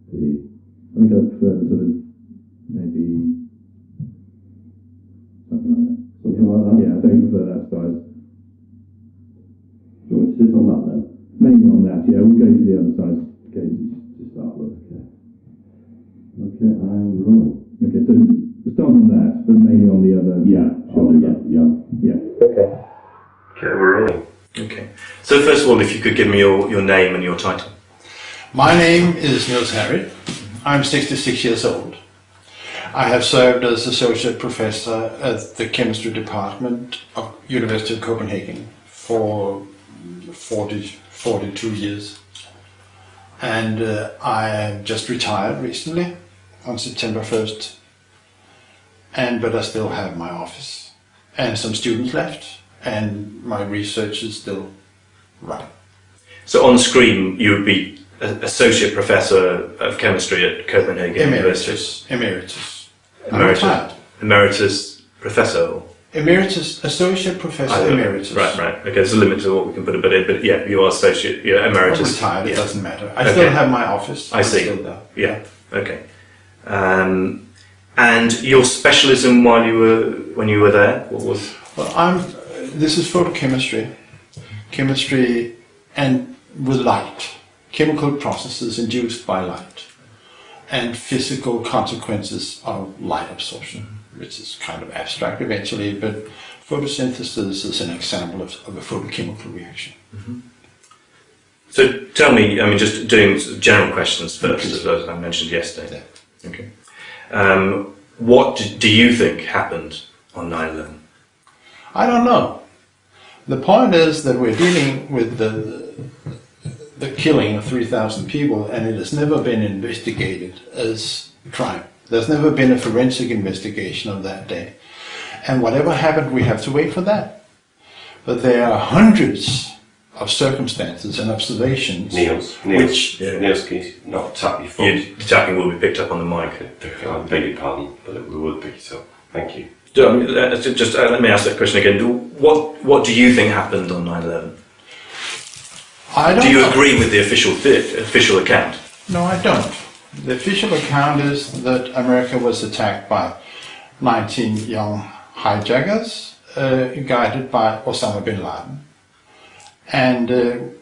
I think I prefer the sort of maybe something like that. Something like that? Yeah, I think I prefer that size. Do you want to sit on that then? Mainly on that, yeah. We'll go to the other size cases to start with. Okay, I'm rolling. Okay, so start on that, but mainly on the other. Yeah, sure. Yeah. Okay. Okay, we're rolling. Okay. So first of all, if you could give me your name and your title. My name is Niels Harrit. I'm 66 years old. I have served as associate professor at the chemistry department of University of Copenhagen for 42 years. And I just retired recently on September 1st. But I still have my office and some students left, and my research is still running. So on screen, you would be Associate Professor of Chemistry at Copenhagen University. Emeritus. Emeritus Professor? Emeritus, Associate Professor Emeritus. Right. Okay, there's a limit to what we can put, but yeah, you are Associate, you're Emeritus. I'm retired, it doesn't matter. I still have my office. I see. Still there. Yeah, okay. And your specialism when you were there, what was? Well, this is photochemistry. Chemistry and with light. Chemical processes induced by light. And physical consequences of light absorption, which is kind of abstract eventually, but photosynthesis is an example of a photochemical reaction. Mm-hmm. So tell me, I mean, just doing general questions first, as I mentioned yesterday. Yeah. Okay. What do you think happened on 9/11? I don't know. The point is that we're dealing with the killing of 3,000 people, and it has never been investigated as a crime. There's never been a forensic investigation of that day. And whatever happened, we have to wait for that. But there are hundreds of circumstances and observations. Niels, please, not tap your phone. The tapping will be picked up on the mic. I beg your pardon, but we will pick it up. Thank you. Just let me ask that question again. What do you think happened on 9/11? Do you agree with the official account? No, I don't. The official account is that America was attacked by 19 young hijackers guided by Osama bin Laden. And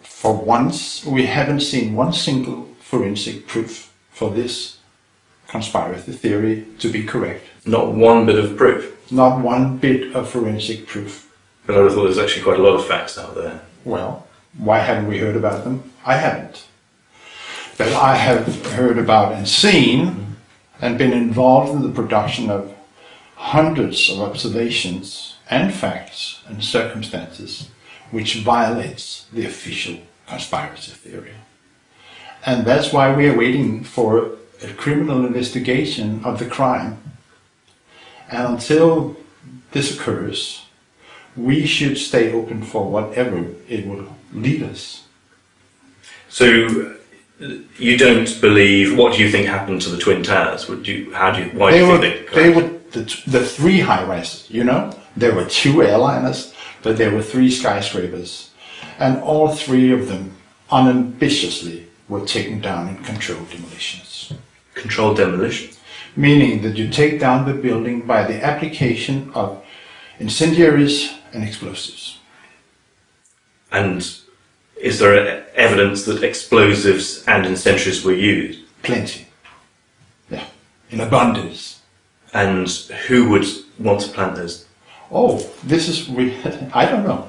for once, we haven't seen one single forensic proof for this conspiracy theory to be correct. Not one bit of proof? Not one bit of forensic proof. But I thought there's actually quite a lot of facts out there. Well, why haven't we heard about them? I haven't. But I have heard about and seen and been involved in the production of hundreds of observations and facts and circumstances which violates the official conspiracy theory. And that's why we are waiting for a criminal investigation of the crime. And until this occurs, we should stay open for whatever it will lead us. So you don't believe? What do you think happened to the Twin Towers? Why do you think they were the three high-rises? You know, there were two airliners, but there were three skyscrapers, and all three of them unambitiously were taken down in controlled demolitions. Controlled demolition, meaning that you take down the building by the application of incendiaries and explosives. And is there evidence that explosives and incendiaries were used? Plenty. Yeah, in abundance. And who would want to plant those? Oh, I don't know.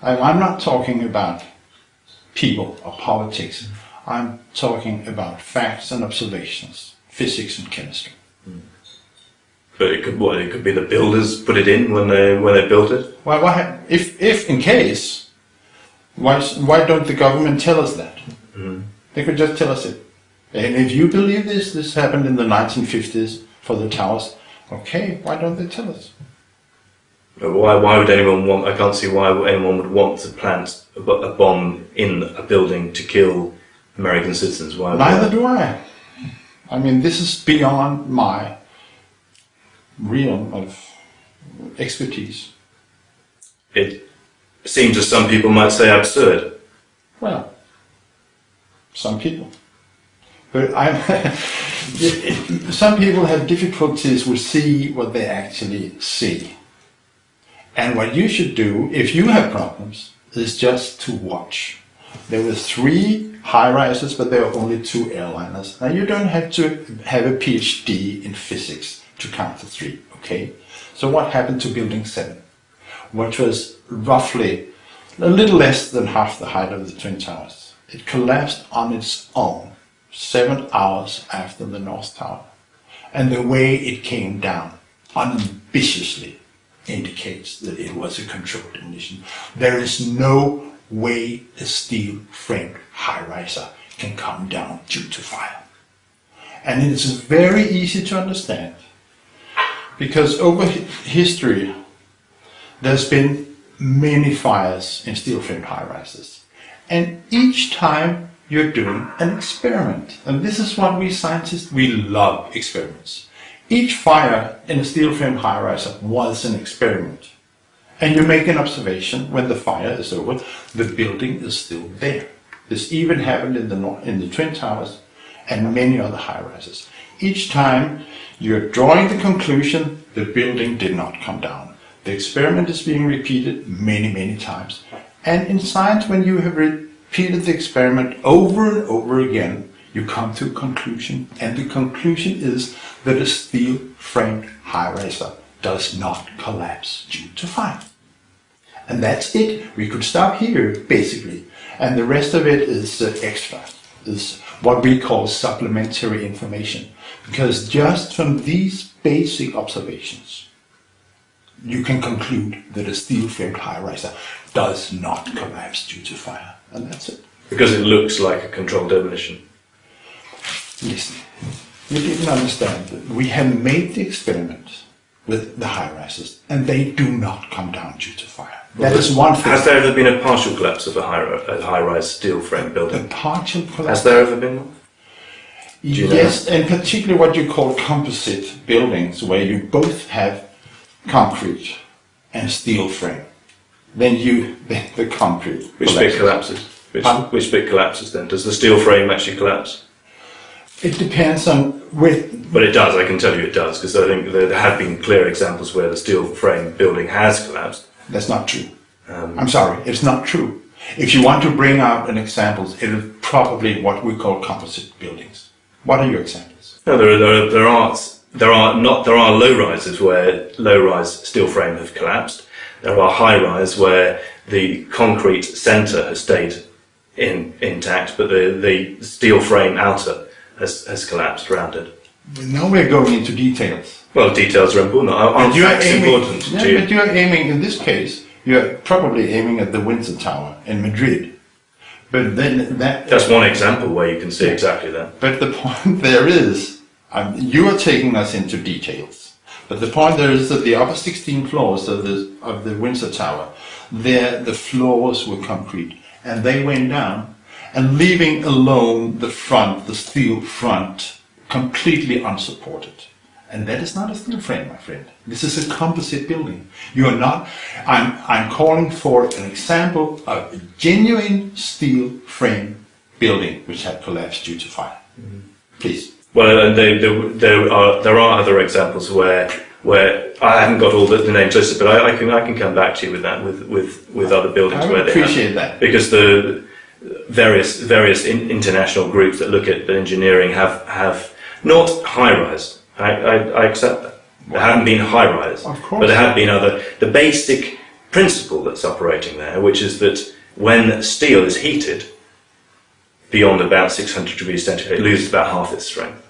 I'm not talking about people or politics. I'm talking about facts and observations, physics and chemistry. Mm. But it could be the builders put it in when they built it? Well, if in case, why don't the government tell us that? Mm. They could just tell us it. And if you believe this happened in the 1950s for the towers, okay, why don't they tell us? Why would anyone want? I can't see why anyone would want to plant a bomb in a building to kill American citizens. Why? Neither do I. I mean, this is beyond my realm of expertise. It seems, as some people might say, absurd. Well, some people. But some people have difficulties with see what they actually see. And what you should do, if you have problems, is just to watch. There were 3 high-rises, but there were only 2 airliners. Now you don't have to have a PhD in physics to count to 3, okay? So what happened to building 7, which was roughly a little less than half the height of the Twin Towers? It collapsed on its own 7 hours after the North Tower. And the way it came down, unambitiously, indicates that it was a controlled demolition. There is no way a steel-framed high-riser can come down due to fire. And it is very easy to understand, because over history there's been many fires in steel-framed high-rises. And each time you're doing an experiment. And this is what we scientists, we love experiments. Each fire in a steel-framed high-riser was an experiment. And you make an observation: when the fire is over, the building is still there. This even happened in the Twin Towers and many other high-rises. Each time you're drawing the conclusion the building did not come down. The experiment is being repeated many, many times. And in science, when you have repeated the experiment over and over again, you come to a conclusion. And the conclusion is that a steel-framed high-riser does not collapse due to fire. And that's it. We could stop here, basically. And the rest of it is extra, is what we call supplementary information. Because just from these basic observations, you can conclude that a steel-framed high-riser does not collapse due to fire. And that's it. Because it looks like a controlled demolition. Listen, you didn't understand that we have made the experiment with the high-rises, and they do not come down due to fire. That is one thing. Has there ever been a partial collapse of a high-rise steel-frame building? A partial collapse? Has there ever been one? Yes, and particularly what you call composite buildings, where you both have concrete and steel frame. Then the concrete Which bit collapses? Which bit collapses then? Does the steel frame actually collapse? It depends on But it does, I can tell you it does, because I think there have been clear examples where the steel frame building has collapsed. That's not true. I'm sorry, it's not true. If you want to bring out an example, it is probably what we call composite buildings. What are your examples? No, there are low rises where low rise steel frame have collapsed. There are high rise where the concrete centre has stayed intact, but the steel frame outer has collapsed around it. Now we're going into details. Well, details are important. Aren't facts important to you? But you're aiming, in this case, you're probably aiming at the Windsor Tower in Madrid. But then that's one example where you can see exactly that. But the point there is, you are taking us into details. But the point there is that the upper 16 floors of the Windsor Tower, the floors were concrete, and they went down, and leaving alone the front, the steel front, completely unsupported. And that is not a steel frame, my friend. This is a composite building. You are not. I'm calling for an example of a genuine steel frame building which had collapsed due to fire. Mm-hmm. Please. Well, there are other examples where I haven't got all the names listed, but I can come back to you with that with other buildings. I would appreciate that, because the various international groups that look at the engineering have not high-rise. I accept that. There haven't been high-rise, but there have been other. The basic principle that's operating there, which is that when steel is heated beyond about 600 degrees centigrade, it loses about half its strength,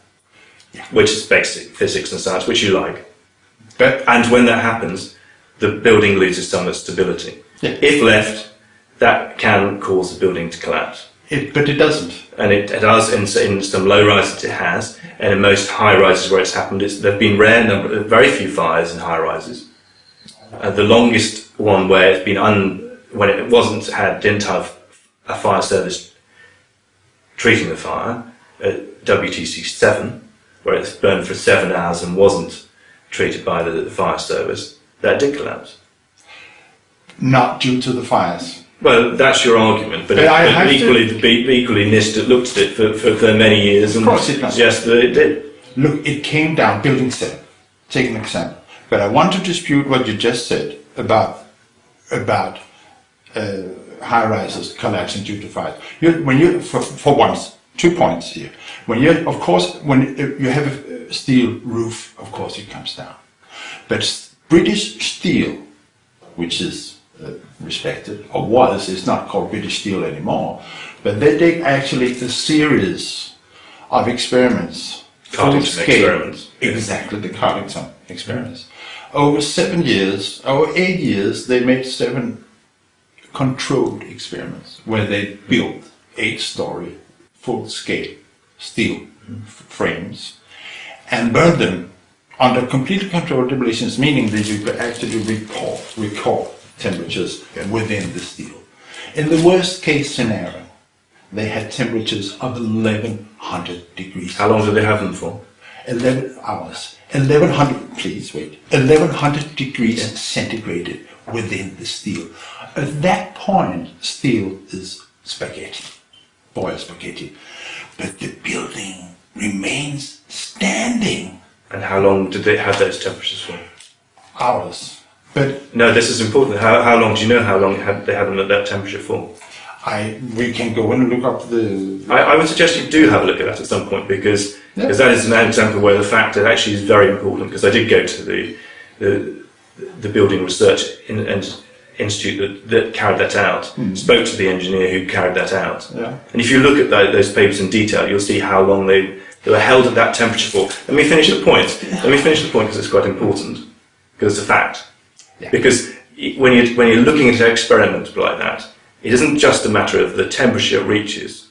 which is basic physics and science, which you like. And when that happens, the building loses some of its stability. Yeah. If left, that can cause the building to collapse. But it doesn't. And it does in some low rises. It has, and in most high rises where it's happened, there've been very few fires in high rises. The longest one where it's been when it didn't have a fire service treating the fire, at WTC 7, where it's burned for 7 hours and wasn't treated by the fire service, that did collapse. Not due to the fires. Well, that's your argument, but equally NIST looked at it for many years and suggests that it did. Look, it came down, building 7, take an example. But I want to dispute what you just said about high-rises collapsing due to fire. For once, 2 points here. When you have a steel roof, of course it comes down. But British steel, which is respected, or was, it's not called British Steel anymore, but they did actually a series of experiments, Cardington experiments. Exactly, the Cardington experiments. Over 8 years, they made 7 controlled experiments where they built 8-story, full-scale steel frames and burned them under completely controlled demolitions, meaning that you could actually record temperatures within the steel. In the worst case scenario, they had temperatures of 1100 degrees. How long did they have them for? 11 hours. 1100 degrees centigrade within the steel. At that point, steel is spaghetti, boiled spaghetti. But the building remains standing. And how long did they have those temperatures for? Hours. But no, this is important. How long? Do you know how long they had them at that temperature for? We can go and look up the. I would suggest you do have a look at that at some point because that is an example where the factor actually is very important. Because I did go to the building research institute that carried that out. Spoke to the engineer who carried that out. Yeah. And if you look at those papers in detail, you'll see how long they were held at that temperature for. Let me finish the point. Because it's quite important. Because it's a fact. Yeah. Because when you're looking at an experiment like that, it isn't just a matter of the temperature it reaches,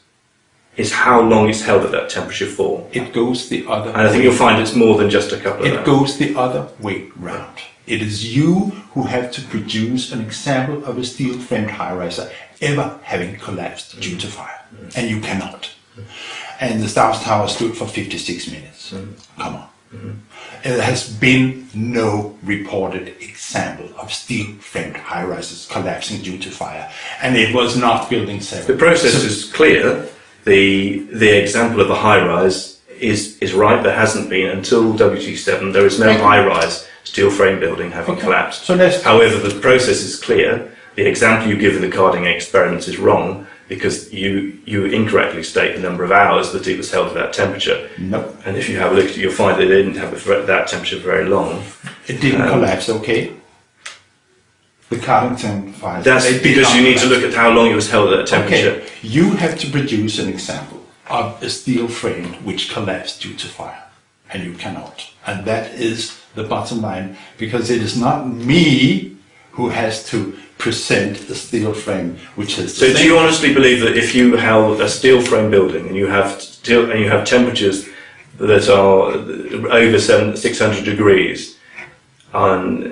it's how long it's held at that temperature for. It goes the other way. And I think you'll find it's more than just a couple of hours. It goes the other way round. It is you who have to produce an example of a steel-framed high-riser ever having collapsed due to fire. And you cannot. And the South Tower stood for 56 minutes. Come on. There has been no reported example of steel-framed high-rises collapsing due to fire, and it was not building 7. The process is clear. The example of a high-rise is right. There hasn't been until WT7. There is no high-rise steel-frame building having collapsed. So however, the process is clear. The example you give in the Carding experiments is wrong. Because you incorrectly state the number of hours that it was held at that temperature. No. And if you have a look at it, you'll find that they didn't have that temperature very long. It didn't collapse, okay? The Cardington fire. That's because you need to look at how long it was held at that temperature. Okay. You have to produce an example of a steel frame which collapsed due to fire. And you cannot. And that is the bottom line. Because it is not me who has to present a steel frame which is. So, do you honestly believe that if you held a steel frame building and you have temperatures that are over 600 degrees on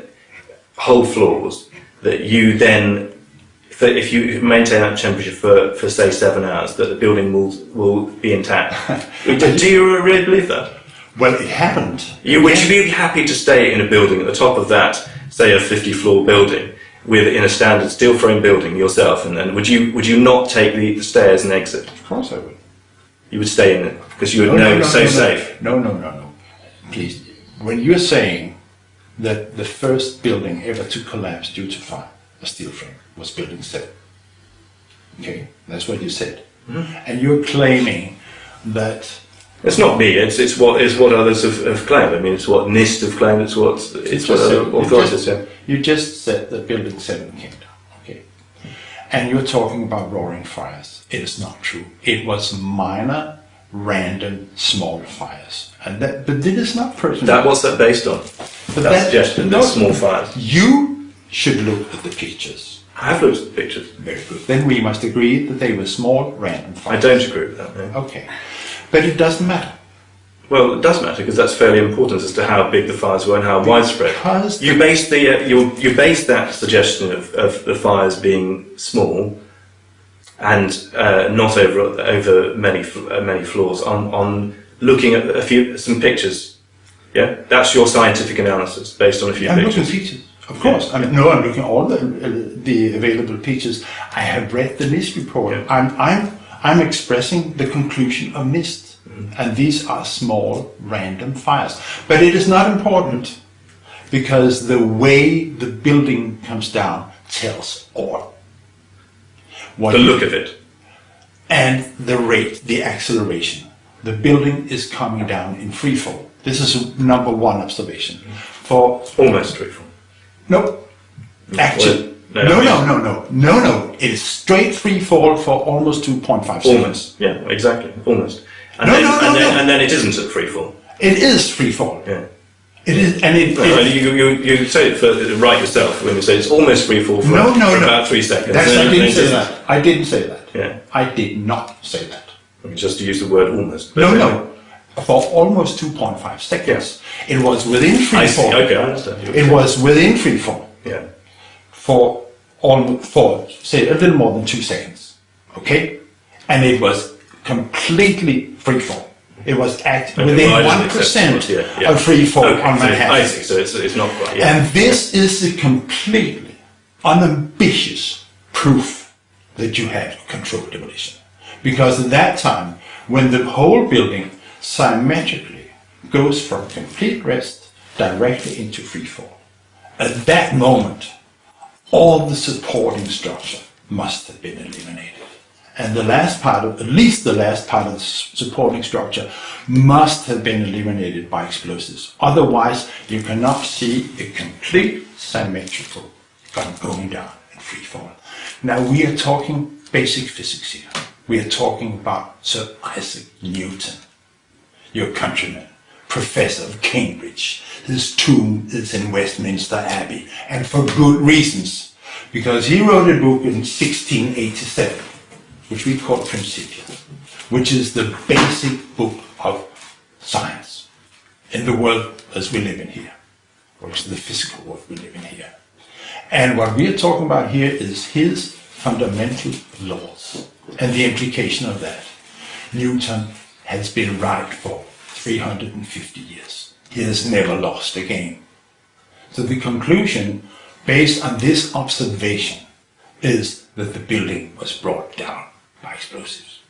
whole floors, that you then, if you maintain that temperature for say 7 hours, that the building will be intact? Do you really believe that? Well, it happened. Would you be happy to stay in a building at the top of that, say a 50-floor building, in a standard steel frame building yourself, and then would you not take the stairs and exit? Of course I would. You would stay in it because you would know it's so safe. No. Please, when you're saying that the first building ever to collapse due to fire, a steel frame, was building 7. Okay, that's what you said, and you're claiming that. It's not me. It's what others have claimed. I mean, it's what NIST have claimed. It's what other authorities have. You just said that building 7 came down. Okay, and you're talking about roaring fires. It is not true. It was minor, random, small fires, but this is not personal. What's that based on? That suggestion that small fires. You should look at the pictures. I have looked at the pictures. Very good. Then we must agree that they were small, random fires. I don't agree with that. No. Okay. But it doesn't matter. Well, it does matter because that's fairly important as to how big the fires were and how widespread. You base that suggestion of the fires being small and not over many floors on looking at some pictures. Yeah, that's your scientific analysis based on a few pictures. I'm looking at pictures. Of course. I mean, no, I'm looking at all the available pictures. I have read the NIST report. Yeah. I'm expressing the conclusion of NIST. And these are small, random fires. But it is not important, because the way the building comes down tells all. The look of it. And the rate, the acceleration. The building is coming down in free fall. This is number one observation. For almost free fall. No, actually, no. It is straight free fall for almost 2.5 seconds. Almost, yeah, exactly, almost. And then it isn't at free fall. It is free fall. Yeah. It is, and you say it right yourself when you say it's almost free fall for about 3 seconds. I didn't say that. I didn't say that. Yeah. I did not say that. Just to use the word almost. No. For almost 2.5 seconds. It was within free fall. Okay, I understand. It was within free fall. Yeah. For say a little more than 2 seconds. Okay? And it was completely free fall. It was within 1% of free fall on Manhattan. I see, so it's not quite. Yeah. And this is a completely unambitious proof that you had controlled demolition. Because at that time, when the whole building symmetrically goes from complete rest directly into free fall, at that moment, all the supporting structure must have been eliminated. And the last part of, at least the last part of the supporting structure must have been eliminated by explosives. Otherwise, you cannot see a complete symmetrical going down in free fall. Now, we are talking basic physics here. We are talking about Sir Isaac Newton, your countryman, professor of Cambridge. His tomb is in Westminster Abbey, and for good reasons, because he wrote a book in 1687, which we call Principia, which is the basic book of science in the world as we live in here, which is the physical world we live in here. And what we are talking about here is his fundamental laws and the implication of that. Newton has been right for 350 years. He has never lost a game. So the conclusion, based on this observation, is that the building was brought down by explosives.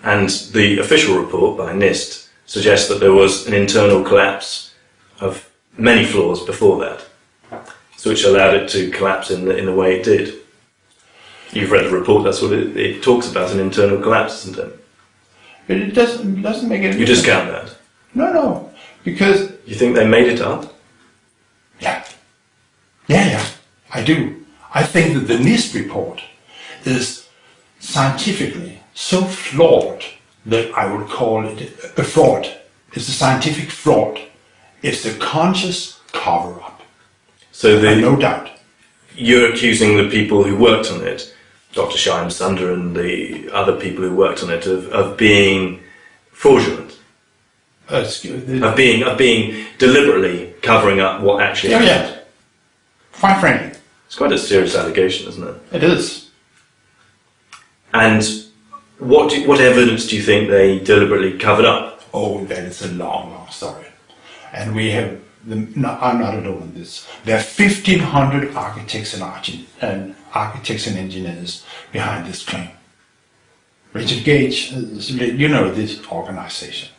And the official report by NIST suggests that there was an internal collapse of many floors before that, so which allowed it to collapse in the way it did. You've read the report, that's what it talks about, an internal collapse, isn't it? But it doesn't make any difference. You discount that? No, because... You think they made it up? Yeah, I do. I think that the NIST report is scientifically so flawed that I would call it a fraud. It's a scientific fraud. It's a conscious cover-up. So no doubt. You're accusing the people who worked on it, Dr. Shine Sunder and the other people who worked on it, of being fraudulent, of being deliberately covering up what actually happened. Yeah. Quite frankly. It's quite a serious allegation, isn't it? It is. And what evidence do you think they deliberately covered up? Oh, that is a long story. And we have, I'm not alone in this. There are 1,500 architects and engineers behind this claim. Richard Gage, you know this organization.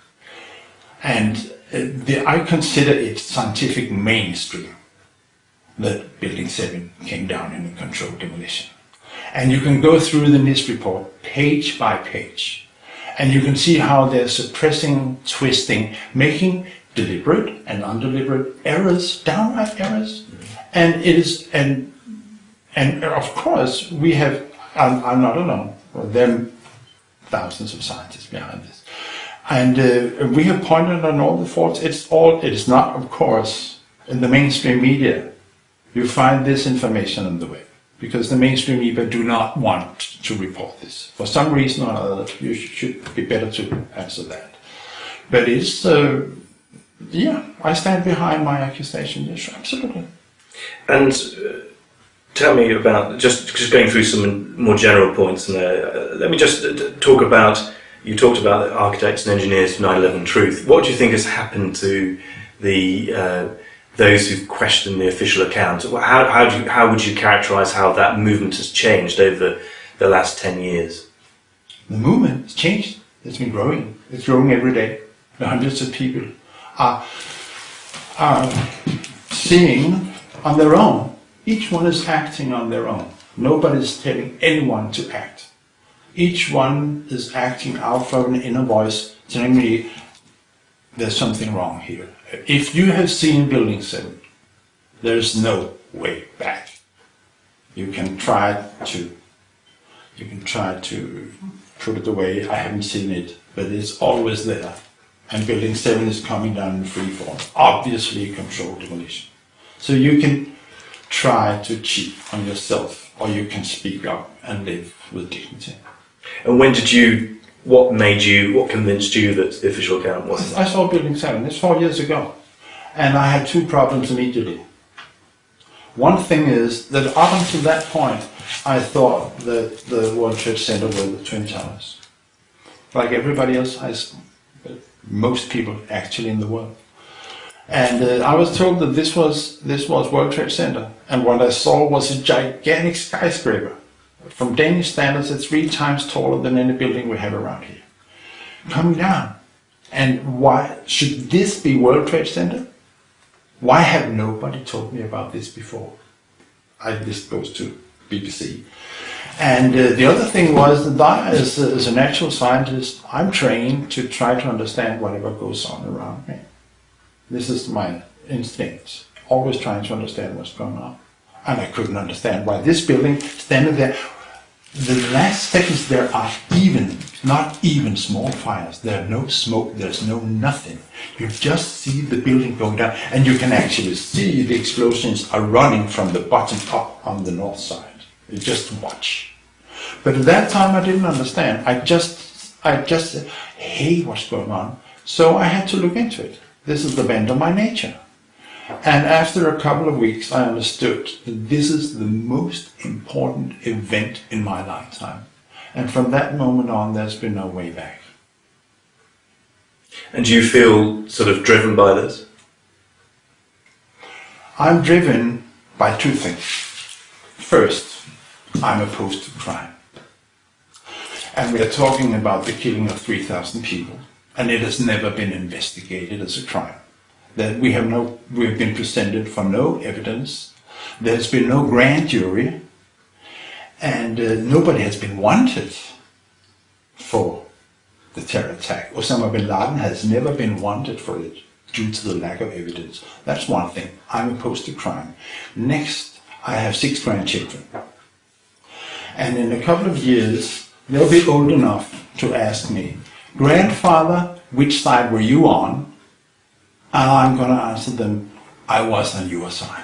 And I consider it scientific mainstream that Building 7 came down in a controlled demolition. And you can go through the NIST report page by page, and you can see how they're suppressing, twisting, making deliberate and undeliberate errors, downright errors. And it is, and of course we have, I'm not alone, there are thousands of scientists behind this. And we have pointed on all the faults. It is not, of course, in the mainstream media. You find this information on the web, because the mainstream media do not want to report this. For some reason or other, you should be better to answer that. But it's, I stand behind my accusation, yes, absolutely. And tell me about, just going through some more general points, and let me just talk about, you talked about the architects and engineers for 9/11 Truth. What do you think has happened to the those who've questioned the official account. How would you characterise how that movement has changed over the last 10 years? The movement has changed. It's been growing. It's growing every day. The hundreds of people are seeing on their own. Each one is acting on their own. Nobody's telling anyone to act. Each one is acting out from an inner voice telling me there's something wrong here. If you have seen Building 7, there's no way back. You can try to put it away. I haven't seen it, but it's always there. And Building 7 is coming down in free fall. Obviously controlled demolition. So you can try to cheat on yourself, or you can speak up and live with dignity. And what convinced you that the official account was? I saw Building 7, it's 4 years ago. And I had two problems immediately. One thing is that up until that point, I thought that the World Trade Center were the Twin Towers. Like everybody else, most people actually in the world. And I was told that this was World Trade Center. And what I saw was a gigantic skyscraper. From Danish standards, it's 3 times taller than any building we have around here. Coming down. And why should this be World Trade Center? Why have nobody told me about this before? This goes to BBC. And the other thing was that I, as a natural scientist, I'm trained to try to understand whatever goes on around me. This is my instinct, always trying to understand what's going on. And I couldn't understand why this building standing there. The last seconds there are not even small fires. There's no smoke, there's no nothing. You just see the building going down, and you can actually see the explosions are running from the bottom up on the north side. You just watch. But at that time I didn't understand. I just said, hey, what's going on? So I had to look into it. This is the bend of my nature. And after a couple of weeks, I understood that this is the most important event in my lifetime. And from that moment on, there's been no way back. And do you feel sort of driven by this? I'm driven by 2 things. First, I'm opposed to crime. And we are talking about the killing of 3,000 people. And it has never been investigated as a crime. That we've been presented for no evidence. There's been no grand jury, and nobody has been wanted for the terror attack. Osama bin Laden has never been wanted for it due to the lack of evidence. That's one thing. I'm opposed to crime. Next, I have 6 grandchildren. And in a couple of years, they'll be old enough to ask me, grandfather, which side were you on? And I'm going to answer them, I was on your side.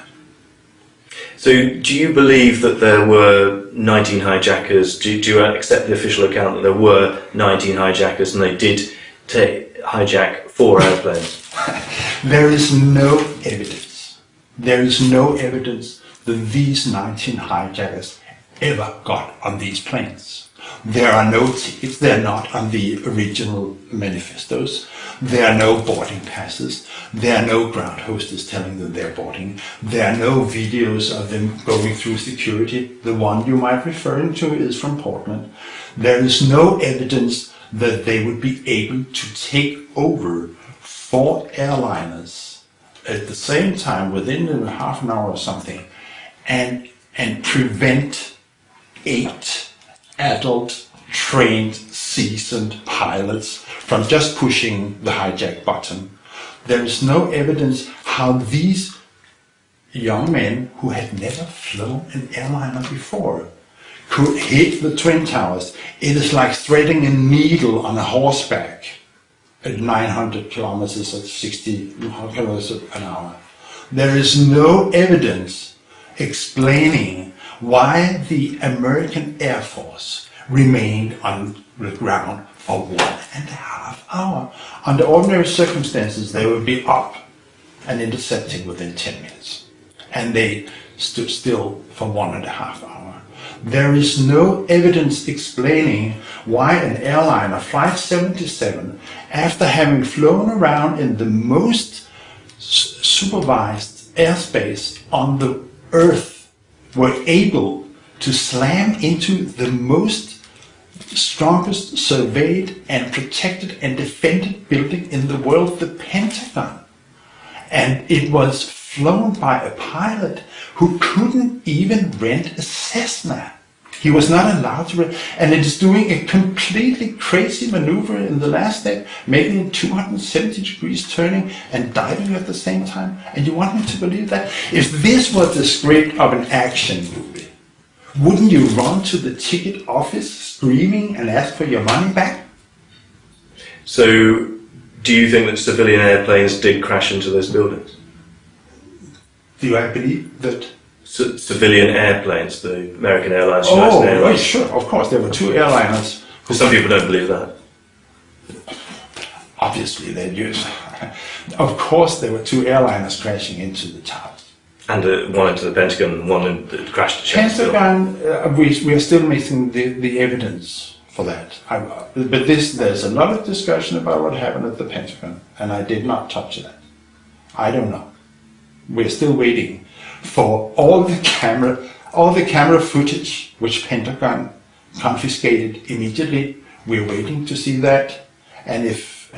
So do you believe that there were 19 hijackers? Do you accept the official account that there were 19 hijackers and they did hijack 4 airplanes? There is no evidence. There is no evidence that these 19 hijackers ever got on these planes. There are no tickets. They're not on the original manifestos. There are no boarding passes. There are no ground hostess telling them they're boarding. There are no videos of them going through security. The one you might refer to is from Portland. There is no evidence that they would be able to take over 4 airliners at the same time within half an hour or something and prevent 8 adult, trained, seasoned pilots from just pushing the hijack button. There is no evidence how these young men who had never flown an airliner before could hit the Twin Towers. It is like threading a needle on a horseback at 900 kilometers at 60 kilometers an hour. There is no evidence explaining why the American Air Force remained on the ground for 1.5 hours. Under ordinary circumstances, they would be up and intercepting within 10 minutes. And they stood still for 1.5 hours. There is no evidence explaining why an airliner, Flight 77, after having flown around in the most supervised airspace on the Earth were able to slam into the most strongest surveyed and protected and defended building in the world, the Pentagon. And it was flown by a pilot who couldn't even rent a Cessna. He was not allowed to rent, and it is doing a completely crazy maneuver in the last step, making it 270 degrees turning and diving at the same time. And you want me to believe that? If this was the script of an action movie, wouldn't you run to the ticket office screaming and ask for your money back? So, do you think that civilian airplanes did crash into those buildings? Do I believe that? Civilian airplanes, the American Airlines, United Airlines. Right, sure, of course, there were two airliners. Some people don't believe that. Obviously, they do. Of course, there were two airliners crashing into the towers. And one into the Pentagon, one that crashed at Pentagon, we are still missing the evidence for that. But there's a lot of discussion about what happened at the Pentagon, and I did not touch that. I don't know. We're still waiting for all the camera footage which Pentagon confiscated immediately. We're waiting to see that, and if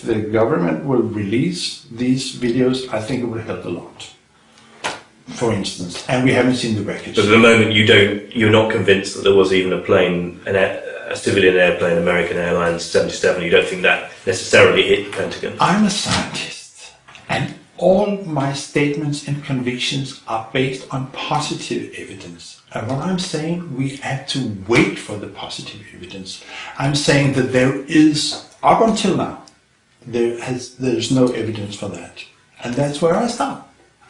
the government will release these videos, I think it will help a lot. For instance, and we haven't seen the wreckage. But at the moment, you're not convinced that there was even a plane, a civilian airplane, American Airlines 77. You don't think that necessarily hit the Pentagon. I'm a scientist, and all my statements and convictions are based on positive evidence. And what I'm saying, we have to wait for the positive evidence. I'm saying that there is, up until now, there's no evidence for that. And that's where I start.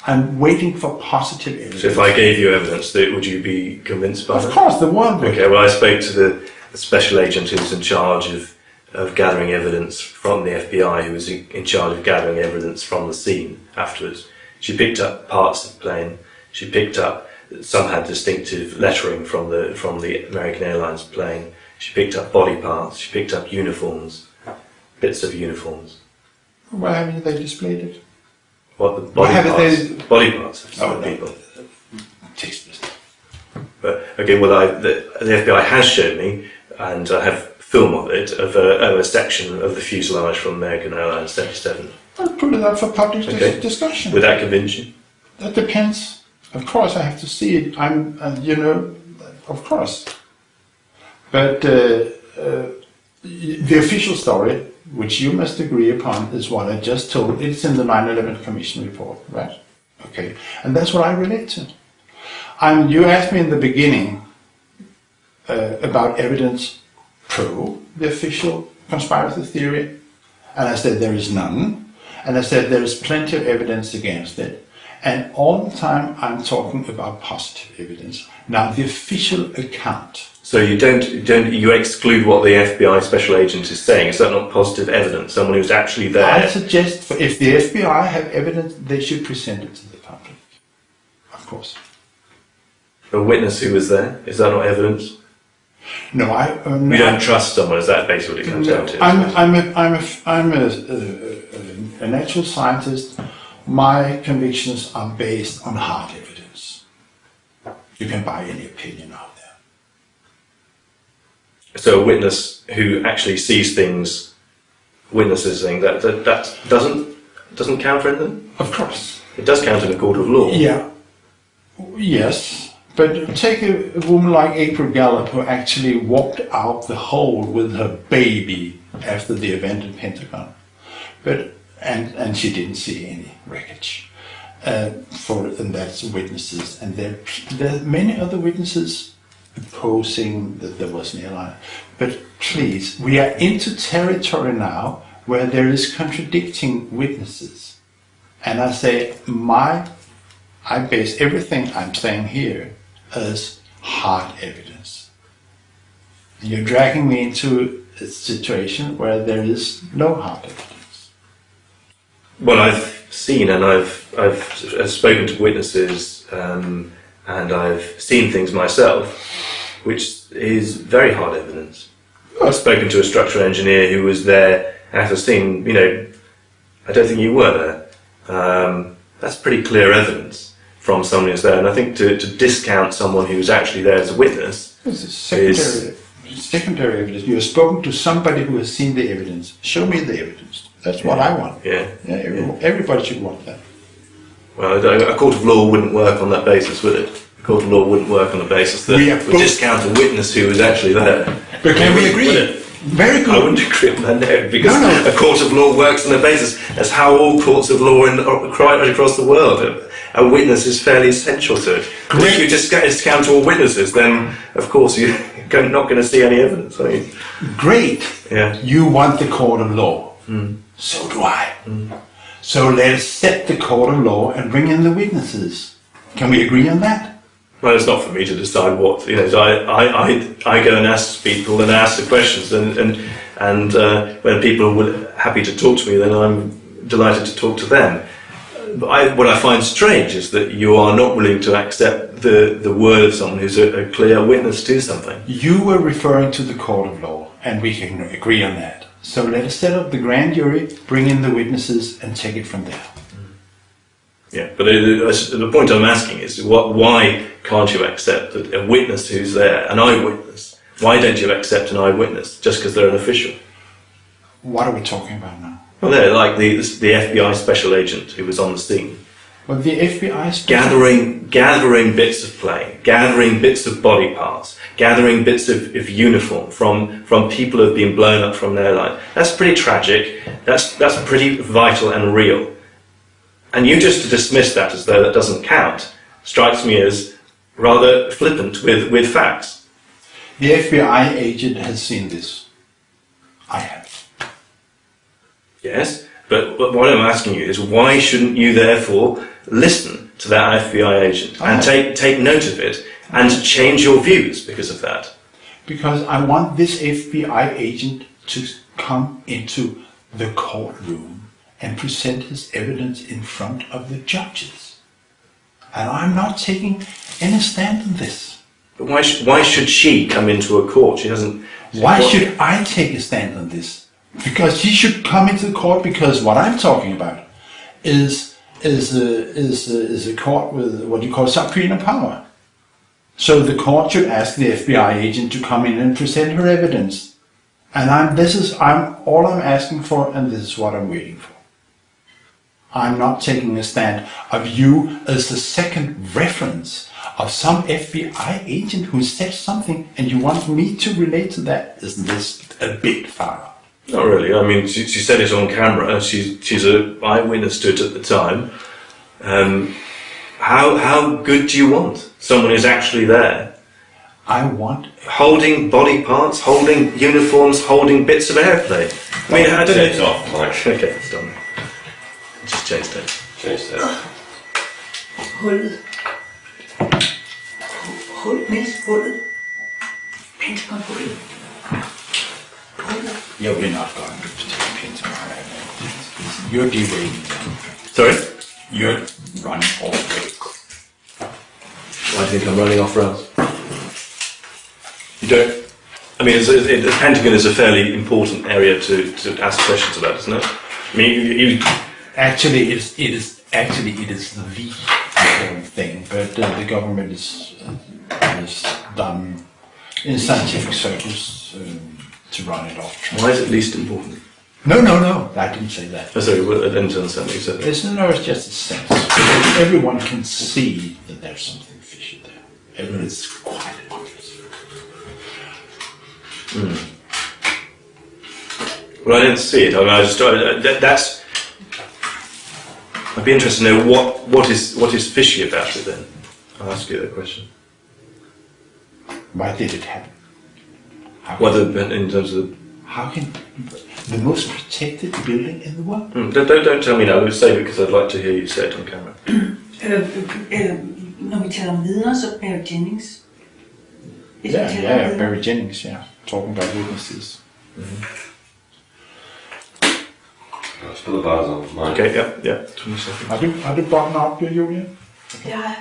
I'm waiting for positive evidence. So if I gave you evidence, would you be convinced by that? Of course, the world would. Okay, well, I spoke to the special agent who was in charge of gathering evidence from the FBI, who was in charge of gathering evidence from the scene afterwards. She picked up parts of the plane. She picked up, some had distinctive lettering from the American Airlines plane. She picked up body parts. She picked up uniforms, bits of uniforms. Why haven't they displayed it? What, the body parts? Body parts of some people. Tasteless. But okay, well, the FBI has shown me, and I have film of it, of a section of the fuselage from American Airlines 77. I'll put it up for public discussion. Would that convince you? That depends. Of course, I have to see it. Of course. But the official story, which you must agree upon, is what I just told. It's in the 9/11 Commission report, right? Okay, and that's what I relate to. You asked me in the beginning about evidence pro the official conspiracy theory, and I said there is none, and I said there is plenty of evidence against it, and all the time I'm talking about positive evidence. Now the official account. So you exclude what the FBI special agent is saying. Is that not positive evidence? Someone who's actually there. I suggest if the FBI have evidence, they should present it to the public. Of course. A witness who was there, is that not evidence? No, you don't trust someone. Is that basically what it comes down to? I'm a natural scientist. My convictions are based on hard evidence. You can buy any opinion out there. So a witness who actually sees things, witnesses saying that doesn't count for anything? Of course. It does count in a court of law. Yeah. Yes. But take a woman like April Gallup, who actually walked out the hole with her baby after the event in Pentagon, and she didn't see any wreckage. And that's witnesses, and there are many other witnesses opposing that there was an airline. But please, we are into territory now where there is contradicting witnesses, and I say I base everything I'm saying here as hard evidence. And you're dragging me into a situation where there is no hard evidence. Well, I've seen and I've spoken to witnesses and I've seen things myself, which is very hard evidence. I've spoken to a structural engineer who was there at the scene. I don't think you were there. that's pretty clear evidence from someone who's there. And I think to discount someone who's actually there as a witness is secondary evidence. You have spoken to somebody who has seen the evidence. Show me the evidence. That's what I want. Everybody should want that. Well, a court of law wouldn't work on that basis, would it? A court of law wouldn't work on the basis that we discount a witness who was actually there. But can we agree? Very good. I wouldn't agree on that, no, because a court of law works on the basis. That's how all courts of law right across the world. A witness is fairly essential to it. If you just discount all witnesses, then of course you're not going to see any evidence, are you? Great. Yeah. You want the court of law. So do I. So let's set the court of law and bring in the witnesses. Can we agree on that? Well, it's not for me to decide what, you know. So I go and ask people and ask the questions, and when people are happy to talk to me, then I'm delighted to talk to them. But what I find strange is that you are not willing to accept the word of someone who's a clear witness to something. You were referring to the court of law, and we can agree on that. So let us set up the grand jury, bring in the witnesses, and take it from there. Yeah, but the point I'm asking is, why can't you accept that a witness who's there, an eyewitness? Why don't you accept an eyewitness just because they're an official? What are we talking about now? Well, they're like the FBI special agent who was on the scene. Well, the FBI gathering bits of plane, gathering bits of body parts, gathering bits of uniform from people who have been blown up from their life. That's pretty tragic. That's pretty vital and real. And you just to dismiss that as though that doesn't count strikes me as rather flippant with facts. The FBI agent has seen this. I have. Yes, but what I'm asking you is, why shouldn't you therefore listen to that FBI agent and take note of it and change your views because of that? Because I want this FBI agent to come into the courtroom and present his evidence in front of the judges. And I'm not taking any stand on this. But why should she come into a court? She doesn't. Why should I take a stand on this? Because she should come into the court, because what I'm talking about is a court with what you call subpoena power. So the court should ask the FBI agent to come in and present her evidence. And all I'm asking for, and this is what I'm waiting for. I'm not taking a stand of you as the second reference of some FBI agent who said something, and you want me to relate to that. Isn't this a bit far? Not really. I mean, she said it on camera. She's an eyewitness to it at the time. How good do you want someone who's actually there? I want holding body parts, holding uniforms, holding bits of airplane. I mean, I don't know. It's off, like. Okay, it's done. Just changed it. Changed it. Hullet. Niels, hullet. Pentagon-hullet. Yeah, we're not going to take Pentagon. You're derailing them. Sorry? You're running off rails. Why do you think I'm running off rails? You don't. I mean, the Pentagon is a fairly important area to ask questions about, isn't it? I mean, you Actually, it is the important thing, but the government is done in scientific circles to run it off. Why is it least important? No, I didn't say that. Oh, sorry, I didn't understand what you said. It's just a sense. Because everyone can see that there's something fishy there. It's quite obvious. Well, I didn't see it. I mean, that's. I'd be interested to know what is fishy about it. Then I'll ask you that question. Why did it happen? In terms of how can the most protected building in the world? Don't tell me now. Let's save it because I'd like to hear you say it on camera. Når vi taler om vidner, så Barry Jennings. Yeah, Barry Jennings, yeah. Talking about witnesses. I'll spill the bars on mine. Okay, yeah. 20 seconds. Har du bånden op, Julia? Ja.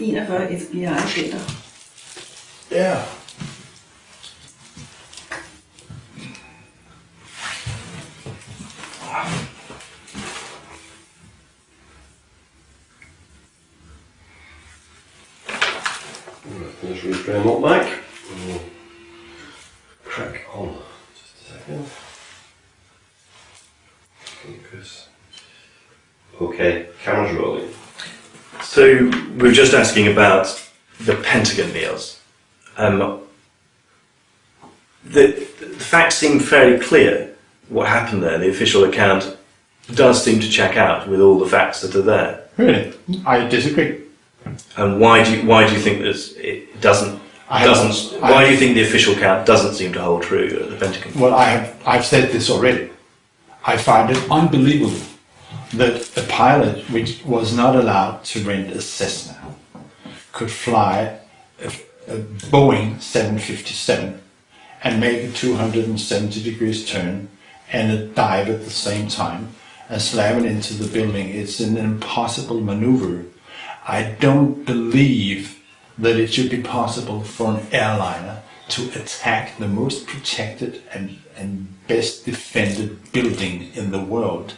FBI-agenter. Yeah. Let's reframe up, Mike. We'll crack on. Just a second. Focus. Okay, camera's rolling. So we were just asking about the Pentagon, Niels. The facts seem fairly clear. What happened there? The official account does seem to check out with all the facts that are there. Really? I disagree. And why do you think it doesn't? Why do you think the official account doesn't seem to hold true at the Pentagon? Well, I've said this already. I find it unbelievable that a pilot which was not allowed to rent a Cessna could fly a Boeing 757 and make a 270 degrees turn and a dive at the same time and slam it into the building. It's an impossible maneuver. I don't believe that it should be possible for an airliner to attack the most protected and best defended building in the world.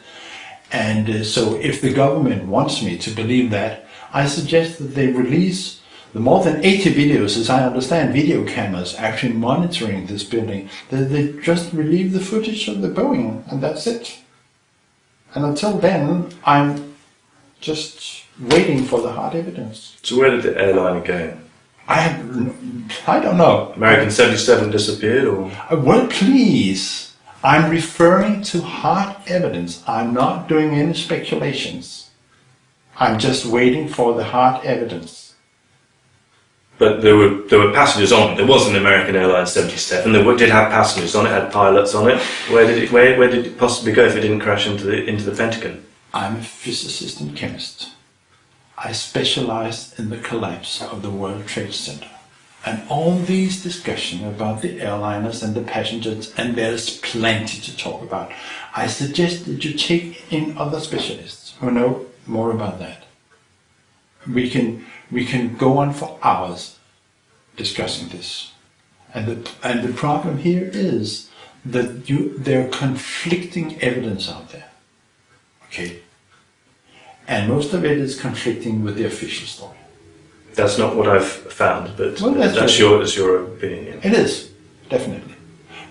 And so if the government wants me to believe that, I suggest that they release the more than 80 videos, as I understand, video cameras actually monitoring this building. They just relieve the footage of the Boeing, and that's it. And until then, I'm just waiting for the hard evidence. So where did the airliner go? I don't know. American 77 disappeared, or? Well, please. I'm referring to hard evidence. I'm not doing any speculations. I'm just waiting for the hard evidence. But there were passengers on it. There was an American Airlines 77. There did have passengers on it. Had pilots on it. Where did it possibly go if it didn't crash into the Pentagon? I'm a physicist and chemist. I specialize in the collapse of the World Trade Center. And all these discussions about the airliners and the passengers, and there's plenty to talk about. I suggest that you take in other specialists who know more about that. We can go on for hours discussing this. And the problem here is that there are conflicting evidence out there. Okay? And most of it is conflicting with the official story. That's not what I've found, but well, that's your opinion. It is, definitely.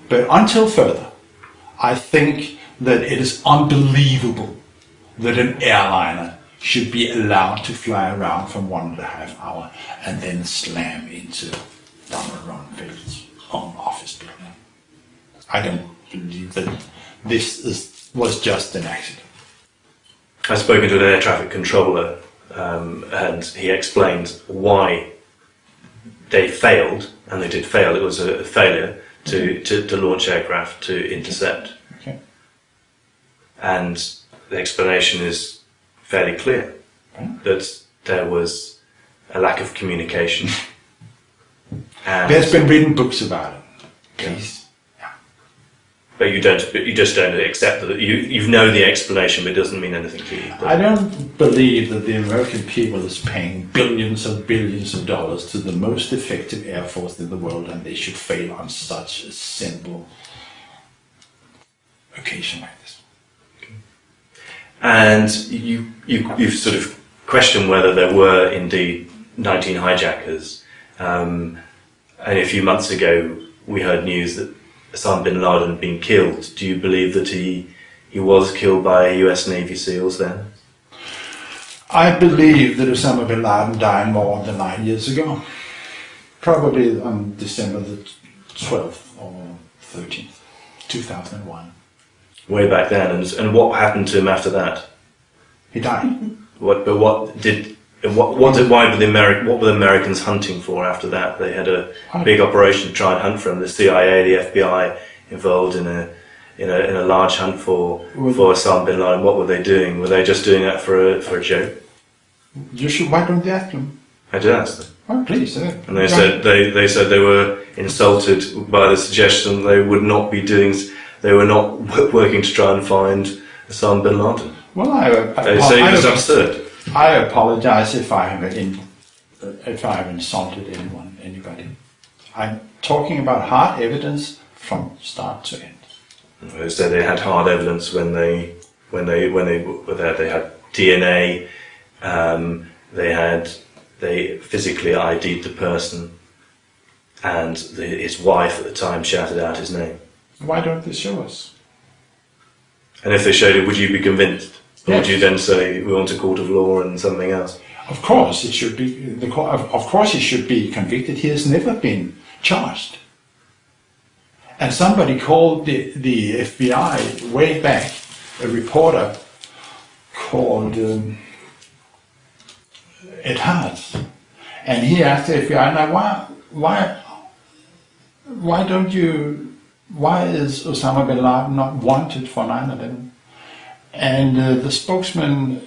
But until further, I think that it is unbelievable that an airliner should be allowed to fly around for 1.5 hours and then slam into Donald Rumsfeld's own office building. I don't believe that this was just an accident. I've spoken to an air traffic controller, and he explained why they failed, and they did fail. It was a failure to launch aircraft to intercept. Okay. And the explanation is fairly clear, that there was a lack of communication. And there's been written books about it. Please. But you just don't accept that. You know the explanation, but it doesn't mean anything to you. I don't believe that the American people is paying billions of dollars to the most effective air force in the world, and they should fail on such a simple occasion like this. Okay. And you sort of question whether there were indeed 19 hijackers. And a few months ago, we heard news that Osama bin Laden had been killed. Do you believe that he was killed by US Navy SEALs then? I believe that Osama bin Laden died more than 9 years ago. Probably on December the 12th or 13th, 2001. Way back then, and what happened to him after that? He died. What were the Americans hunting for after that? They had a big operation to try and hunt for him. The CIA, the FBI involved in a large hunt for Osama bin Laden. What were they doing? Were they just doing that for a joke? Why don't they ask them? I did ask them. Oh, please. And they said they were insulted by the suggestion they would not be doing. They were not working to try and find Osama bin Laden. Well, they say it was absurd. I apologize if I have insulted anybody. I'm talking about hard evidence from start to end. They said they had hard evidence when they were there. They had DNA. They had they physically ID'd the person, and his wife at the time shouted out his name. Why don't they show us? And if they showed it, would you be convinced? Or Yes. would you then say we want a court of law and something else? Of course, it should be. Of course, he should be convicted. He has never been charged. And somebody called the FBI way back, a reporter called Ed Harrit, and he asked the FBI, "Now, why is Osama bin Laden not wanted for 9/11?" And the spokesman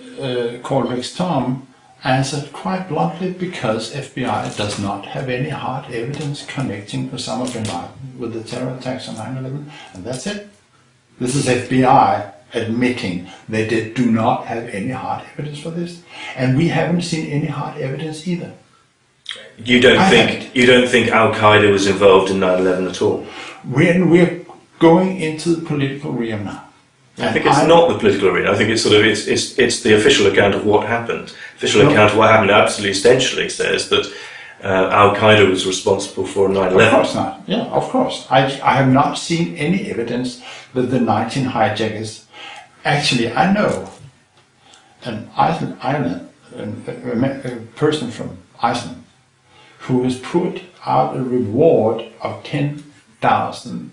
called Rex Tom answered quite bluntly, because FBI does not have any hard evidence connecting Osama bin Laden with the terror attacks on 9/11, and that's it. This is FBI admitting they do not have any hard evidence for this, and we haven't seen any hard evidence either. You don't think Al Qaeda was involved in 9/11 at all? When we're going into the political realm now, I think it's not the political arena. I think it's sort of it's the official account of what happened. Official account of what happened absolutely essentially says that Al Qaeda was responsible for 9/11. Of course not. Yeah, of course. I have not seen any evidence that the 19 hijackers. Actually, I know a person from Iceland who has put out a reward of 10,000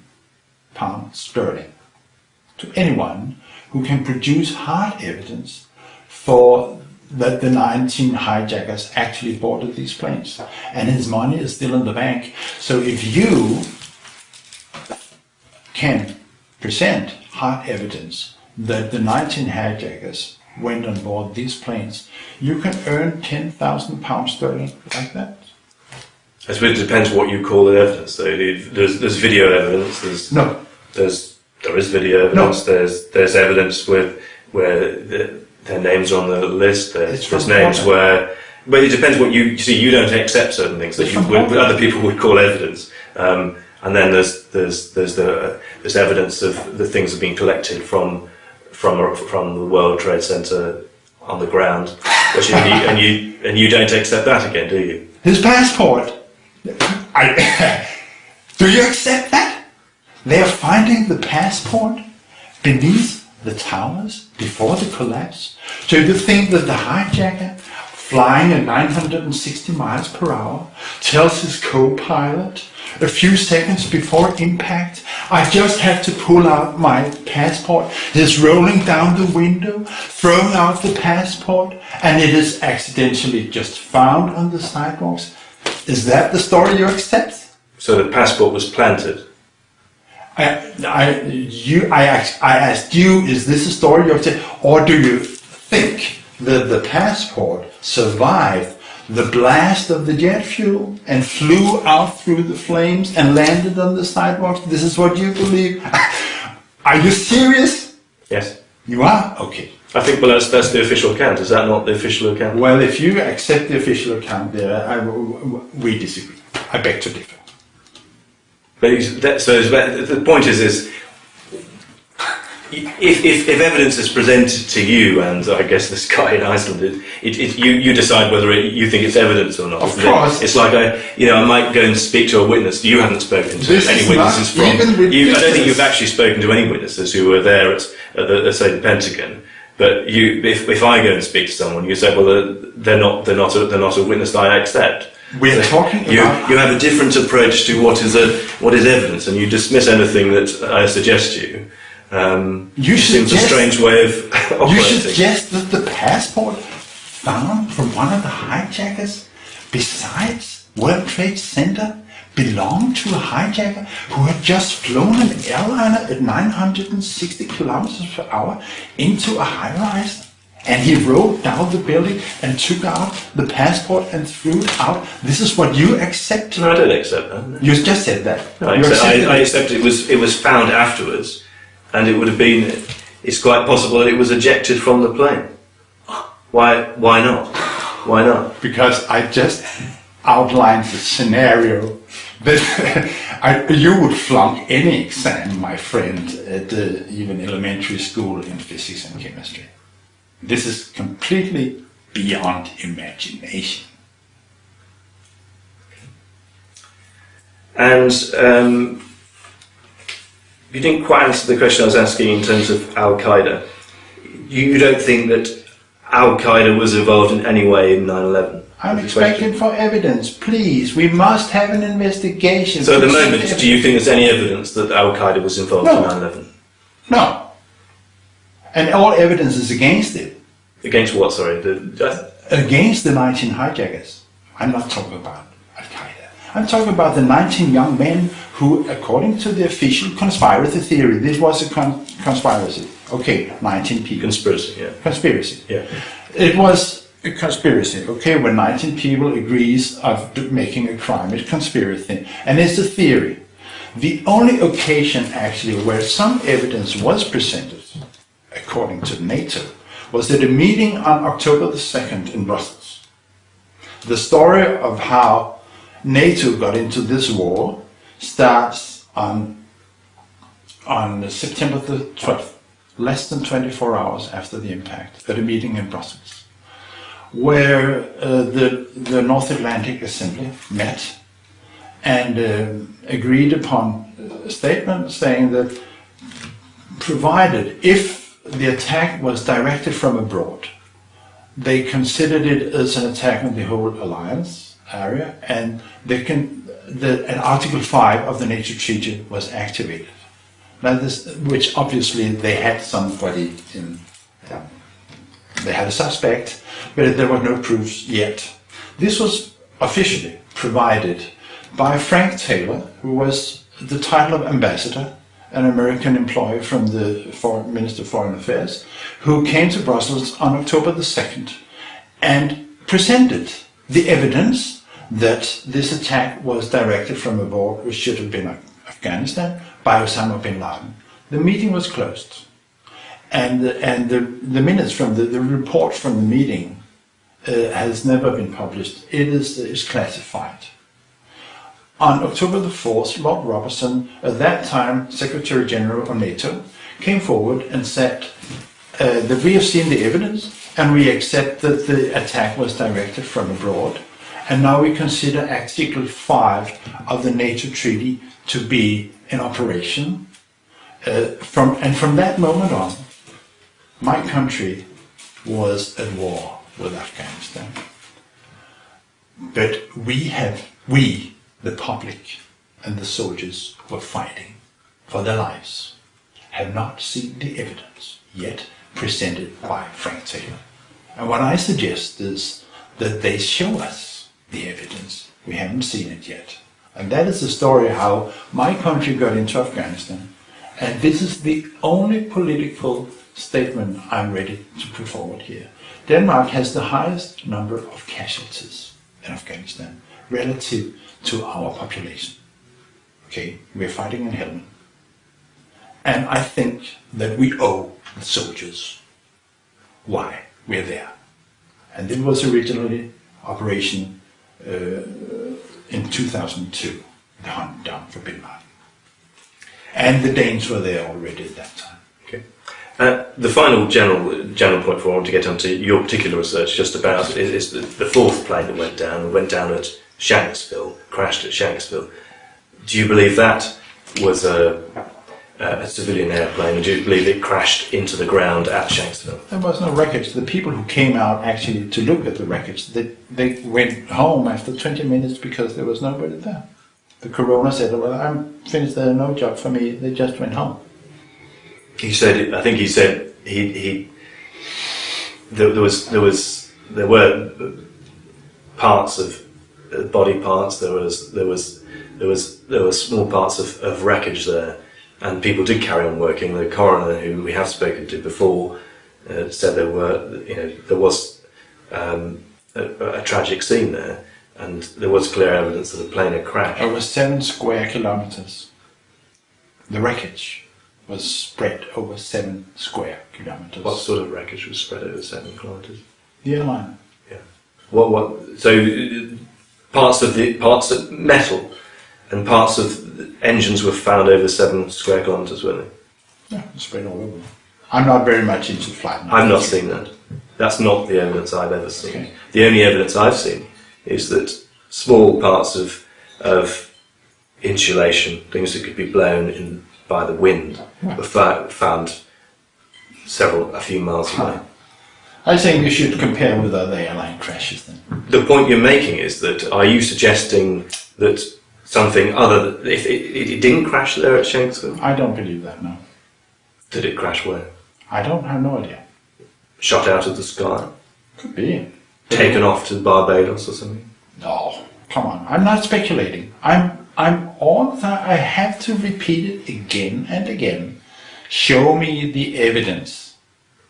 pounds sterling to anyone who can produce hard evidence for that the 19 hijackers actually boarded these planes, and his money is still in the bank. So if you can present hard evidence that the 19 hijackers went on board these planes, you can earn 10,000 pounds sterling like that. I suppose it depends what you call the evidence. So there's video evidence. There is video evidence. No. There's evidence where their names are on the list. There's names where. But it depends what you see. You don't accept certain things that other people would call evidence. And then there's evidence of the things that have been collected from the World Trade Center on the ground, and you don't accept that again, do you? His passport. Do you accept that? They are finding the passport beneath the towers before the collapse. So you think that the hijacker, flying at 960 miles per hour, tells his co-pilot a few seconds before impact, "I just have to pull out my passport." He's rolling down the window, throwing out the passport, and it is accidentally just found on the sidewalks. Is that the story you accept? So the passport was planted. I asked you, is this a story you accept, or do you think that the passport survived the blast of the jet fuel and flew out through the flames and landed on the sidewalks? This is what you believe? Are you serious? Yes. You are? Okay. I think, well, that's the official account. Is that not the official account? Well, if you accept the official account there, we disagree. I beg to differ. But so the point is if evidence is presented to you, and I guess this guy in Iceland, you decide whether you think it's evidence or not. Of course. It's like I might go and speak to a witness. You haven't spoken to any witnesses from. I don't think you've actually spoken to any witnesses who were there at say the Pentagon. But if I go and speak to someone, you say, well, they're not a witness that I accept. We're talking about. You have a different approach to what is evidence, and you dismiss anything that I suggest to you. You seems a strange way of operating. You suggest that the passport found from one of the hijackers, besides World Trade Center, belonged to a hijacker who had just flown an airliner at 960 kilometers per hour into a high-rise, and he rode down the building and took out the passport and threw it out. This is what you accept? No, I don't accept that. No. You just said that. No, I accept it was found afterwards, and it would have been. It's quite possible that it was ejected from the plane. Why not? Why not? Because I just outlined the scenario that you would flunk any exam, my friend, at even elementary school in physics and chemistry. This is completely beyond imagination. And you didn't quite answer the question I was asking in terms of Al Qaeda. You don't think that Al Qaeda was involved in any way in 9/11? I'm expecting for evidence, please. We must have an investigation. So at the moment, do you think there's any evidence that Al Qaeda was involved in 9/11? No. And all evidence is against it. Against what, sorry? Against the 19 hijackers. I'm not talking about Al Qaeda. I'm talking about the 19 young men who, according to the official conspiracy theory, this was a conspiracy. Okay, 19 people. Conspiracy, yeah. Conspiracy. Yeah. It was a conspiracy, okay, when 19 people agrees of making a crime, it's conspiracy. And it's a theory. The only occasion actually where some evidence was presented, according to NATO, was at a meeting on October the 2nd in Brussels. The story of how NATO got into this war starts on September the 12th, less than 24 hours after the impact, at a meeting in Brussels, where the North Atlantic Assembly met and agreed upon a statement saying that provided if the attack was directed from abroad, they considered it as an attack on the whole alliance area, and and Article 5 of the NATO Treaty was activated. Now which obviously they had somebody in, they had a suspect, but there were no proofs yet. This was officially provided by Frank Taylor, who was the title of ambassador, an American employee from the Minister of Foreign Affairs, who came to Brussels on October the 2nd and presented the evidence that this attack was directed from abroad, which should have been Afghanistan, by Osama bin Laden. The meeting was closed, and the minutes from the report from the meeting has never been published. It is classified. On October the 4th, Lord Robertson, at that time Secretary General of NATO, came forward and said that we have seen the evidence and we accept that the attack was directed from abroad, and now we consider Article 5 of the NATO Treaty to be in operation. From that moment on, my country was at war with Afghanistan. But we, the public and the soldiers who were fighting for their lives, have not seen the evidence yet presented by Frank Taylor. And what I suggest is that they show us the evidence. We haven't seen it yet. And that is the story how my country got into Afghanistan. And this is the only political statement I'm ready to put forward here. Denmark has the highest number of casualties in Afghanistan relative to our population. Okay, we're fighting in Helmand. And I think that we owe the soldiers why we're there. And it was originally Operation in 2002, the hunt down for bin Laden. And the Danes were there already at that time. Okay. The final general point for I want to get onto your particular research just about is the fourth plane that went down at Shanksville, crashed at Shanksville. Do you believe that was a civilian airplane, or do you believe it crashed into the ground at Shanksville? There was no wreckage. The people who came out actually to look at the wreckage, they went home after 20 minutes because there was nobody there. The coroner said, well, I'm finished, there's no job for me, they just went home. He said, I think he said there were parts of body parts, there were small parts of wreckage there, and people did carry on working. The coroner, who we have spoken to before, said there was a tragic scene there, and there was clear evidence that the plane had crashed. Over 7 square kilometers. The wreckage was spread over 7 square kilometers. What sort of wreckage was spread over 7 kilometers? The airliner. Yeah. What? So parts of metal and parts of engines were found over 7 square kilometers, were they? Yeah, spread all over. I'm not very much into flight. I've not seen that. That's not the evidence I've ever seen. Okay. The only evidence I've seen is that small parts of insulation, things that could be blown in by the wind, were found a few miles away. I think you should compare with other airline crashes then. The point you're making is that, are you suggesting that something other, if it didn't crash there at Shanksville? I don't believe that, no. Did it crash where? I don't have no idea. Shot out of the sky? Could be. Taken off to Barbados or something? No, come on. I'm not speculating. I'm all the time. I have to repeat it again and again. Show me the evidence.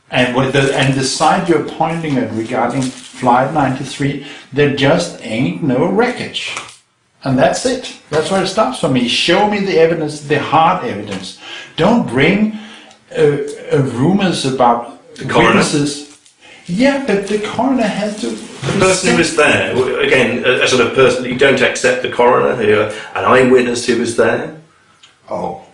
And the side you're pointing at regarding Flight 93, there just ain't no wreckage. And that's it. That's where it stops for me. Show me the evidence, the hard evidence. Don't bring rumors about the coroner. Witnesses. Yeah, but the coroner has to... The person who was there, again, a sort of person, you don't accept the coroner, an eyewitness who was there? Oh.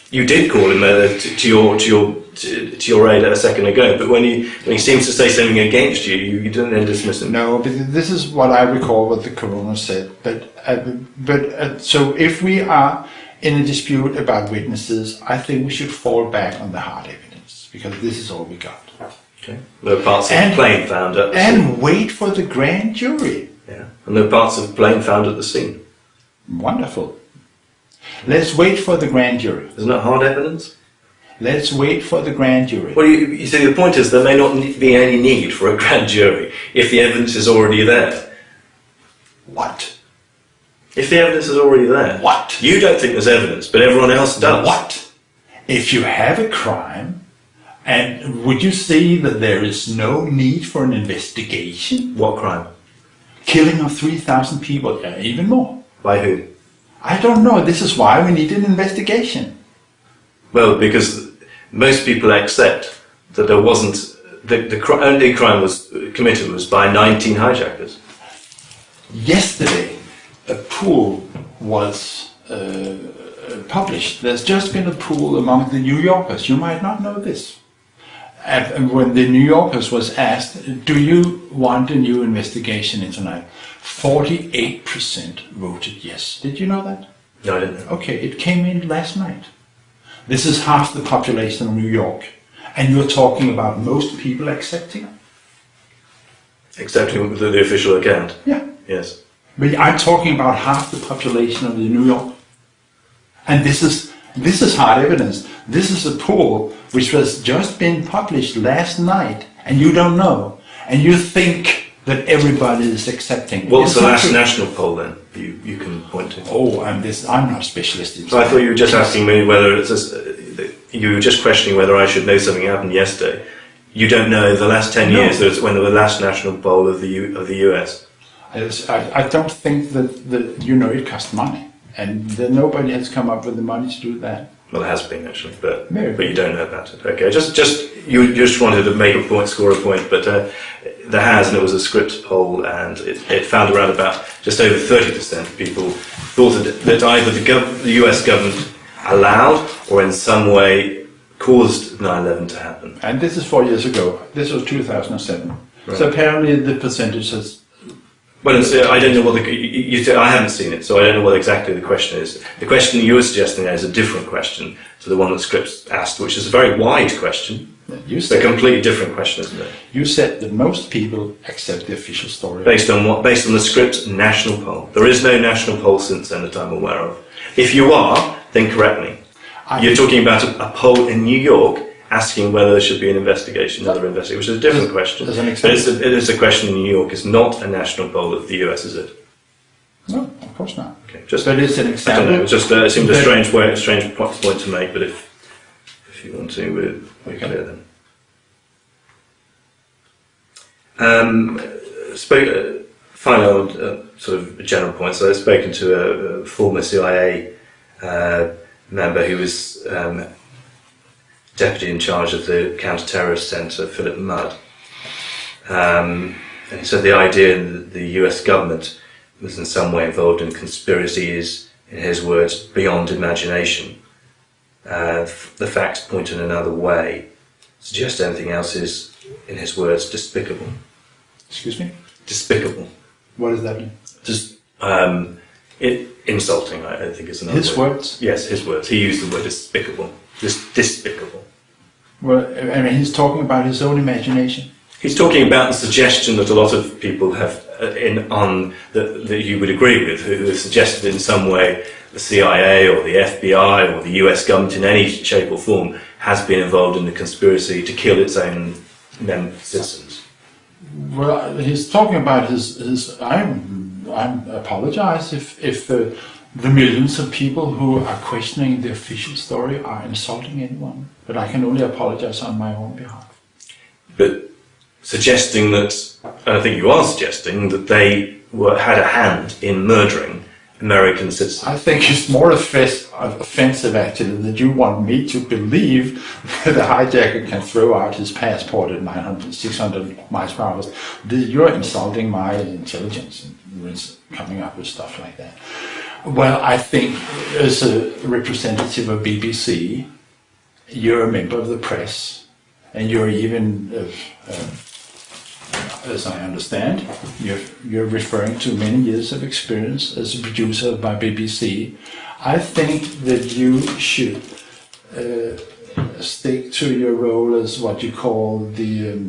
You did call him to your aid a second ago, but when he seems to say something against you, you don't then dismiss him. No, but this is what I recall what the coroner said. But so if we are in a dispute about witnesses, I think we should fall back on the hard evidence, because this is all we got. Okay. There are parts of the plane found at the scene. And wait for the grand jury. Yeah. And there are parts of the plane found at the scene. Wonderful. Let's wait for the grand jury. Isn't that hard evidence? Let's wait for the grand jury. Well, you see, the point is there may not be any need for a grand jury if the evidence is already there. What? If the evidence is already there. What? You don't think there's evidence, but everyone else does. What? If you have a crime, and would you say that there is no need for an investigation? What crime? Killing of 3,000 people, even more. By who? I don't know. This is why we need an investigation. Well, because most people accept that there wasn't... The only crime was committed was by 19 hijackers. Yesterday, a poll was published. There's just been a poll among the New Yorkers. You might not know this. And when the New Yorkers was asked, do you want a new investigation into tonight? 48% voted yes. Did you know that? No, I didn't know. Okay, it came in last night. This is half the population of New York. And you're talking about most people accepting? Accepting the official account? Yeah. Yes. But I'm talking about half the population of the New York. And this is hard evidence. This is a poll which was just been published last night, and you don't know. And you think that everybody is accepting. What's the last national poll then you can point to? Oh, I'm not a specialist in so I thought you were just asking me whether it's you were just questioning whether I should know something happened yesterday. You don't know the last 10 years when there was the last national poll of the US. I don't think that it costs money, and that nobody has come up with the money to do that. Well, it has been actually, but you don't know about it. Okay, you just wanted to make a point, score a point, but there has, and it was a Scripps poll, and it found around about just over 30% of people thought that either the US government allowed or in some way caused 9/11 to happen. And this is 4 years ago. This was 2007. Right. So apparently the percentage has... Well, I don't know what I haven't seen it, so I don't know what exactly the question is. The question you were suggesting there is a different question to the one that Scripps asked, which is a very wide question. It's a completely different question, isn't it? You said that most people accept the official story. Based on what? Based on the Scripps national poll. There is no national poll since then that I'm aware of. If you are, then correct me. You're talking about a poll in New York asking whether there should be an investigation, another investigation, which is a different question. But it is a question in New York. It's not a national poll of the US, is it? No, of course not. Okay, but it's an example. I don't know. It seemed a strange point to make. But if you want to, we're clear then. Final sort of general points. So I've spoken to a former CIA member who was deputy in charge of the counter-terrorist centre, Philip Mudd. And he said the idea that the US government was in some way involved in conspiracy is, in his words, beyond imagination. The facts point in another way. Suggest anything else is, in his words, despicable. Excuse me? Despicable. What does that mean? Just, insulting, I think is another His word. words? Yes, his words. He used the word despicable. Despicable. Well, I mean, he's talking about his own imagination. He's talking about the suggestion that a lot of people have that you would agree with, who have suggested in some way the CIA or the FBI or the US government in any shape or form has been involved in the conspiracy to kill its own citizens. Well, he's talking about his. I apologize if the millions of people who are questioning the official story are insulting anyone, but I can only apologize on my own behalf. But suggesting that, I think you are suggesting that they had a hand in murdering American citizens. I think it's more offensive actually that you want me to believe that a hijacker can throw out his passport at 600 miles per hour. You're insulting my intelligence coming up with stuff like that. Well, I think as a representative of BBC, you're a member of the press, and you're even, as I understand, you're referring to many years of experience as a producer by BBC. I think that you should stick to your role as what you call the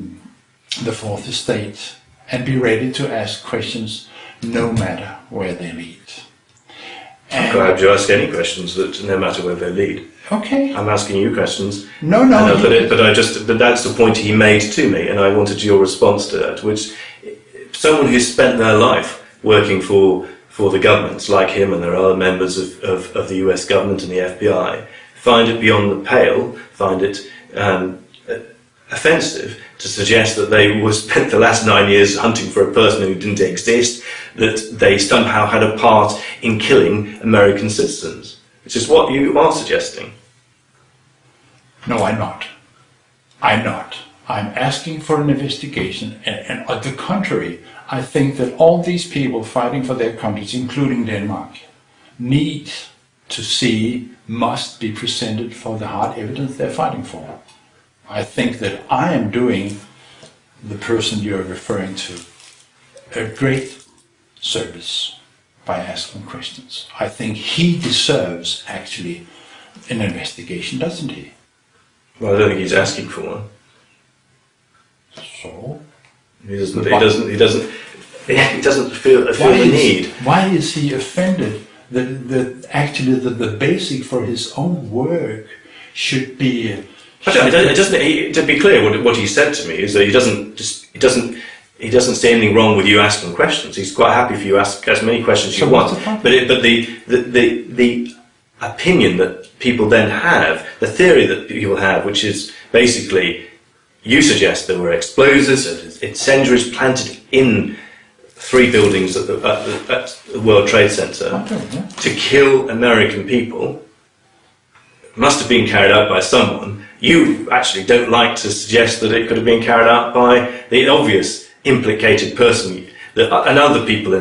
fourth estate, and be ready to ask questions no matter where they lead. I'm glad you ask any questions, that no matter where they lead. Okay. I'm asking you questions. No. But that's the point he made to me, and I wanted your response to that. Which, someone who's spent their life working for the governments, like him, and there are other members of the US government and the FBI, find it beyond the pale, find it offensive to suggest that they spent the last 9 years hunting for a person who didn't exist, that they somehow had a part in killing American citizens, which is what you are suggesting. No, I'm not. I'm asking for an investigation, and on the contrary, I think that all these people fighting for their countries, including Denmark, need to see, must be presented for the hard evidence they're fighting for. I think that I am doing the person you're referring to a great service by asking questions. I think he deserves actually an investigation, doesn't he? Well, I don't think he's asking for one. So? He doesn't feel the need. Why is he offended that actually the basic for his own work should be? To be clear, what he said to me is that he doesn't see anything wrong with you asking questions. He's quite happy for you to ask as many questions as you want. But the opinion that people then have, the theory that people have, which is basically, you suggest there were explosives and incendiaries planted in 3 buildings at the World Trade Center to kill American people, must have been carried out by someone. You actually don't like to suggest that it could have been carried out by the obvious implicated person, and other people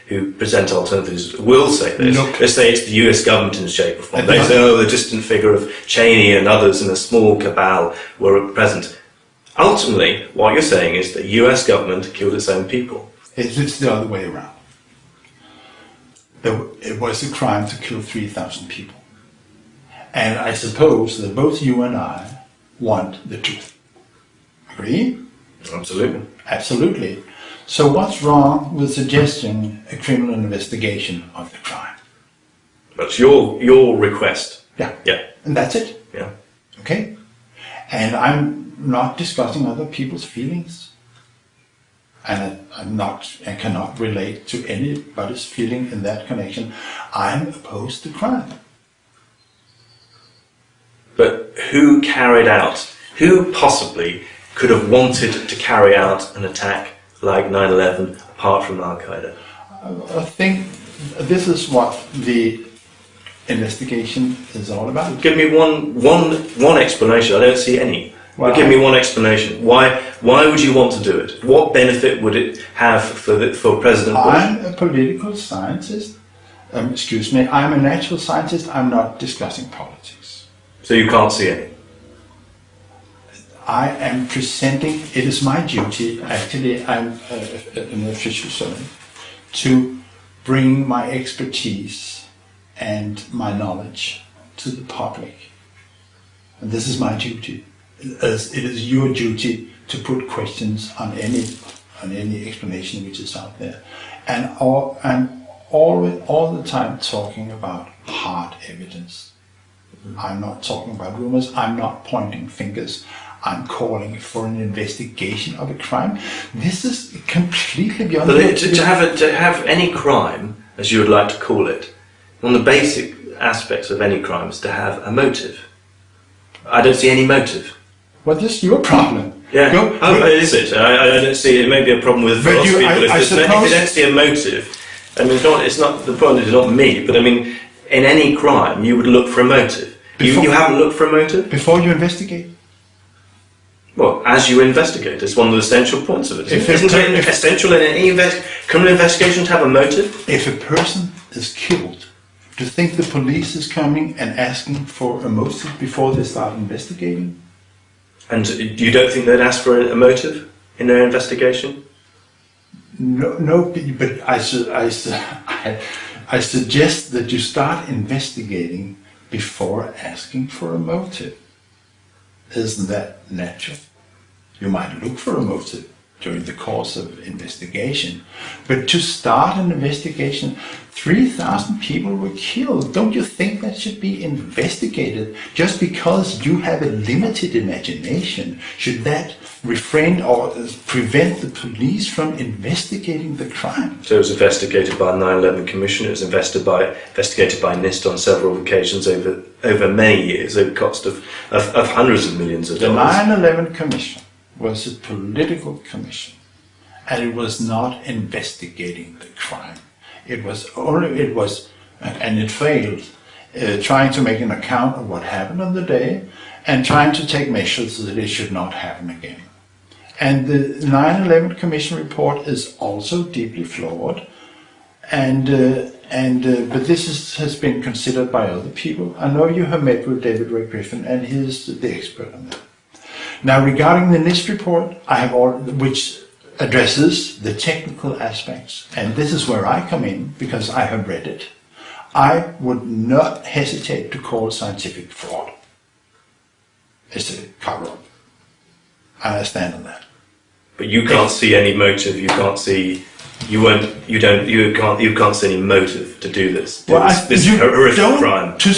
who present alternatives will say this. They say it's the US government in the shape or form. They say, the distant figure of Cheney and others in a small cabal were present. Ultimately, what you're saying is that the US government killed its own people. It's the other way around. It was a crime to kill 3,000 people. And I suppose that both you and I want the truth. Agree? Absolutely. Absolutely. So what's wrong with suggesting a criminal investigation of the crime? That's your request. Yeah. Yeah. And that's it. Yeah. Okay? And I'm not discussing other people's feelings. And I cannot relate to anybody's feeling in that connection. I'm opposed to crime. But who possibly could have wanted to carry out an attack like 9/11 apart from Al-Qaeda? I think this is what the investigation is all about. Give me one explanation. I don't see any. Well, give me one explanation. Why would you want to do it? What benefit would it have for President Bush? I'm a political scientist. I'm a natural scientist. I'm not discussing politics. So you can't see any? I am presenting, it is my duty, actually I'm an official servant, to bring my expertise and my knowledge to the public. And this is my duty. As it is your duty to put questions on any explanation which is out there. And all the time talking about hard evidence. I'm not talking about rumors, I'm not pointing fingers, I'm calling for an investigation of a crime. This is completely beyond... But to have any crime, as you would like to call it, one of the basic aspects of any crime is to have a motive. I don't see any motive. Well, this is your problem. Yeah. Is it? I don't see. It may be a problem with philosophy, but if you don't see a motive, I mean, it's not the problem. Is not me, but I mean, in any crime, you would look for a motive. You haven't looked for a motive before you investigate. Well, as you investigate, it's one of the essential points of it. Isn't it essential in any criminal investigation to have a motive? If a person is killed, do you think the police is coming and asking for a motive before they start investigating? And you don't think they'd ask for a motive in their investigation? No, but I suggest that you start investigating before asking for a motive. Isn't that natural? You might look for a motive during the course of investigation, but to start an investigation, 3,000 people were killed. Don't you think that should be investigated? Just because you have a limited imagination, should that refrain or prevent the police from investigating the crime? So it was investigated by the 9/11 Commission. It was investigated by NIST on several occasions over many years, over the cost of hundreds of millions of dollars. The 9/11 Commission was a political commission, and it was not investigating the crime. It failed, trying to make an account of what happened on the day and trying to take measures so that it should not happen again. And the 9/11 Commission report is also deeply flawed, but this has been considered by other people. I know you have met with David Ray Griffin, and he's the expert on that. Now, regarding the NIST report, which addresses the technical aspects, and this is where I come in because I have read it, I would not hesitate to call scientific fraud. It's a cover-up. I stand on that. But you can't see any motive. You can't see. You can't see any motive to do this. This horrific crime. To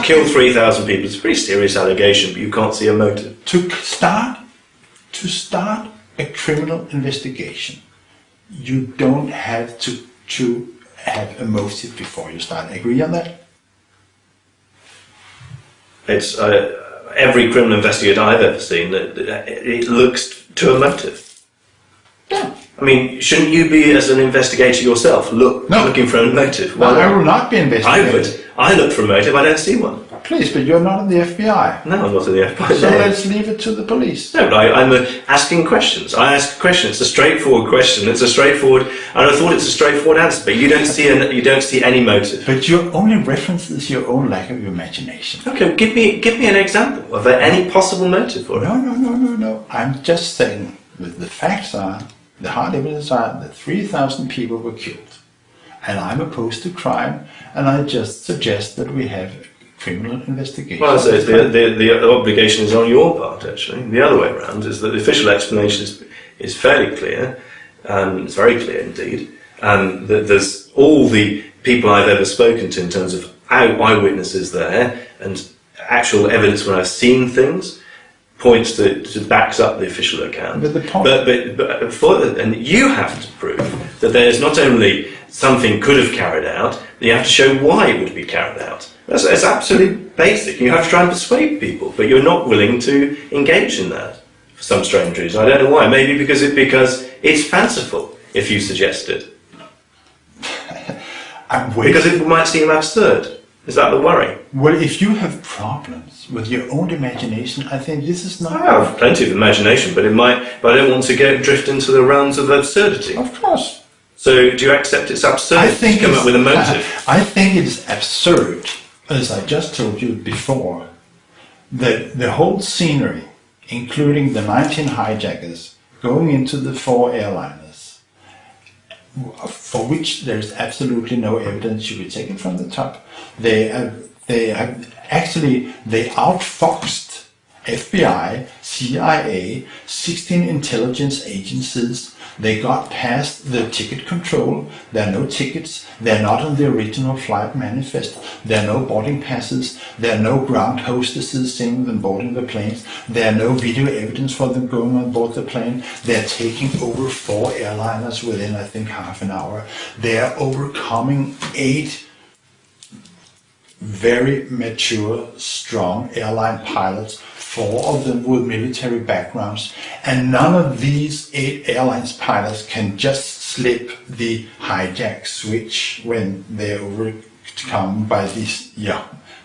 kill 3,000 people. It's a pretty serious allegation, but you can't see a motive. To start a criminal investigation, you don't have to have a motive before you start. Agree on that? It's every criminal investigator I've ever seen. It looks to a motive. Yeah. I mean, shouldn't you be, as an investigator yourself, looking for a motive? No, I will not be investigating. I would. I look for a motive. I don't see one. Please, but you're not in the FBI. No, I'm not in the FBI. So let's leave it to the police. No, but I'm asking questions. I ask questions. It's a straightforward question. It's a straightforward. And I thought it's a straightforward answer. But you don't see any motive. But your only reference is your own lack of imagination. Okay, give me an example of any possible motive for it. No. I'm just saying that the facts are, the hard evidence are that 3,000 people were killed. And I'm opposed to crime, and I just suggest that we have criminal investigation. Well, so the obligation is on your part, actually. The other way around is that the official explanation is fairly clear, it's very clear indeed, and that there's all the people I've ever spoken to in terms of eyewitnesses there, and actual evidence when I've seen things, points to backs up the official account. And you have to prove that there's not only something could have carried out, but you have to show why it would be carried out. That's absolutely basic. You have to try and persuade people, but you're not willing to engage in that for some strange reason. I don't know why. Maybe because it's fanciful if you suggest it. Because it might seem absurd. Is that the worry? Well, if you have problems with your own imagination, I think this is not... I have plenty of imagination, but I don't want to drift into the realms of absurdity. Of course. So do you accept it's absurd to come up with a motive? I think it is absurd, as I just told you before, that the whole scenery, including the 19 hijackers going into the 4 airliners, for which there is absolutely no evidence should be taken from the top. They outfoxed FBI, CIA, 16 intelligence agencies. They got past the ticket control. There are no tickets. They're not on the original flight manifest. There are no boarding passes. There are no ground hostesses seeing them boarding the planes. There are no video evidence for them going on board the plane. They're taking over 4 airliners within, I think, half an hour. They're overcoming 8 very mature, strong airline pilots, 4 of them with military backgrounds, and none of these 8 airlines pilots can just slip the hijack switch when they're overcome by these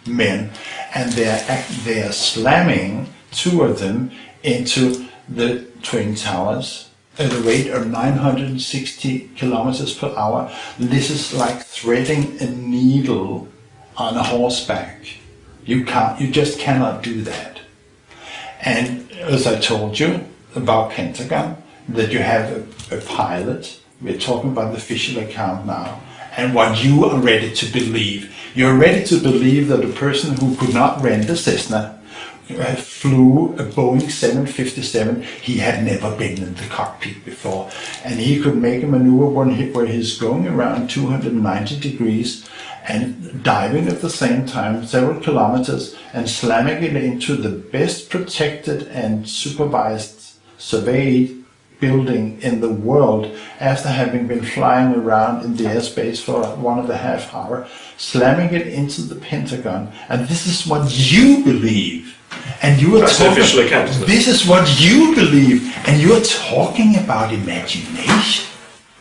men, and they are slamming 2 of them into the Twin Towers at a rate of 960 kilometers per hour. This is like threading a needle on a horseback. You just cannot do that. And as I told you about Pentagon, that you have a pilot, we're talking about the official account now, and what you are ready to believe. You're ready to believe that a person who could not rent a Cessna flew a Boeing 757, he had never been in the cockpit before, and he could make a maneuver where he's going around 290 degrees and diving at the same time several kilometers and slamming it into the best protected and supervised surveyed building in the world after having been flying around in the airspace for 1.5 hours, slamming it into the Pentagon. And this is what you believe. And you are talking, this is what you believe, and you are talking about imagination.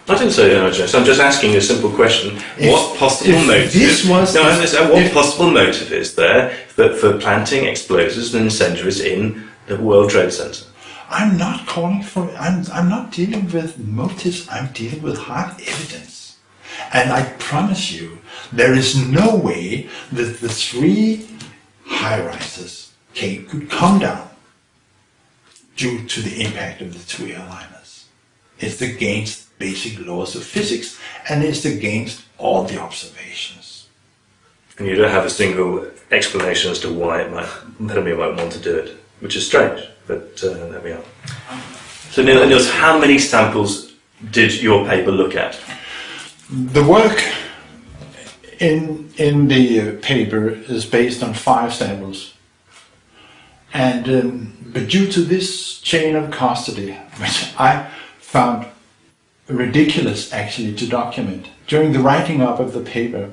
I didn't say imagination. I'm just asking a simple question. What possible motive? What possible motive is there for planting explosives and incendiaries in the World Trade Center? I'm not calling for. I'm not dealing with motives. I'm dealing with hard evidence, and I promise you, there is no way that the 3 high-rises could come down due to the impact of the 2 airliners. It's against basic laws of physics, and it's against all the observations. And you don't have a single explanation as to why Melanie might want to do it, which is strange, but there we are. So Niels, how many samples did your paper look at? The work in the paper is based on 5 samples, and but due to this chain of custody, which I found ridiculous actually to document, during the writing up of the paper,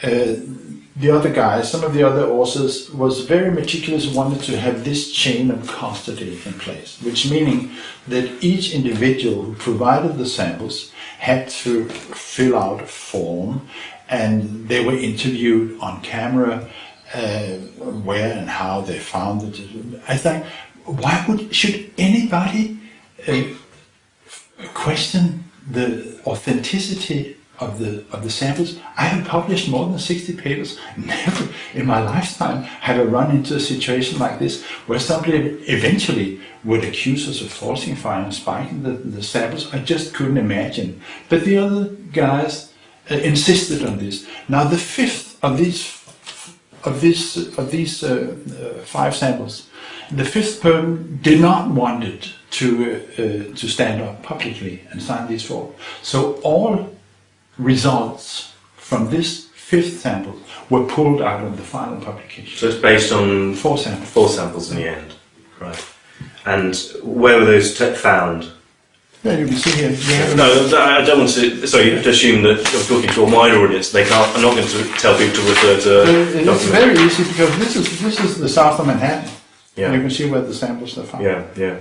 the other guys, some of the other authors, was very meticulous, wanted to have this chain of custody in place, which meaning that each individual who provided the samples had to fill out a form, and they were interviewed on camera, where and how they found it. I think, should anybody question the authenticity of the samples? I have published more than 60 papers. Never in my lifetime have I run into a situation like this where somebody eventually would accuse us of falsifying and spiking the samples. I just couldn't imagine. But the other guys insisted on this. Now the 5th of these 5 samples, the 5th person did not want it to stand up publicly and sign these forms. So all results from this 5th sample were pulled out of the final publication. So it's based on 4 samples. 4 samples in the end, right? And where were those found? Yeah, you can see here. No, I don't want to. Sorry, you have to assume that you're talking to a wider audience. They can't. I'm not going to tell people to refer to. It's very easy because this is the south of Manhattan. Yeah. You can see where the samples are found. Yeah.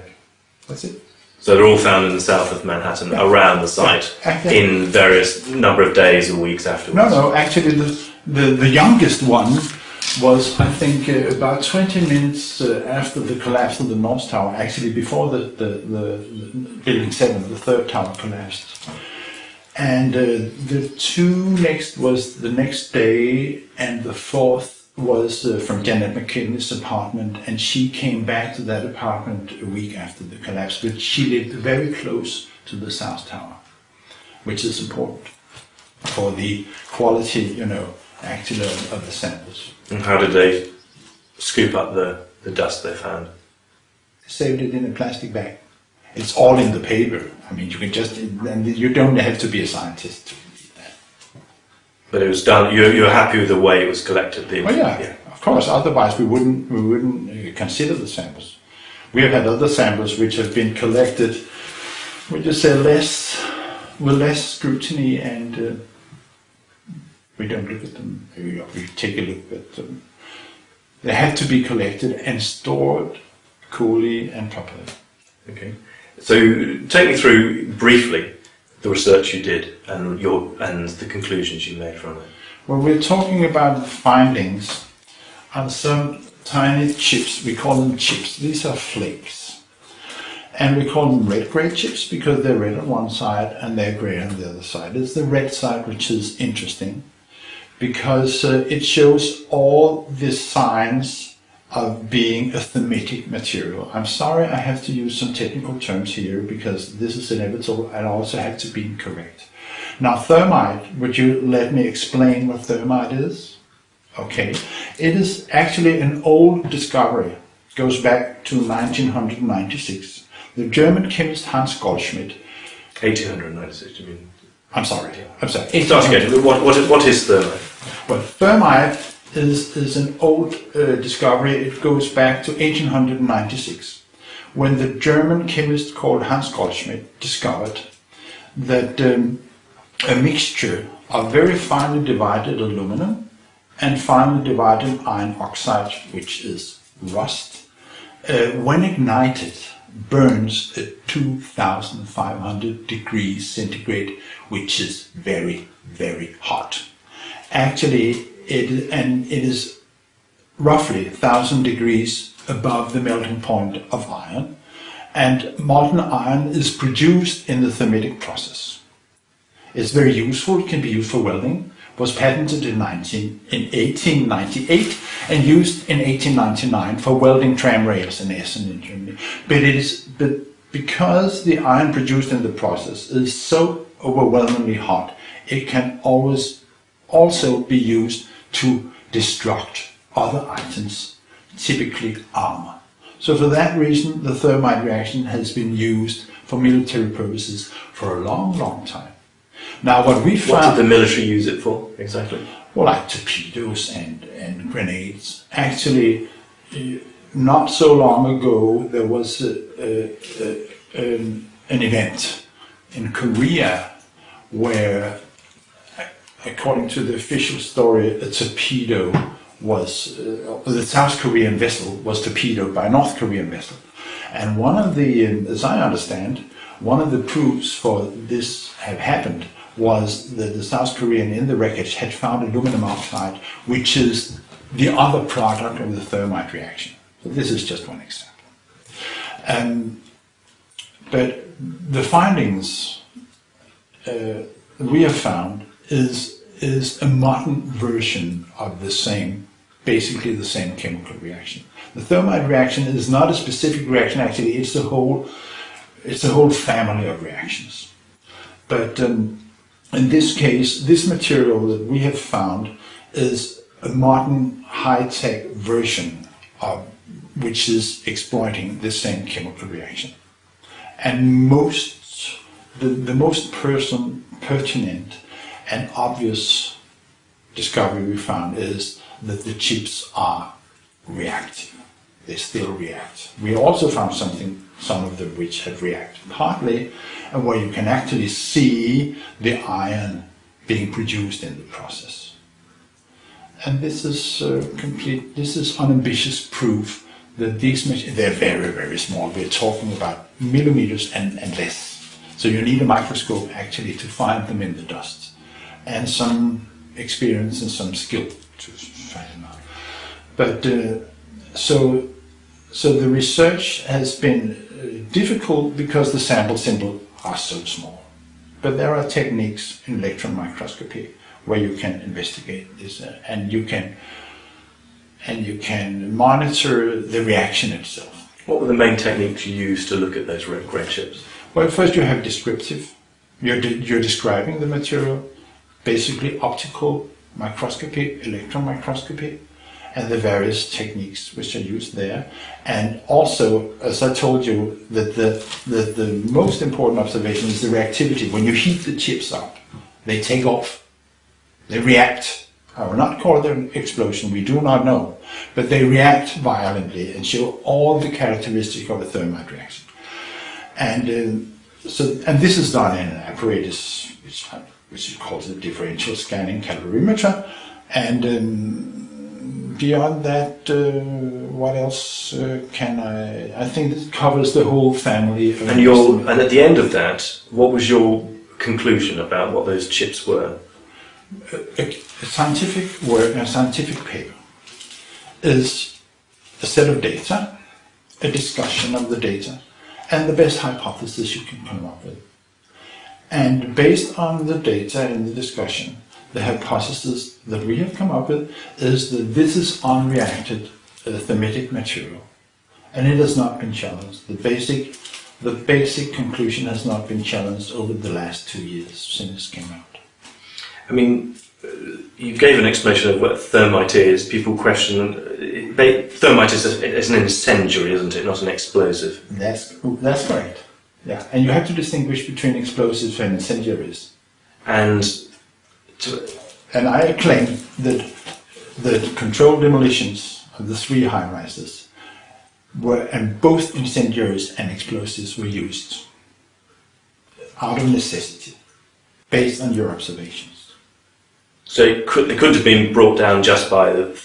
That's it. So they're all found in the south of Manhattan, around the site, in various number of days or weeks afterwards. No. Actually, the youngest one was, I think, about 20 minutes after the collapse of the North Tower. Actually, before the building 7, the 3rd tower collapsed. And the 2 next was the next day, and the 4th was from Janet McKinley's apartment, and she came back to that apartment a week after the collapse, but she lived very close to the South Tower. which is important for the quality, actually of the samples. And how did they scoop up the dust they found? They saved it in a plastic bag. It's all in the paper. I mean, you can just, and you don't have to be a scientist to read that. But it was done. You're happy with the way it was collected. Well, yeah, of course. Otherwise, we wouldn't consider the samples. We have had other samples which have been collected, would you say, with less scrutiny, and we don't look at them. We take a look at them. They have to be collected and stored coolly and properly. Okay. So take me through briefly the research you did and the conclusions you made from it. Well, we're talking about findings on some tiny chips. We call them chips. These are flakes. And we call them red grey chips because they're red on one side and they're grey on the other side. It's the red side which is interesting because it shows all the signs of being a thematic material. I'm sorry I have to use some technical terms here because this is inevitable and I also have to be incorrect. Now, thermite, would you let me explain what thermite is? Okay, it is actually an old discovery. It goes back to 1996. The German chemist Hans Goldschmidt. 1896, you mean? I'm sorry. Start again. What is thermite? Well, thermite is an old discovery. It goes back to 1896, when the German chemist called Hans Goldschmidt discovered that a mixture of very finely divided aluminum and finely divided iron oxide, which is rust, when ignited, burns at 2,500 degrees centigrade, which is very, very hot. Actually, it is roughly 1,000 degrees above the melting point of iron, and molten iron is produced in the thermitic process. It's very useful. It can be used for welding. Was patented in 1898 and used in 1899 for welding tram rails in Essen in Germany. But because the iron produced in the process is so overwhelmingly hot, it can always also be used to destruct other items, typically armor. So for that reason, the thermite reaction has been used for military purposes for a long, long time. Now, what we found... What did the military use it for, exactly? Well, like torpedoes and grenades. Actually, not so long ago, there was an event in Korea where, according to the official story, a torpedo was... the South Korean vessel was torpedoed by a North Korean vessel. And one of the, as I understand, one of the proofs for this have happened was that the South Korean in the wreckage had found aluminum oxide, which is the other product of the thermite reaction. So this is just one example. But the findings we have found is a modern version of the same, basically the same chemical reaction. The thermite reaction is not a specific reaction, actually, it's a whole family of reactions. But in this case, this material that we have found is a modern high-tech version of which is exploiting the same chemical reaction. And the most pertinent and obvious discovery we found is that the chips are reactive. They still react. We also found some of them which have reacted partly, and where you can actually see the iron being produced in the process. And this is this is unambitious proof that these machines, they're very, very small. We're talking about millimeters and less. So you need a microscope actually to find them in the dust, and some experience and some skill to find them out. But so the research has been difficult because the sample simply are so small. But there are techniques in electron microscopy where you can investigate this, and you can monitor the reaction itself. What were the main techniques you used to look at those red chips? Well, first you have descriptive You're describing the material, basically optical microscopy, electron microscopy, and the various techniques which are used there. And also, as I told you, that the most important observation is the reactivity. When you heat the chips up, they take off, they react. I will not call it an explosion, we do not know, but they react violently and show all the characteristics of a thermite reaction. And and this is done in an apparatus which is called the differential scanning calorimeter. And beyond that, what else can I think this covers the whole family. And at the end of that, what was your conclusion about what those chips were? A scientific work, a scientific paper, is a set of data, a discussion of the data, and the best hypothesis you can come up with. And based on the data and the discussion, the hypothesis that we have come up with is that this is unreacted thermitic material, and it has not been challenged. The basic conclusion has not been challenged over the last 2 years since it came out. I mean, you gave an explanation of what thermite is. People question, thermite is an incendiary, isn't it, not an explosive? That's correct. Yeah, and you have to distinguish between explosives and incendiaries. And I claim that the controlled demolitions of the 3 high-rises and both incendiaries and explosives were used out of necessity, based on your observations. So it couldn't have been brought down just by the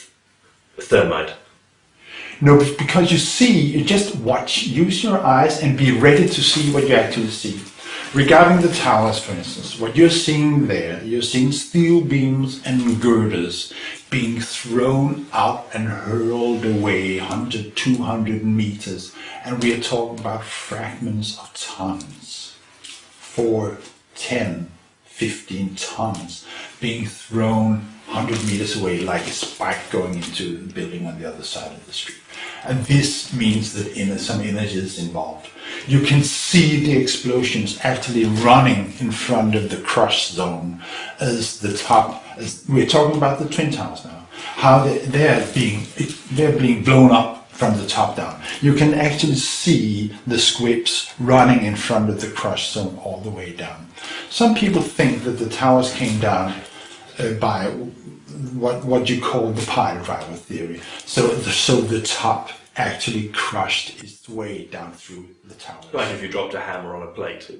thermite? No, because you just watch, use your eyes and be ready to see what you actually see. Regarding the towers, for instance, what you're seeing there, you're seeing steel beams and girders being thrown out and hurled away 100, 200 meters. And we are talking about fragments of tons, 4, 10, 15 tons being thrown 100 meters away like a spike going into the building on the other side of the street. And this means that some energy is involved. You can see the explosions actually running in front of the crush zone as we're talking about the Twin Towers now, how they're being blown up from the top down. You can actually see the squibs running in front of the crush zone all the way down. Some people think that the towers came down by what you call the pile driver theory. So the top actually crushed its way down through the tower. Like if you dropped a hammer on a plate,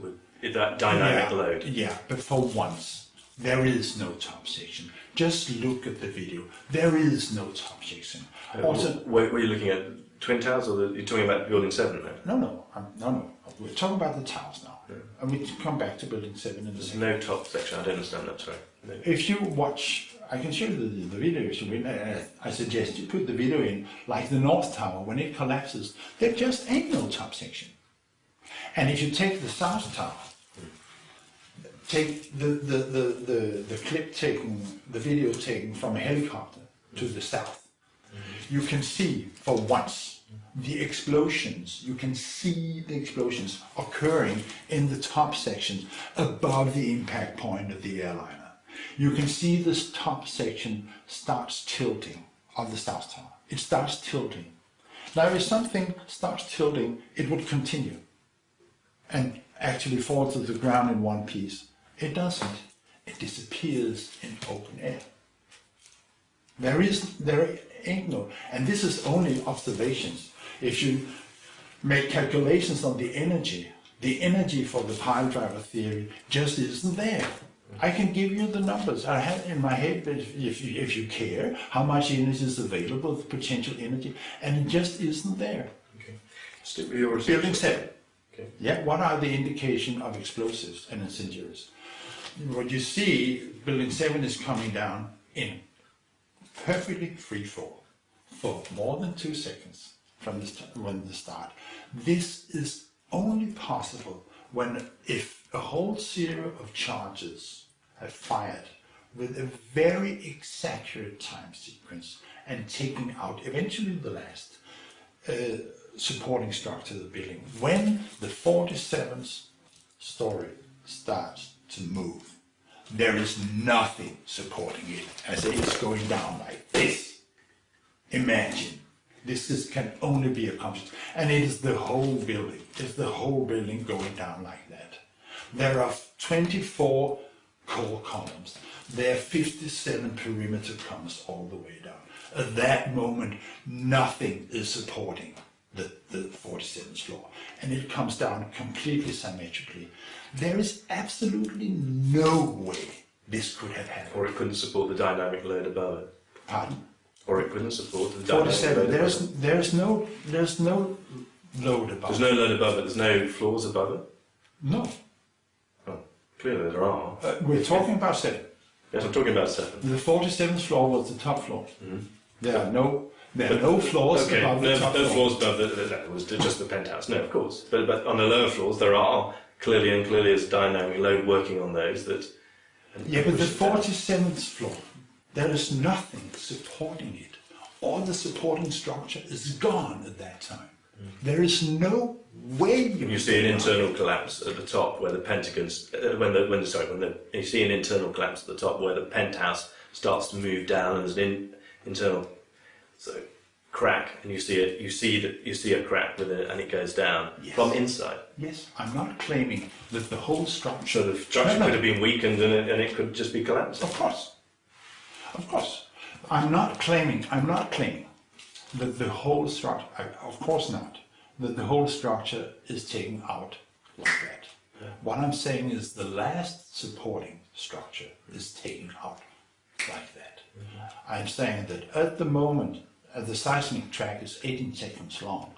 that dynamic load. Yeah, but for once, there is no top section. Just look at the video. There is no top section. Also, were you looking at Twin Towers, or you're talking about Building 7 now? No. We're talking about the towers now. Yeah. And we come back to Building 7 in a second. No top section, I don't understand that, sorry. No. If you watch, I can show you the video if you will. I suggest you put the video in, like the North Tower, when it collapses, there just ain't no top section. And if you take the South Tower, take the clip taken, the video taken from a helicopter to the south, you can see for once the explosions. You can see the explosions occurring in the top section above the impact point of the airliner. You can see this top section starts tilting of the South Tower. It starts tilting. Now if something starts tilting, it would continue and actually fall to the ground in one piece. It doesn't. It disappears in open air. There ain't no, and this is only observations. If you make calculations on the energy for the pile driver theory just isn't there. I can give you the numbers. I have in my head, if you care, how much energy is available, the potential energy, and it just isn't there. Okay. Stick with your Building 7. Okay. Yeah. What are the indication of explosives and incendiaries? What you see, Building 7 is coming down in perfectly free fall for more than 2 seconds from the start. This is only possible if a whole series of charges have fired with a very exact time sequence and taking out eventually the last supporting structure of the building. When the 47th story starts to move, there is nothing supporting it as it's going down like this. Imagine. Can only be accomplished. And it is the whole building. It's the whole building going down like that. There are 24 core columns. There are 57 perimeter columns all the way down. At that moment, nothing is supporting the 47th floor. And it comes down completely symmetrically. There is absolutely no way this could have happened. Or it couldn't support the dynamic load above it. Pardon? Or it couldn't support the dynamic 47. load above it. There's no load above. There's no load above it. There's no floors above it. No. Oh, clearly there are. We're talking about 7. Yes, I'm talking about 7. The 47th floor was the top floor. Mm-hmm. There are no floors Okay, above the top no floor. floors above it was just the penthouse. No, of course. But on the lower floors there are clearly is dynamic load working on those that. Yeah, but the 47th floor, there is nothing supporting it. All the supporting structure is gone at that time. There is no way you see an internal collapse at the top where the pentagons, you see an internal collapse at the top where the penthouse starts to move down and there's an internal crack, and you see a crack with it, and it goes down from inside. Yes, I'm not claiming that the whole structure. So the structure could have been weakened and it could just be collapsed. Of course. I'm not claiming that the whole structure, of course not, that the whole structure is taken out like that. Yeah. What I'm saying is the last supporting structure is taken out like that. Mm-hmm. I'm saying that at the moment, the seismic track is 18 seconds long.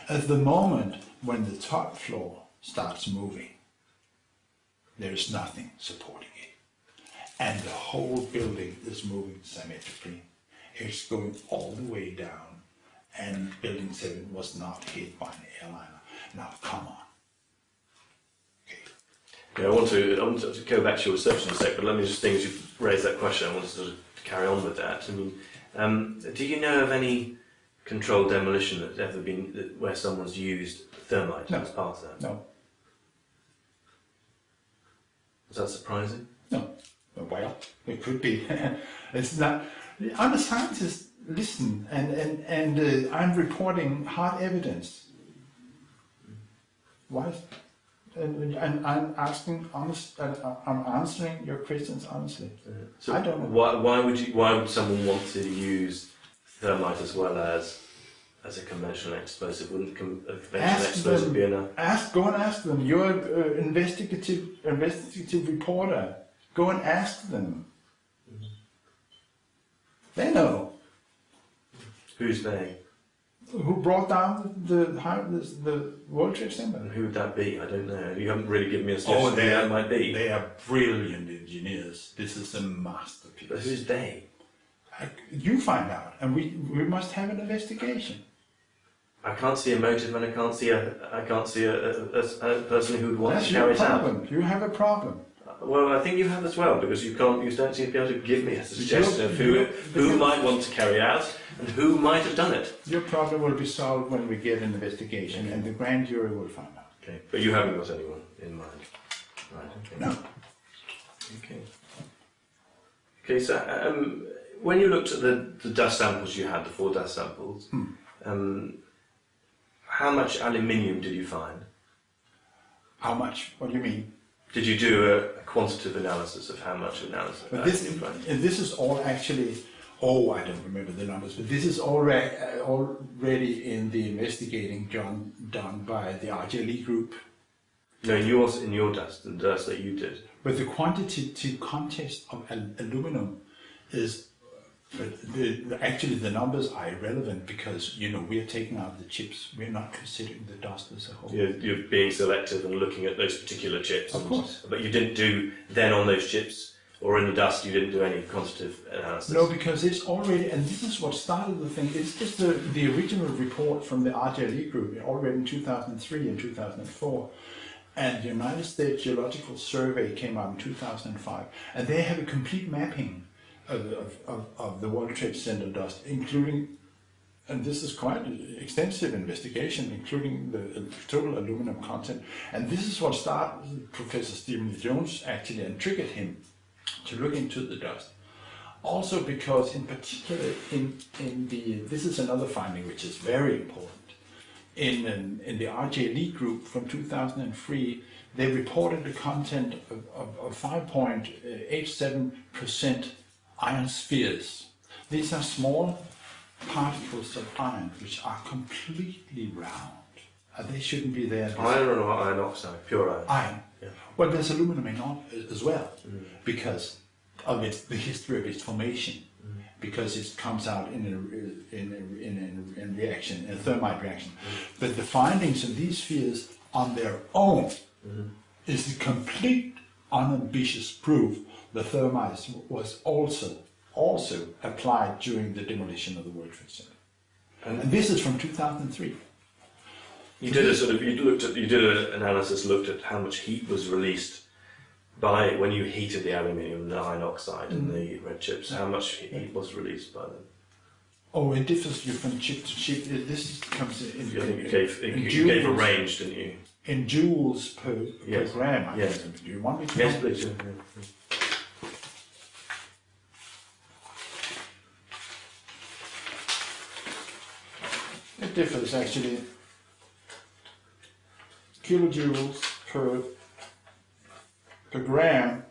At the moment when the top floor starts moving, there is nothing supporting it. And the whole building is moving symmetrically. It's going all the way down, and building 7 was not hit by an airliner. Now, come on. Okay. Yeah, I want to go back to your research in a sec, but let me just think as you've raised that question, I want to sort of carry on with that. I mean, do you know of any controlled demolition that's ever been where someone's used thermite as part of that? No. Is that surprising? No. Well, it could be. It's not. I'm a scientist. Listen, and I'm reporting hard evidence. Why? And I'm asking honest. I'm answering your questions honestly. So I don't know. Why would someone want to use thermite as well as a conventional explosive? Wouldn't a conventional explosive be enough? Go and ask them. You're an investigative reporter. Go and ask them. Mm-hmm. They know. Who's they? Who brought down the World Trade Center? And who would that be? I don't know. You haven't really given me a suggestion who that might be. They are brilliant engineers. This is a masterpiece. But who's they? You find out, and we must have an investigation. I can't see a motive, and I can't see a person who would want to carry it out. That's your problem. You have a problem. Well, I think you have as well, because you don't seem to be able to give me a suggestion of who might want to carry out and who might have done it. Your problem will be solved when we get an investigation, and the grand jury will find out. Okay, but you haven't got anyone in mind, right? Okay. No. Okay. Okay. So, when you looked at the dust samples you had, the 4 dust samples, how much aluminium did you find? How much? What do you mean? Did you do a quantitative analysis of how much analysis? But this is all actually. Oh, I don't remember the numbers, but this is already in the investigating done by the RJLE group. No, in your dust, the dust that you did. But the quantitative context of aluminum is. Actually, the numbers are irrelevant because, we are taking out the chips. We're not considering the dust as a whole. You're being selective and looking at those particular chips. Of course. But you didn't do, then on those chips, or in the dust, you didn't do any quantitative analysis? No, because it's already, and this is what started the thing, it's just the original report from the RJLE group, already in 2003 and 2004. And the United States Geological Survey came out in 2005. And they have a complete mapping of the World Trade Center dust, including and this is quite an extensive investigation, including the total aluminum content. And this is what started Professor Stephen Jones actually and triggered him to look into the dust. Also because in particular this is another finding which is very important. In the RJ Lee group from 2003, they reported the content of 5.87% iron spheres. These are small particles of iron which are completely round. They shouldn't be there. Iron or iron oxide? Pure iron? Iron. Yeah. Well, there's aluminum in it as well, because of the history of its formation, because it comes out in a reaction, in a thermite reaction. But the findings of these spheres on their own is the complete unambiguous proof the thermite was also applied during the demolition of the World Trade Center. And this is from 2003. You did an analysis, looked at how much heat was released by when you heated the aluminium, the iron oxide, and the red chips. How much heat was released by them? Oh, it differs from chip to chip. This comes in. I think you gave a range, didn't you? In joules per gram. I Yes. think. Do you want me to? Yes, please. It differs actually. Kilojoules per gram,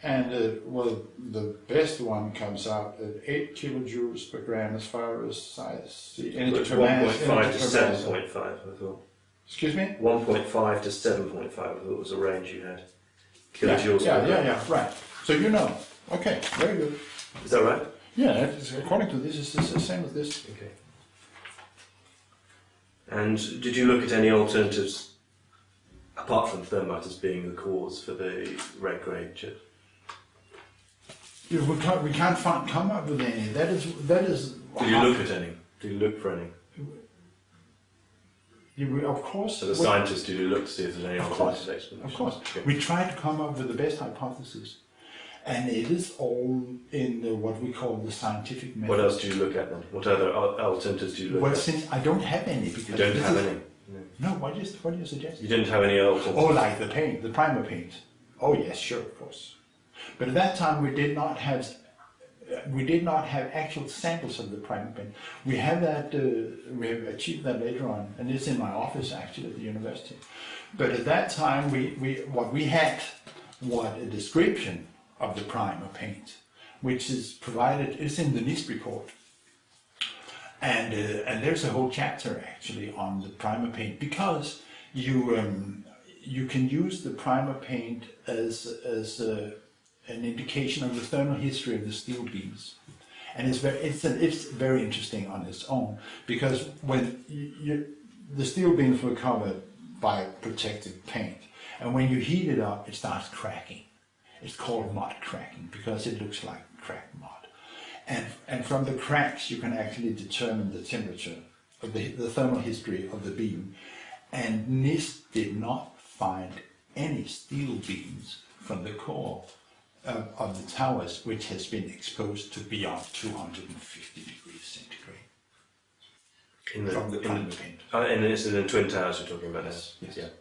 and the best one comes out at 8 kilojoules per gram as far as I see. It's 1.5 to 7.5, I thought. Excuse me? 1.5 to 7.5, I thought was the range you had. Kilojoules per gram. Yeah, right. So you know. Okay, very good. Is that right? Yeah, according to this, it's the same as this. Okay. And did you look at any alternatives apart from thermite as being the cause for the red grade chip? Yeah, we can't come up with any. That is. Did you look at any? Did you look for any? Of course. So the scientists, did you look to see if there's any alternative explanations? Of course. Okay. We try to come up with the best hypothesis. And it is all in what we call the scientific method. What else do you look at then? What other alternatives do you look at? Since I don't have any. Because you don't have any? No, what do you suggest? You didn't have any alternatives? Oh, like the paint, the primer paint. Oh yes, sure, of course. But at that time we did not have actual samples of the primer paint. We have that. We have achieved that later on, and it's in my office actually at the university. But at that time, what we had was a description of the primer paint, which is provided. It's in the NIST report, and there's a whole chapter actually on the primer paint, because you can use the primer paint as an indication of the thermal history of the steel beams, and it's very interesting on its own, because when the steel beams were covered by protective paint, and when you heat it up, it starts cracking. It's called mud cracking because it looks like cracked mud, and from the cracks you can actually determine the temperature of the thermal history of the beam. And NIST did not find any steel beams from the core of the towers which has been exposed to beyond 250 degrees centigrade from the primer paint. And it's in the Twin Towers you're talking about? Yes. Yeah.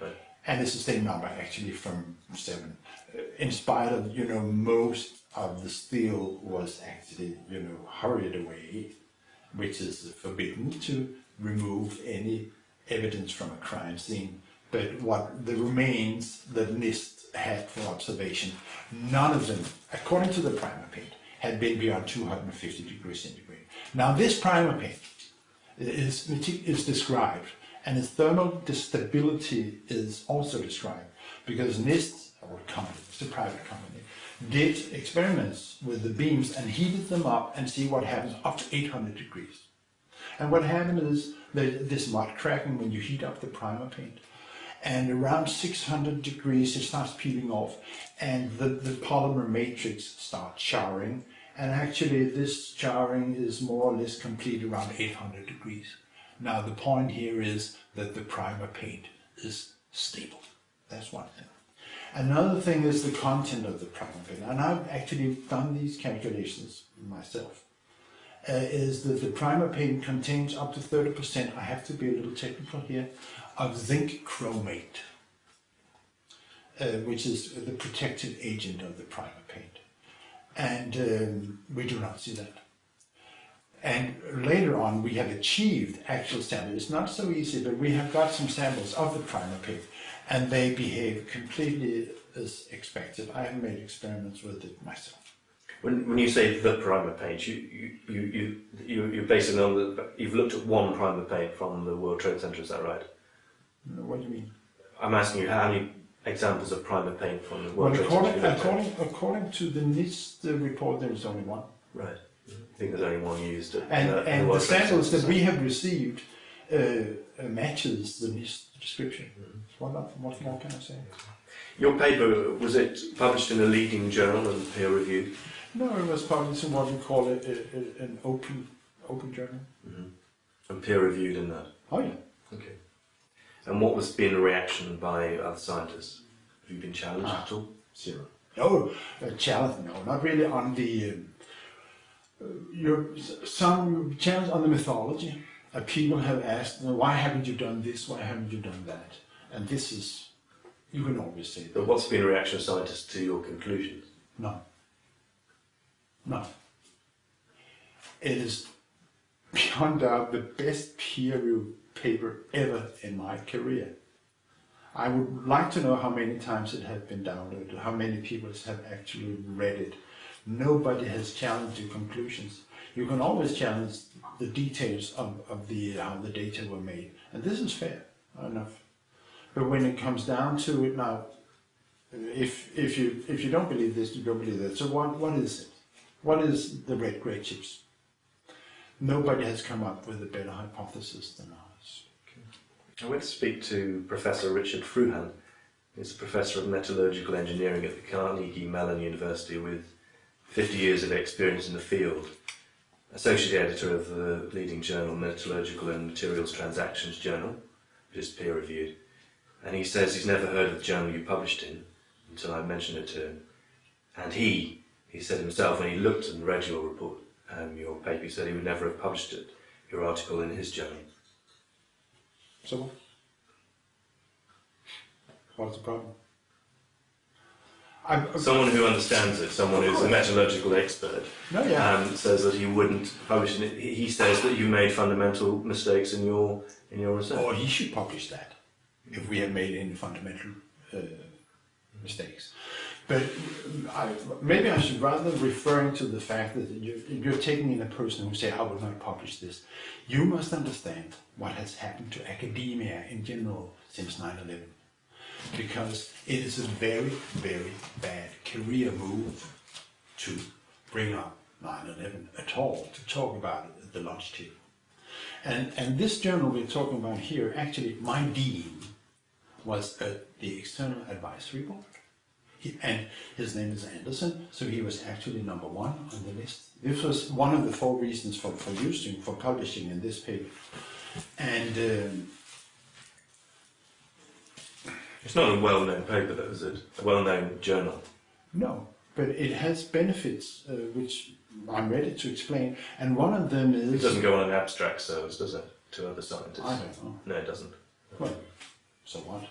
Right. And it's the same number actually from 7. In spite of, most of the steel was actually, hurried away, which is forbidden to remove any evidence from a crime scene. But what the remains that NIST had for observation, none of them, according to the primer paint, had been beyond 250 degrees centigrade. Now this primer paint is described, and its thermal stability is also described, because NIST, or company, it's a private company, did experiments with the beams and heated them up and see what happens up to 800 degrees. And what happened is this mud cracking when you heat up the primer paint, and around 600 degrees it starts peeling off, and the polymer matrix starts charring, and actually this charring is more or less complete around 800 degrees. Now the point here is that the primer paint is stable. That's one thing. Another thing is the content of the primer paint, and I've actually done these calculations myself. is that the primer paint contains up to 30%, I have to be a little technical here, of zinc chromate, which is the protective agent of the primer paint. And we do not see that. And later on, we have achieved actual samples. It's not so easy, but we have got some samples of the primer paint, and they behave completely as expected. I have made experiments with it myself. When you say the primer paint, you're basing on you've looked at one primer paint from the World Trade Center, is that right? What do you mean? I'm asking you how many examples of primer paint from the World Trade Center. According to the NIST report, there is only one. Right. I think there's only one used. And the samples that we have received matches the NIST description. What more can I say? Your paper, was it published in a leading journal and peer-reviewed? No, it was published in what we call an open journal. Mm-hmm. And peer-reviewed in that? Oh, yeah. Okay. And what was been the reaction by other scientists? Have you been challenged at all? Zero. No, challenge, no, not really on the... some challenge on the methodology. People have asked, why haven't you done this, why haven't you done that? And this is, you can always say that. But what's been the reaction of scientists to your conclusions? None. None. It is beyond doubt the best peer-reviewed paper ever in my career. I would like to know how many times it has been downloaded, how many people have actually read it. Nobody has challenged your conclusions. You can always challenge the details of how the data were made, and this is fair enough. But when it comes down to it now, if you don't believe this, you don't believe that. So what is it? What is the red grape chips? Nobody has come up with a better hypothesis than ours. I went to speak to Professor Richard Fruhan. He's a professor of metallurgical engineering at the Carnegie Mellon University with 50 years of experience in the field, associate editor of the leading journal Metallurgical and Materials Transactions Journal, which is peer-reviewed. And he says he's never heard of the journal you published in until I mentioned it to him. And he said himself when he looked and read your report, your paper, he said he would never have published it, your article in his journal. So what's the problem? Someone who understands it, someone who's a metallurgical expert, says that he wouldn't publish it. He says that you made fundamental mistakes in your research. Or he should publish that if we have made any fundamental mistakes. But maybe I should, rather than referring to the fact that you're taking in a person who say, I will not publish this, you must understand what has happened to academia in general since 9/11. Because it is a very, very bad career move to bring up 9/11 at all, to talk about it at the lunch table. And this journal we're talking about here, actually my dean was the external advisory board. And his name is Anderson, so he was actually number one on the list. This was one of the 4 reasons for publishing in this paper. And it's not a well-known paper, though, is it? A well-known journal. No, but it has benefits, which I'm ready to explain. And one of them is... It doesn't go on an abstract service, does it, to other scientists? I don't know. No, it doesn't. Well, so what?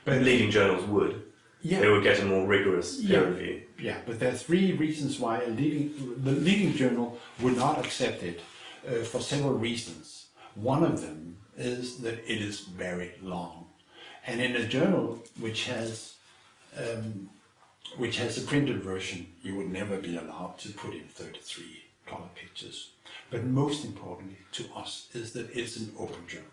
But leading journals would. Yeah. They would get a more rigorous peer review. Yeah, but there are 3 reasons why the leading journal would not accept it, for several reasons. One of them is that it is very long. And in a journal which has a printed version, you would never be allowed to put in 33 color pictures. But most importantly to us is that it's an open journal.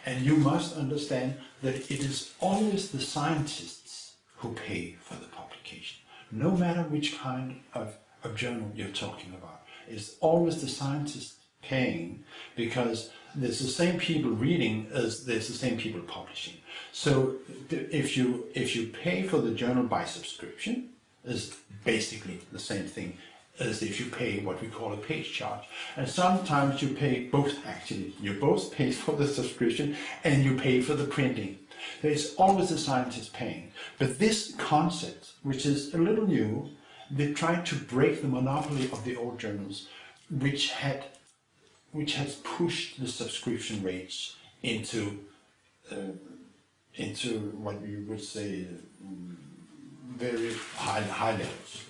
And you must understand that it is always the scientists who pay for the publication. No matter which kind of journal you're talking about, it's always the scientists paying, because there's the same people reading as there's the same people publishing. So if you pay for the journal by subscription, is basically the same thing as if you pay what we call a page charge. And sometimes you pay both, actually. You both pay for the subscription and you pay for the printing. There's always a scientist paying. But this concept, which is a little new, they tried to break the monopoly of the old journals, which had has pushed the subscription rates into what you would say very high levels,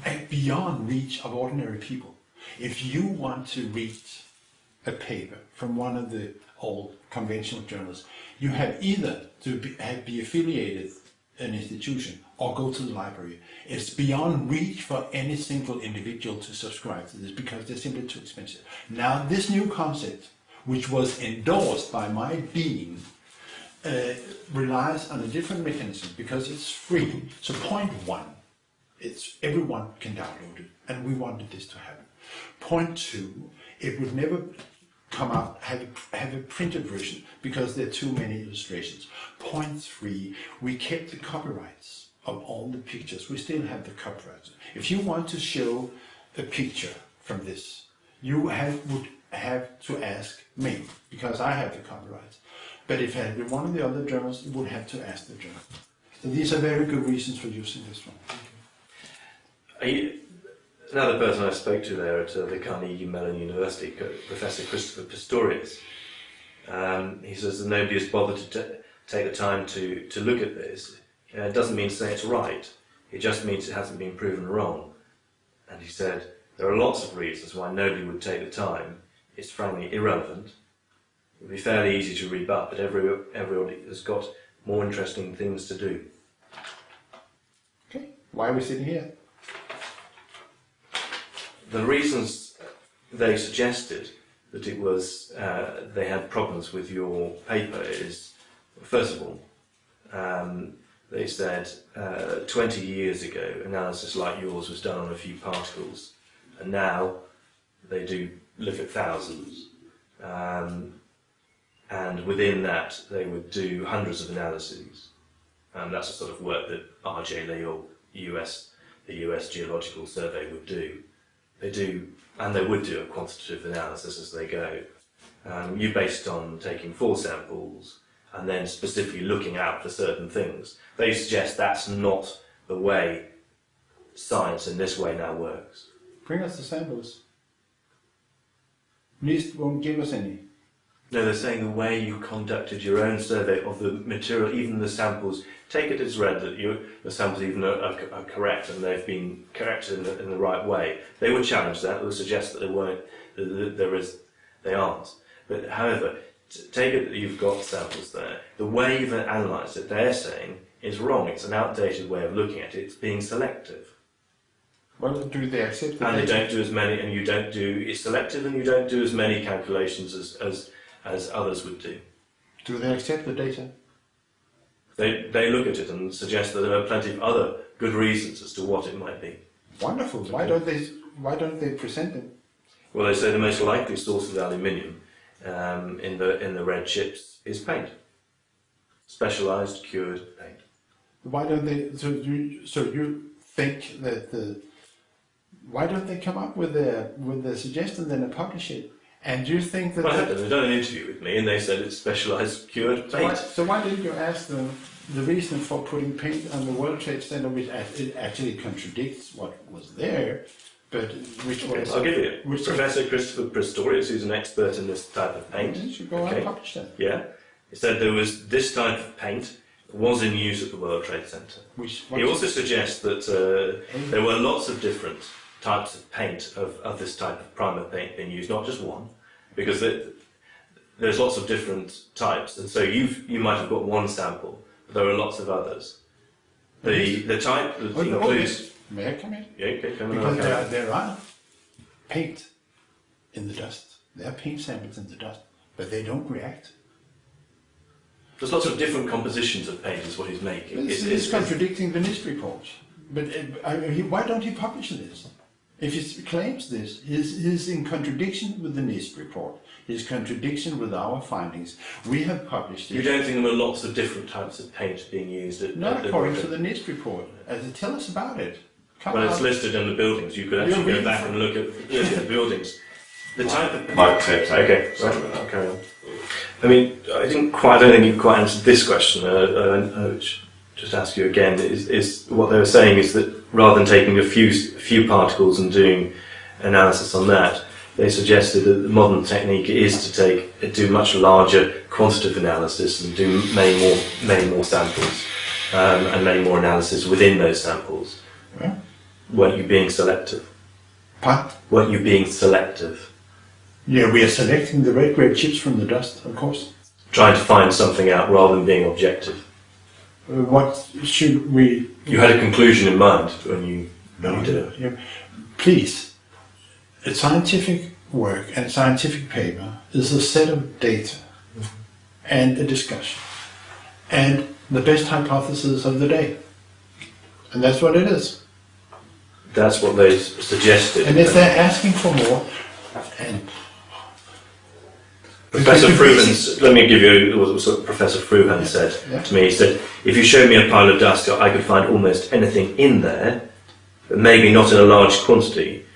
and beyond reach of ordinary people. If you want to read a paper from one of the old conventional journals, you have either to be affiliated an institution or go to the library. It's beyond reach for any single individual to subscribe to this because they're simply too expensive. Now, this new concept, which was endorsed by my dean, relies on a different mechanism because it's free. So point one, everyone can download it, and we wanted this to happen. Point two, it would never come out, have a printed version because there are too many illustrations. Point three, we kept the copyrights of all the pictures. We still have the copyrights. If you want to show a picture from this, you would have to ask me because I have the copyrights. But if it had been one of the other journals, you would have to ask the journal. So these are very good reasons for using this one. Another person I spoke to there at the Carnegie Mellon University, Professor Christopher Pistorius, he says that nobody has bothered to take the time to look at this. It doesn't mean to say it's right, it just means it hasn't been proven wrong. And he said, there are lots of reasons why nobody would take the time. It's frankly irrelevant. It would be fairly easy to rebut, but everybody has got more interesting things to do. Okay, why are we sitting here? The reasons they suggested that it was they had problems with your paper is, first of all, they said 20 years ago analysis like yours was done on a few particles, and now they do look at thousands, and within that they would do hundreds of analyses, and that's the sort of work that R.J. Leo, the US Geological Survey would do. They do, and they would do a quantitative analysis as they go. You based on taking 4 samples and then specifically looking out for certain things. They suggest that's not the way science in this way now works. Bring us the samples. Niels won't give us any. No, they're saying the way you conducted your own survey of the material, even the samples, take it as read that the samples even are correct and they've been corrected in the right way. They would challenge that, they would suggest that they weren't, they aren't. But however, take it that you've got samples there. The way you've analysed it, they're saying, is wrong. It's an outdated way of looking at it. It's being selective. Well, do they accept that? And they don't do as many, and you don't do, it's selective and you don't do as many calculations as others would do. Do they accept the data? They look at it and suggest that there are plenty of other good reasons as to what it might be. Wonderful. Why don't they present them? Well, they say the most likely source of aluminium in the red chips is paint, specialised cured paint. Why don't they? So you think that why don't they come up with the suggestion then and publish it? And do you think that? Well, they've done an interview with me and they said it's specialised cured paint. So why didn't you ask them the reason for putting paint on the World Trade Center, which it actually contradicts what was there, but which was? I'll give you it. Professor Christopher Pistorius, who's an expert in this type of paint. You should go out and publish that. Yeah, he said there was this type of paint was in use at the World Trade Center. He also suggests that there were lots of different types of paint of this type of primer paint being used, not just one, because there's lots of different types, and so you might have got one sample, but there are lots of others. The type that includes. May I come in? Yeah, okay, come in. Because there are paint in the dust. There are paint samples in the dust, but they don't react. There's lots of different compositions of paint, is what he's making. It's contradicting the NIST report. But why don't he publish this? If he claims this, he's in contradiction with the NIST report. He's contradiction with our findings. We have published it. You don't think there were lots of different types of paint being used at Not according to the NIST report. Tell us about it. Well, it's listed in the buildings. You could actually go back and look at the buildings. The type of... Okay, I'll carry on. I mean, I don't think you quite answered this question. Just ask you again, is what they were saying is that rather than taking a few particles and doing analysis on that, they suggested that the modern technique is to do much larger quantitative analysis and do many more samples and many more analysis within those samples. Yeah. Weren't you being selective? What? Weren't you being selective? Yeah, we are selecting the red grape chips from the dust, of course. Trying to find something out rather than being objective. What should we... You had a conclusion in mind when you did it. Yeah. Please, a scientific work and a scientific paper is a set of data and a discussion and the best hypothesis of the day. And that's what it is. That's what they suggested. And if they're asking for more, and Professor Fruhan, let me give you what Professor Fruhan said to me. He said, if you showed me a pile of dust, I could find almost anything in there, but maybe not in a large quantity.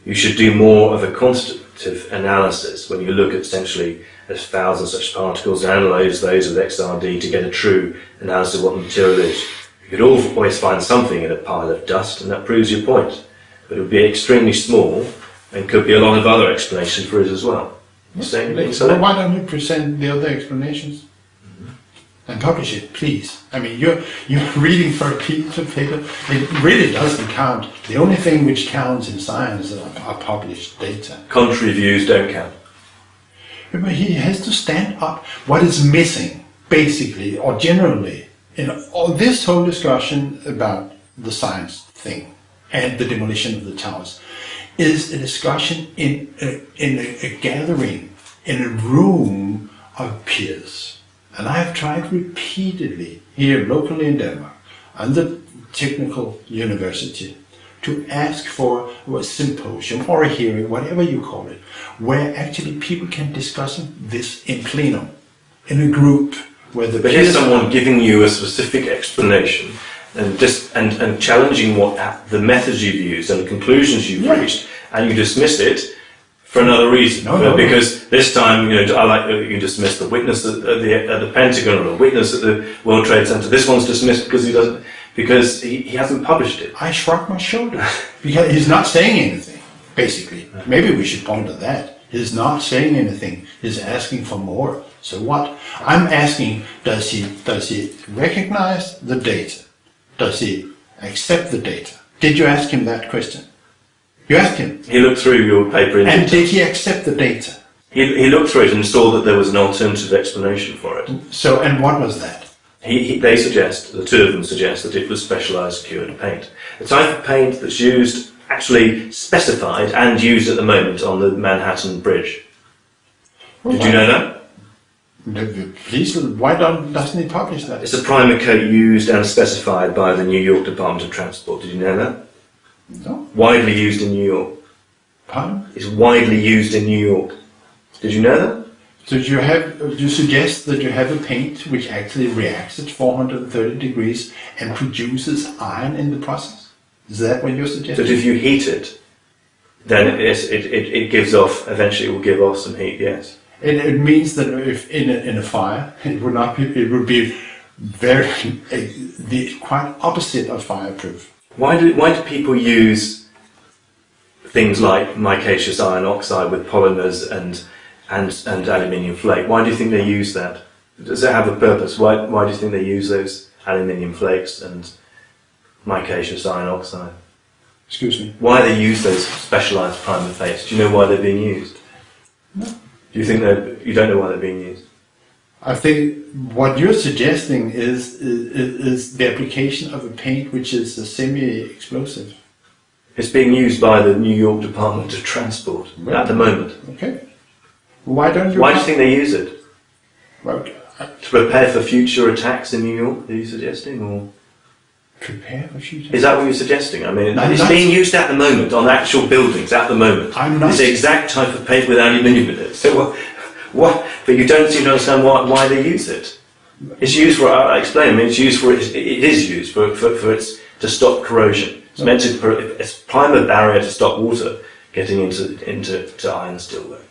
You should do more of a quantitative analysis when you look at essentially there's thousands of such particles and analyse those with XRD to get a true analysis of what the material is. You could always find something in a pile of dust, and that proves your point. But it would be extremely small and could be a lot of other explanation for it as well. Well, why don't you present the other explanations and publish it, please? I mean, you're reading for a piece of paper. It really doesn't count. The only thing which counts in science are published data. Contrary views don't count. But he has to stand up. What is missing, basically, or generally, in all this whole discussion about the science thing and the demolition of the towers, is a discussion in a gathering, in a room of peers. And I have tried repeatedly here locally in Denmark, on the technical university, to ask for a symposium or a hearing, whatever you call it, where actually people can discuss this in plenum, in a group where the But here's someone giving you a specific explanation and challenging the methods you've used and the conclusions you've reached, and you dismiss it for another reason. Because this time, I like that you dismiss the witness at the Pentagon or the witness at the World Trade Center. This one's dismissed because he hasn't published it. I shrug my shoulders because he's not saying anything. Basically, maybe we should point to that. He's not saying anything. He's asking for more. So what? I'm asking: does he recognize the data? Does he accept the data? Did you ask him that question? You asked him. He looked through your paper. And did he accept the data? He looked through it and saw that there was an alternative explanation for it. So, and what was that? They suggest, the two of them suggest, that it was specialised cured paint. The type of paint that's used, actually specified and used at the moment on the Manhattan Bridge. Well, Did you know that? Please, why doesn't he publish that? It's a primer coat used and specified by the New York Department of Transport. Did you know that? No. Widely used in New York. Pardon? It's widely used in New York. Did you know that? So you suggest that you have a paint which actually reacts at 430 degrees and produces iron in the process? Is that what you're suggesting? That if you heat it, then it gives off, eventually it will give off some heat, yes. It means that if in a fire, it would be the quite opposite of fireproof. Why do people use things like micaceous iron oxide with polymers and aluminium flake? Why do you think they use that? Does it have a purpose? Why do you think they use those aluminium flakes and micaceous iron oxide? Excuse me? Why they use those specialised primer paints? Do you know why they're being used? No. Do you think you don't know why they're being used? I think what you're suggesting is the application of a paint which is a semi-explosive. It's being used by the New York Department of Transport at the moment. Okay. Why do you think they use it? Well, to prepare for future attacks in New York, are you suggesting? Or prepare for future? Is that what you're suggesting? I mean, it's being used at the moment on actual buildings at the moment. It's the exact type of paint with aluminium in it. So what? But you don't seem to understand why they use it. It's used for. I explain. I mean, it's used for. It is used for to stop corrosion. It's meant to. It's primer barrier to stop water getting into iron steel work.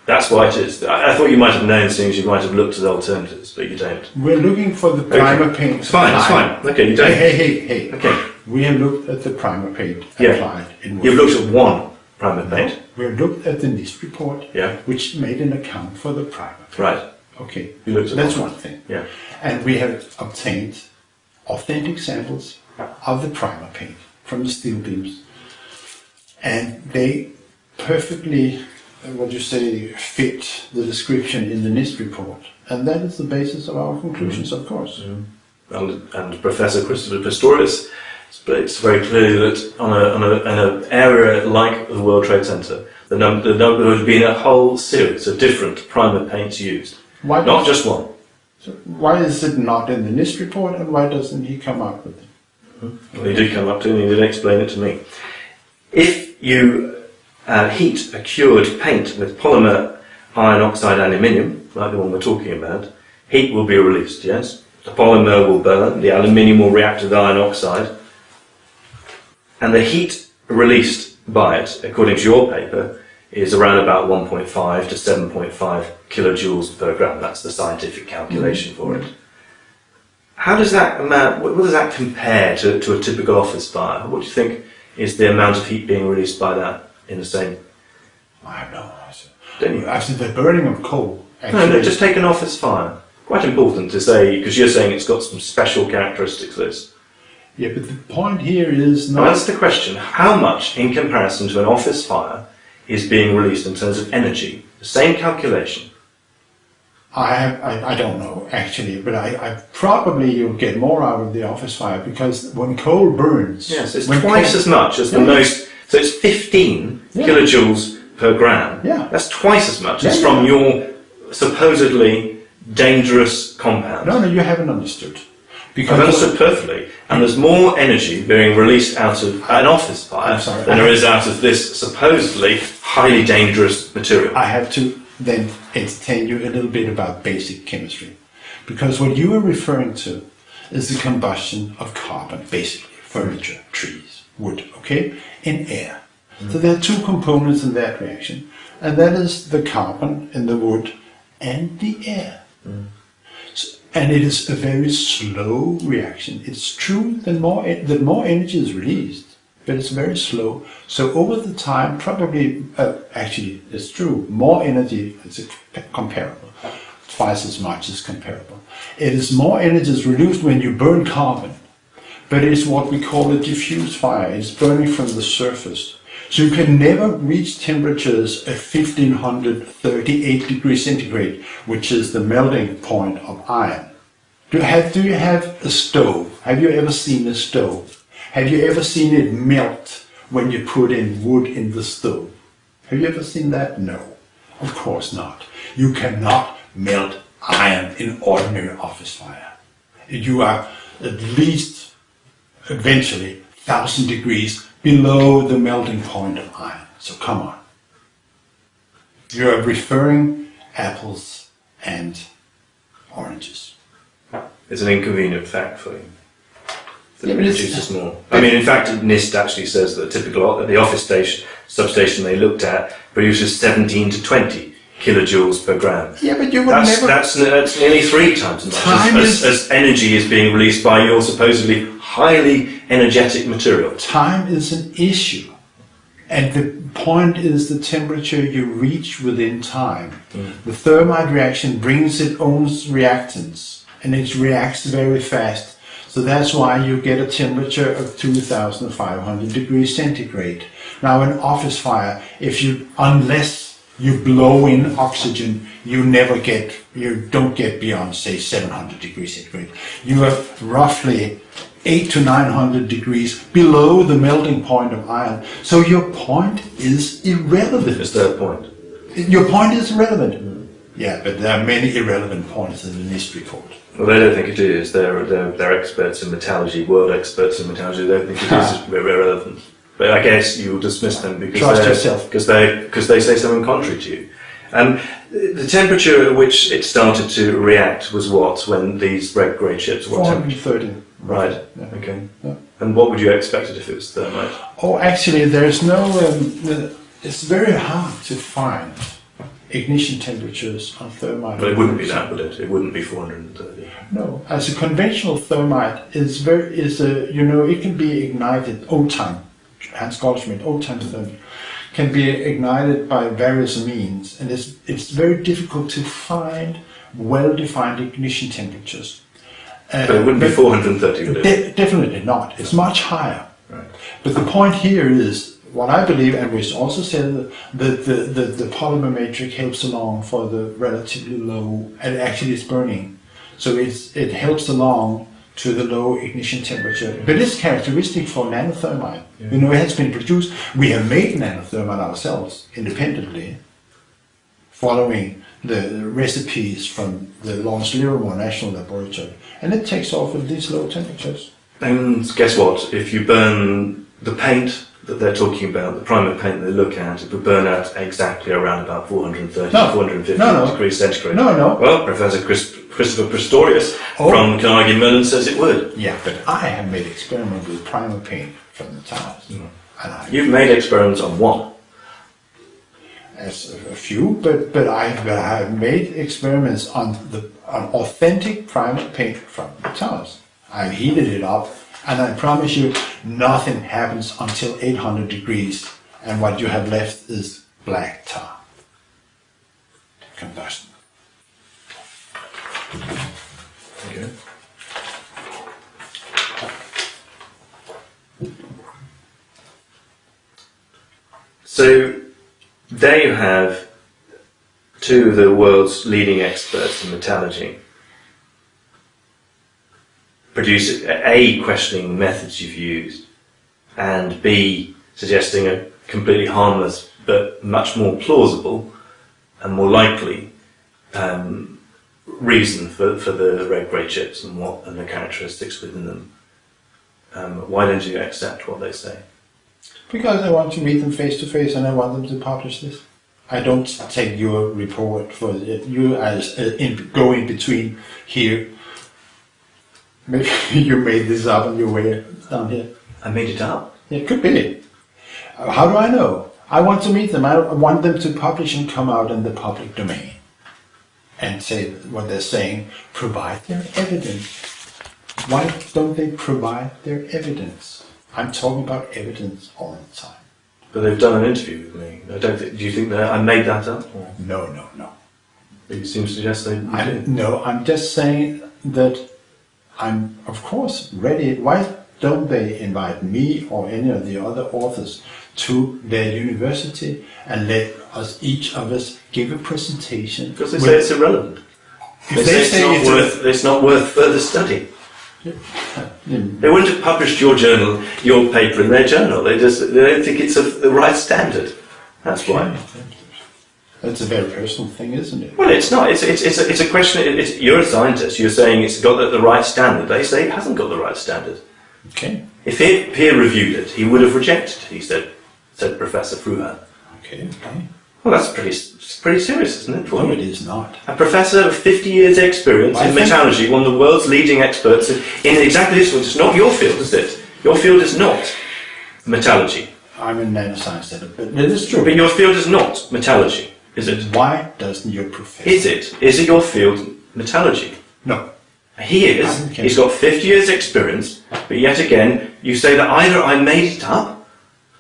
That's why it is. I thought you might have known things. You might have looked at alternatives, but you don't. We're looking for the primer paint. It's fine. It's fine. Okay, you don't. Hey. Okay. We have looked at the primer paint applied in wood. You've looked at one primer paint. We looked at the NIST report, Yeah. which made an account for the primer. Right. Okay, You looked at that's that. one thing. Yeah. And we have obtained authentic samples of the primer paint from the steel beams, and they perfectly, fit the description in the NIST report, and that is the basis of our conclusions, of course. And Professor Christopher Pistorius states very clearly that in an area like the World Trade Center, there would have been a whole series of different primer paints used, not just one. So why is it not in the NIST report, and why doesn't he come up with it? Well, he did come up to me and he did explain it to me. If you heat a cured paint with polymer iron oxide aluminium, like the one we're talking about, heat will be released, yes? The polymer will burn, the aluminium will react with iron oxide, and the heat released by it, according to your paper, is around about 1.5 to 7.5 kilojoules per gram. That's the scientific calculation for it. How does that amount, what does that compare to a typical office fire? What do you think is the amount of heat being released by that in the same? I have no idea. Don't you? Actually, the burning of coal. No, just take an office fire. Quite important to say, because you're saying it's got some special characteristics, this. Yeah, but the point here is Now, not... that's the question. How much, in comparison to an office fire, is being released in terms of energy? The same calculation. I don't know, actually, but I probably you'll get more out of the office fire, because when coal burns... Yes, it's when twice coal- as much as the most... So it's 15 kilojoules per gram. Yeah. That's twice as much as Yeah, from your supposedly dangerous compound. No, you haven't understood. I've understood perfectly. And there's more energy being released out of an office fire than there is out of this supposedly highly dangerous material. I have to then entertain you a little bit about basic chemistry. Because what you are referring to is the combustion of carbon, basically, furniture, trees, wood, okay, in air. So there are two components in that reaction, and that is the carbon in the wood and the air. And it is a very slow reaction. It's true that more energy is released, but it's very slow. So over the time, probably, actually, it's true, more energy is comparable, twice as much is comparable. It is more energy is released when you burn carbon, but it's what we call a diffuse fire. It's burning from the surface. So you can never reach temperatures of 1538 degrees centigrade, which is the melting point of iron. Do you have a stove? Have you ever seen a stove? Have you ever seen it melt when you put in wood in the stove? Have you ever seen that? No, of course not. You cannot melt iron in ordinary office fire. You are at least, eventually, 1,000 degrees below the melting point of iron. So come on. You are referring apples and oranges. It's an inconvenient fact for you. Yeah, but it's- Produces more. I mean, in fact, NIST actually says that the office substation they looked at produces 17 to 20 kilojoules per gram. Yeah, but you would That's, never... that's nearly 3 times as much as energy is being released by your supposedly highly energetic material. Time is an issue. And the point is the temperature you reach within time. The thermite reaction brings its own reactants, and it reacts very fast. So that's why you get a temperature of 2,500 degrees centigrade. Now in office fire, unless you blow in oxygen, you don't get beyond, say, 700 degrees centigrade. You are roughly 800 to 900 degrees below the melting point of iron. So your point is irrelevant. Is their point? Your point is irrelevant. Yeah, but there are many irrelevant points in the NIST report. Well, they don't think it is. They're experts in metallurgy, world experts in metallurgy. They don't think it is irrelevant. But I guess you will dismiss them because they say something contrary to you. The temperature at which it started to react was what when these red grey chips? What 430. Right. Yeah. Okay. Yeah. And what would you expect it if it was thermite? Oh, actually, there's no. It's very hard to find ignition temperatures on thermite. But it wouldn't be that, would it? It wouldn't be 430. No, as a conventional thermite it can be ignited old time. Hans Goldschmidt, old time thermite, can be ignited by various means, and it's very difficult to find well-defined ignition temperatures. But it wouldn't be 430, would it? Definitely not. It's much higher. Right. But the point here is, what I believe, and we also said that the polymer matrix helps along for the relatively low, and actually it's burning. So it helps along to the low ignition temperature. But it's characteristic for nanothermite. Yeah. You know, it has been produced. We have made nanothermite ourselves independently, following the recipes from the Lawrence Livermore National Laboratory. And it takes off at these low temperatures. And guess what? If you burn the paint that they're talking about, the primer paint they look at, it would burn out exactly around about 430, 450 degrees centigrade. No. Well, Professor Christopher Pistorius from Carnegie Mellon says it would. Yeah, but I have made experiments with primer paint from the towers. And You've made experiments on what? As a few, but I have made experiments on authentic primer paint from the towers. I've heated it up, and I promise you, nothing happens until 800 degrees, and what you have left is black tar. Combustion. Okay. So there you have two of the world's leading experts in metallurgy produce A, questioning methods you've used, and B, suggesting a completely harmless but much more plausible and more likely reason for the red grey chips and the characteristics within them. Why don't you accept what they say? Because I want to meet them face to face, and I want them to publish this. I don't take your report for you as go in between here. Maybe you made this up on your way down here. I made it up. It could be. How do I know? I want to meet them. I want them to publish and come out in the public domain and say what they're saying. Provide their evidence. Why don't they provide their evidence? I'm talking about evidence all the time. But they've done an interview with me. Do you think that I made that up? Or? No. You seem to suggest they did. No, I'm just saying that I'm, of course, ready. Why don't they invite me or any of the other authors to their university and let us, each of us, give a presentation? Because they say it's irrelevant. They say it's not worth further study. They wouldn't have published your paper in their journal. They don't think it's of the right standard. That's why. That's a very personal thing, isn't it? Well, it's not. It's a question. You're a scientist. You're saying it's got the right standard. They say it hasn't got the right standard. Okay. If he peer reviewed it, he would have rejected it. He said Professor Fruhan. Okay. Well, that's pretty serious, isn't it? No, it is not. A professor of 50 years' experience in metallurgy, one of the world's leading experts in exactly this field. It's not your field, is it? Your field is not metallurgy. I'm in nanoscience, but it is true. But your field is not metallurgy, is it? Why doesn't your professor? Is it? Is it your field metallurgy? No. He is. He's got 50 years' experience, but yet again, you say that either I made it up,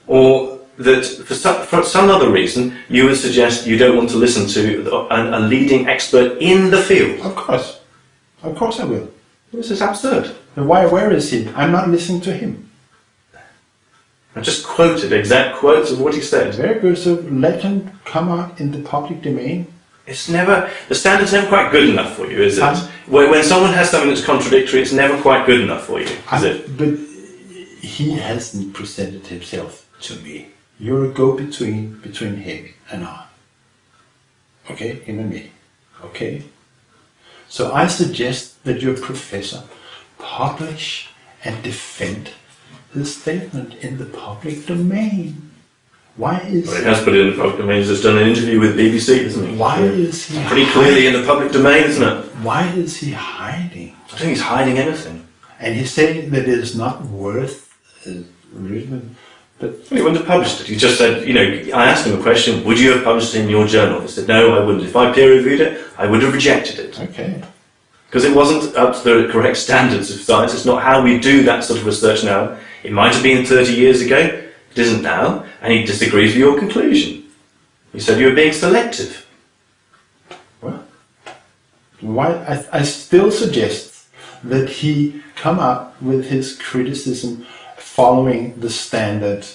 or that for some other reason you would suggest you don't want to listen to a leading expert in the field. Of course I will. This is absurd. Where is he? I'm not listening to him. I just quoted exact quotes of what he said. Very good, so let him come out in the public domain. It's never, the standard's never quite good enough for you, is it? When someone has something that's contradictory, it's never quite good enough for you, is it? But he hasn't presented himself to me. You're a go-between between him and I. Okay, him and me. Okay? So I suggest that your professor publish and defend his statement in the public domain. Why is well, he has put it in the public domain. He's just done an interview with BBC, hasn't he? Why is he pretty clearly in the public domain, isn't it? Why is he hiding? I don't think he's hiding anything. And he's saying that it is not worth written. But he wouldn't have published it. He just said, I asked him a question, would you have published it in your journal? He said, no, I wouldn't. If I peer reviewed it, I would have rejected it. Okay. Because it wasn't up to the correct standards of science. It's not how we do that sort of research now. It might have been 30 years ago. It isn't now, and he disagrees with your conclusion. He said you were being selective. Well, I still suggest that he come up with his criticism following the standard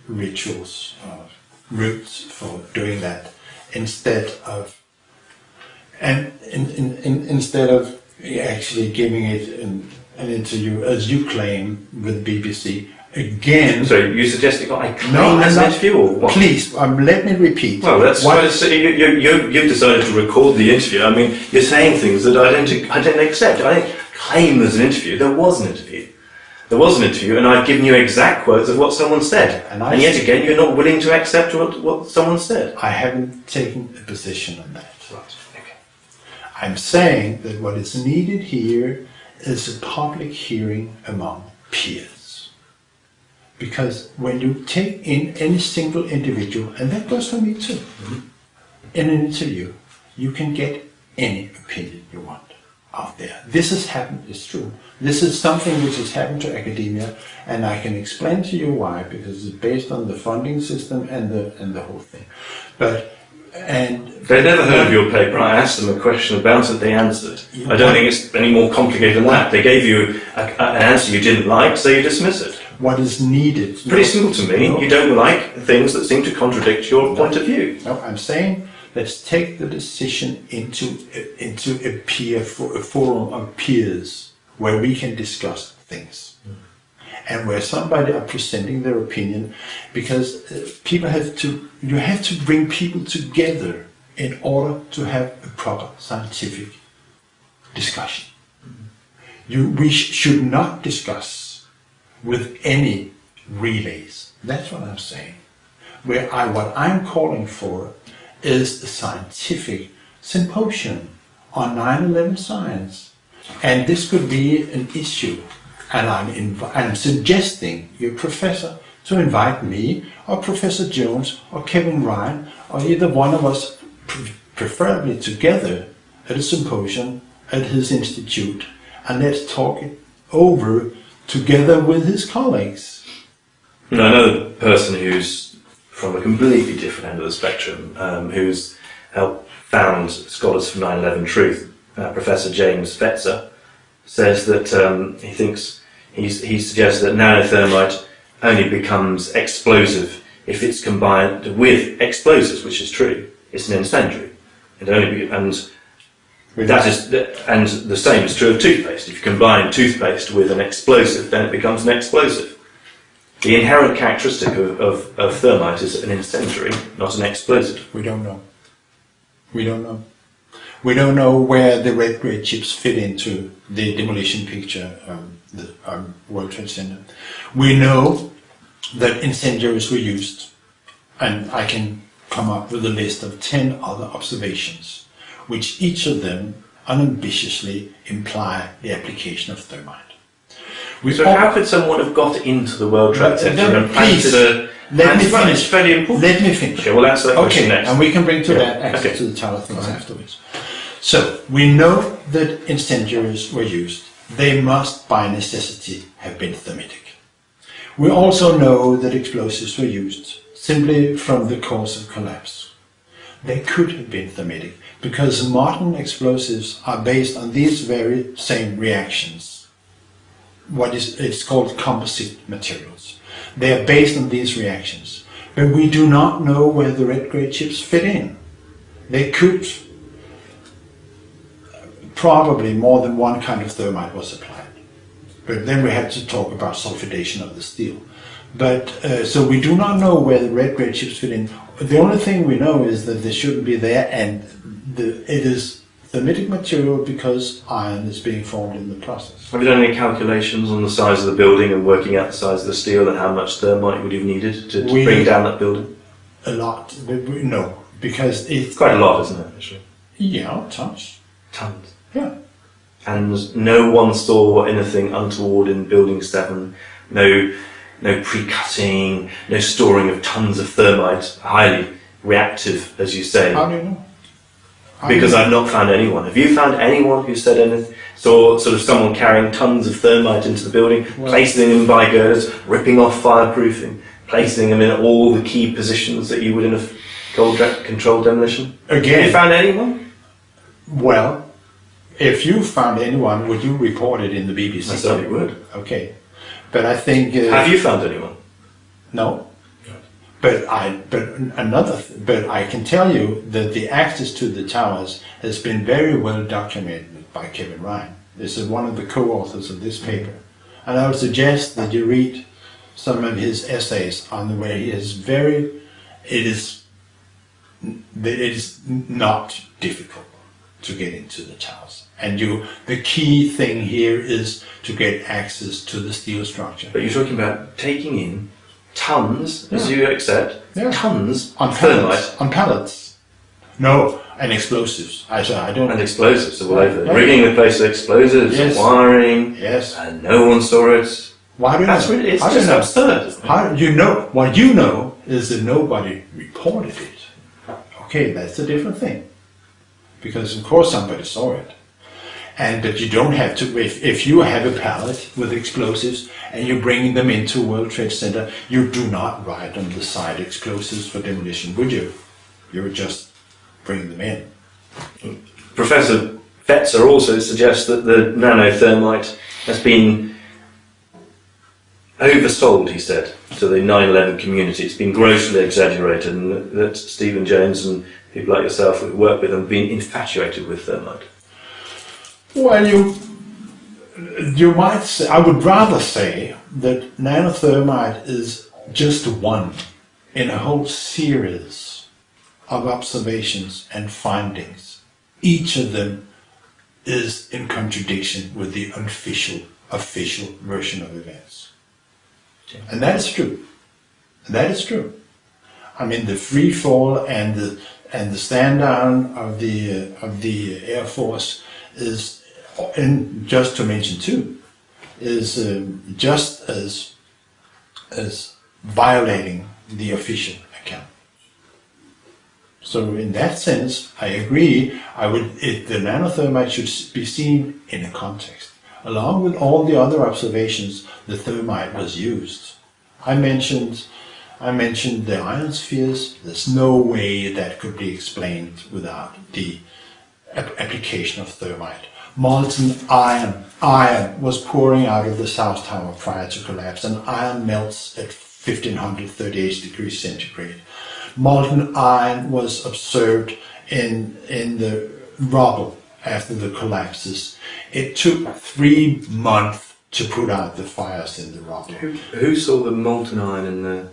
rituals, routes for doing that, instead of actually giving it an interview, as you claim, with BBC. Again. So you suggest I claim as an interview, or what? Please, let me repeat. Well, that's why you've decided to record the interview. I mean, you're saying things that I don't accept. I don't claim there's an interview. There was an interview. There was an interview, and I've given you exact quotes of what someone said. And yet again, you're not willing to accept what someone said. I haven't taken a position on that. Right. Okay. I'm saying that what is needed here is a public hearing among peers. Because when you take in any single individual, and that goes for me too, in an interview, you can get any opinion you want out there. This has happened, it's true. This is something which has happened to academia, and I can explain to you why, because it's based on the funding system and the whole thing. They'd never heard of your paper. I asked them a question about it, they answered. I don't think it's any more complicated than that. They gave you an answer you didn't like, so you dismiss it. What is needed? It's pretty simple to me. You don't like things that seem to contradict your point of view. No, I'm saying let's take the decision into a peer a forum of peers where we can discuss things, and where somebody are presenting their opinion, because you have to bring people together in order to have a proper scientific discussion. We should not discuss with any relays. That's what I'm saying. What I'm calling for is a scientific symposium on 9/11 science. And this could be an issue. And I'm suggesting your professor to invite me, or Professor Jones, or Kevin Ryan, or either one of us, preferably together, at a symposium at his institute, and let's talk it over together with his colleagues. I know a person who's from a completely different end of the spectrum, who's helped found Scholars for 9/11 Truth. Professor James Fetzer says that he suggests that nanothermite only becomes explosive if it's combined with explosives, which is true. It's an incendiary. And the same is true of toothpaste. If you combine toothpaste with an explosive, then it becomes an explosive. The inherent characteristic of thermite is an incendiary, not an explosive. We don't know. We don't know. We don't know where the red grade chips fit into the demolition picture of the World Trade Center. We know that incendiaries were used, and I can come up with a list of 10 other observations, which each of them unambitiously imply the application of thermite. How could someone have got into the World Trade Center and planted a... Let me finish. Fairly important. Let me finish. Okay, we'll answer that question next. And we can bring to that access to the tower things afterwards. So, we know that incendiaries were used. They must, by necessity, have been thermitic. We also know that explosives were used, simply from the cause of collapse. They could have been thermitic, because modern explosives are based on these very same reactions. It's called composite materials. They are based on these reactions. But we do not know where the red grade chips fit in. They could, probably more than one kind of thermite was applied. But then we have to talk about sulfidation of the steel. But so we do not know where the red grade chips fit in. The only thing we know is that they shouldn't be there, and it is thermitic material because iron is being formed in the process. Have you done any calculations on the size of the building and working out the size of the steel and how much thermite you would have needed to bring down that building? A lot. No, because it's quite a lot, isn't it, actually? Yeah, tons. Tons. Yeah. And no one saw anything untoward in Building 7, no pre-cutting, no storing of tons of thermite, highly reactive, as you say. How do you know? Because I've not found anyone. Have you found anyone who said anything? Saw sort of someone carrying tons of thermite into the building, placing them in by girders, ripping off fireproofing, placing them in all the key positions that you would in a controlled demolition? Again, Have you found anyone? well, if you found anyone, would you report it in the BBC? I certainly would. Okay, but I think Have you found anyone? no. But I can tell you that the access to the towers has been very well documented by Kevin Ryan. This is one of the co-authors of this paper, and I would suggest that you read some of his essays on the way he is very. It is not difficult to get into the towers, and the key thing here is to get access to the steel structure. But you're talking about taking in tons, as you accept, tons on of pallets. thermite. On pallets. No, and explosives. I don't. And explosives all over. Yeah. Rigging the place with explosives, Yes. wiring, Yes. and no one saw it. Why do you That's know? really, it's How do you just know? absurd. Isn't it? How you know? What you know is that nobody reported it. Okay, that's a different thing. Because of course somebody saw it. And that you don't have to, if you have a pallet with explosives and you're bringing them into World Trade Center, you do not write on the side explosives for demolition, would you? You would just bring them in. Professor Fetzer also suggests that the nanothermite has been oversold, he said, to the 9/11 community. It's been grossly exaggerated, and that Stephen Jones and people like yourself who work with them have been infatuated with thermite. Well, you might say, I would rather say that nanothermite is just one in a whole series of observations and findings. Each of them is in contradiction with the official version of events. And that is true. That is true. I mean, the free fall and the stand down of the Air Force is, and just to mention two, is just as violating the official account. So in that sense, I agree. The nanothermite should be seen in a context. Along with all the other observations, the thermite was used. I mentioned the ionospheres. There's no way that could be explained without the application of thermite. Molten iron was pouring out of the South Tower prior to collapse, and iron melts at 1538 degrees centigrade. Molten iron was observed in the rubble after the collapses. It took 3 months to put out the fires in the rubble. Who saw the molten iron in the...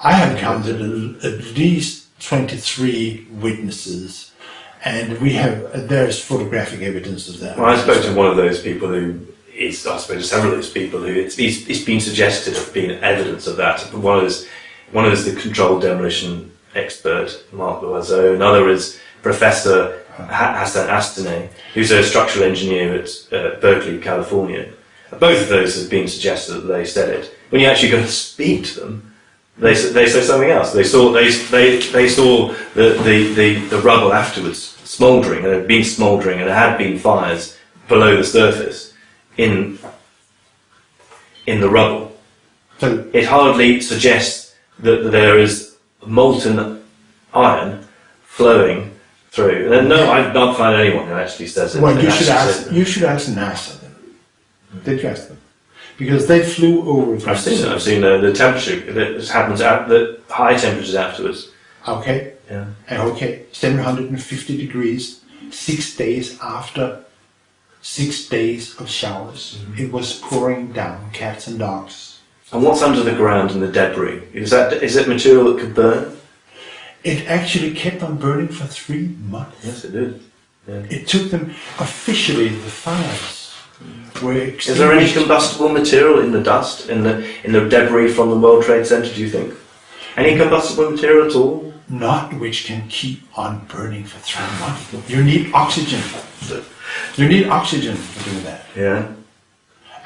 I have counted at least 23 witnesses, and there's photographic evidence of that. Well, I spoke to one of those people I spoke to several of those people who it's been suggested of being evidence of that. One is the controlled demolition expert, Mark Loiseau. Another is Professor Hassan Astaneh, who's a structural engineer at Berkeley, California. Both of those have been suggested that they said it. When you actually go to speak to them, they say something else. They saw the rubble afterwards smouldering, and it had been smouldering, and there had been fires below the surface in the rubble. So It hardly suggests that there is molten iron flowing through. And no, I've not found anyone who actually says it. well, you should ask NASA then. Did you ask them? Because they flew over. I've seen the temperature that happens at the high temperatures afterwards. Okay. Yeah. Okay. 750 degrees. 6 days after 6 days of showers, it was pouring down, cats and dogs. And what's under the ground in the debris? Is it material that could burn? It actually kept on burning for 3 months. Yes, it did. Yeah. It took them officially. The fires were Is there any combustible material in the dust, in the debris from the World Trade Center, do you think? Any combustible material at all? Not which can keep on burning for 3 months. You need oxygen. You need oxygen to do that. Yeah.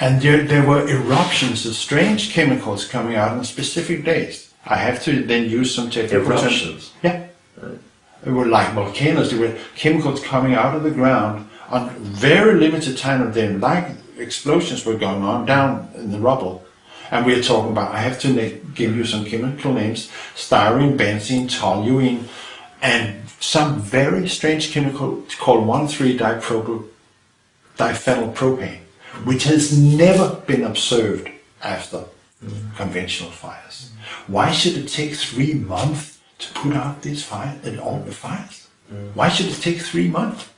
And there were eruptions of strange chemicals coming out on specific days. I have to then use some technical terms. Eruptions? Yeah. They were like volcanoes. There were chemicals coming out of the ground on very limited time of them, like explosions were going on down in the rubble. And we're talking about, I have to give you some chemical names, styrene, benzene, toluene, and some very strange chemical called 1,3-diphenylpropane, which has never been observed after conventional fires. Why should it take 3 months to put out these fires, all the fires? Why should it take 3 months?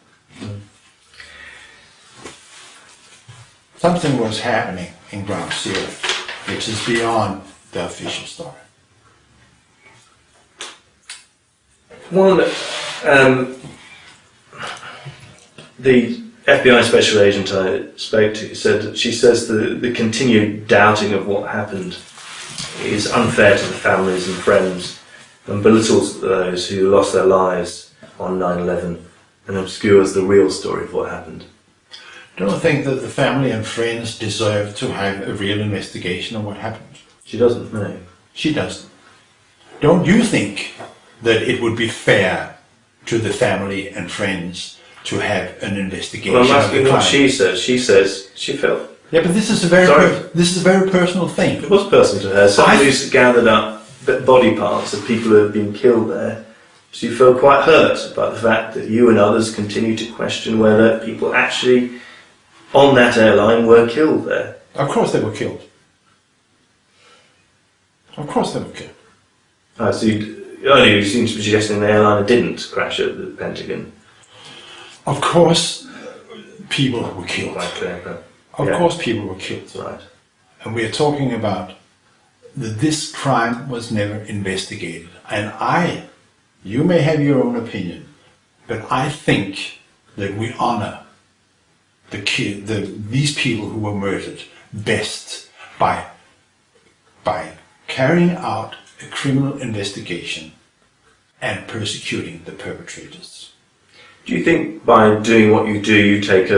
Something was happening in ground zero, which is beyond the official story. One, the FBI special agent I spoke to said that she says the continued doubting of what happened is unfair to the families and friends and belittles those who lost their lives on 9/11 and obscures the real story of what happened. Don't think that the family and friends deserve to have a real investigation of what happened. She doesn't know. She doesn't. Don't you think that it would be fair to the family and friends to have an investigation? Well, I'm asking what she says. She says she felt. Yeah, but this is a very personal thing. It was personal to her. Somebody's gathered up body parts of people who have been killed there. She felt quite hurt about the fact that you and others continue to question whether people actually on that airline were killed there. Of course they were killed. Of course they were killed. So earlier you seemed to be suggesting the airliner didn't crash at the Pentagon. Of course people were killed. Quite clear, but, of course people were killed. Right. And we are talking about that this crime was never investigated. And you may have your own opinion, but I think that we honor these people who were murdered best by carrying out a criminal investigation and persecuting the perpetrators. Do you think by doing what you do, you take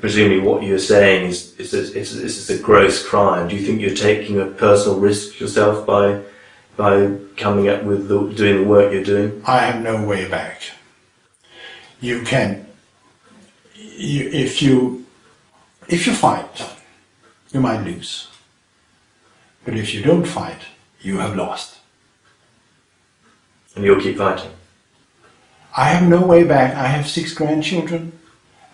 presumably what you're saying is a gross crime? Do you think you're taking a personal risk yourself by coming up with doing the work you're doing? I have no way back. If you fight, you might lose. But if you don't fight, you have lost. And you'll keep fighting? I have no way back. I have 6 grandchildren.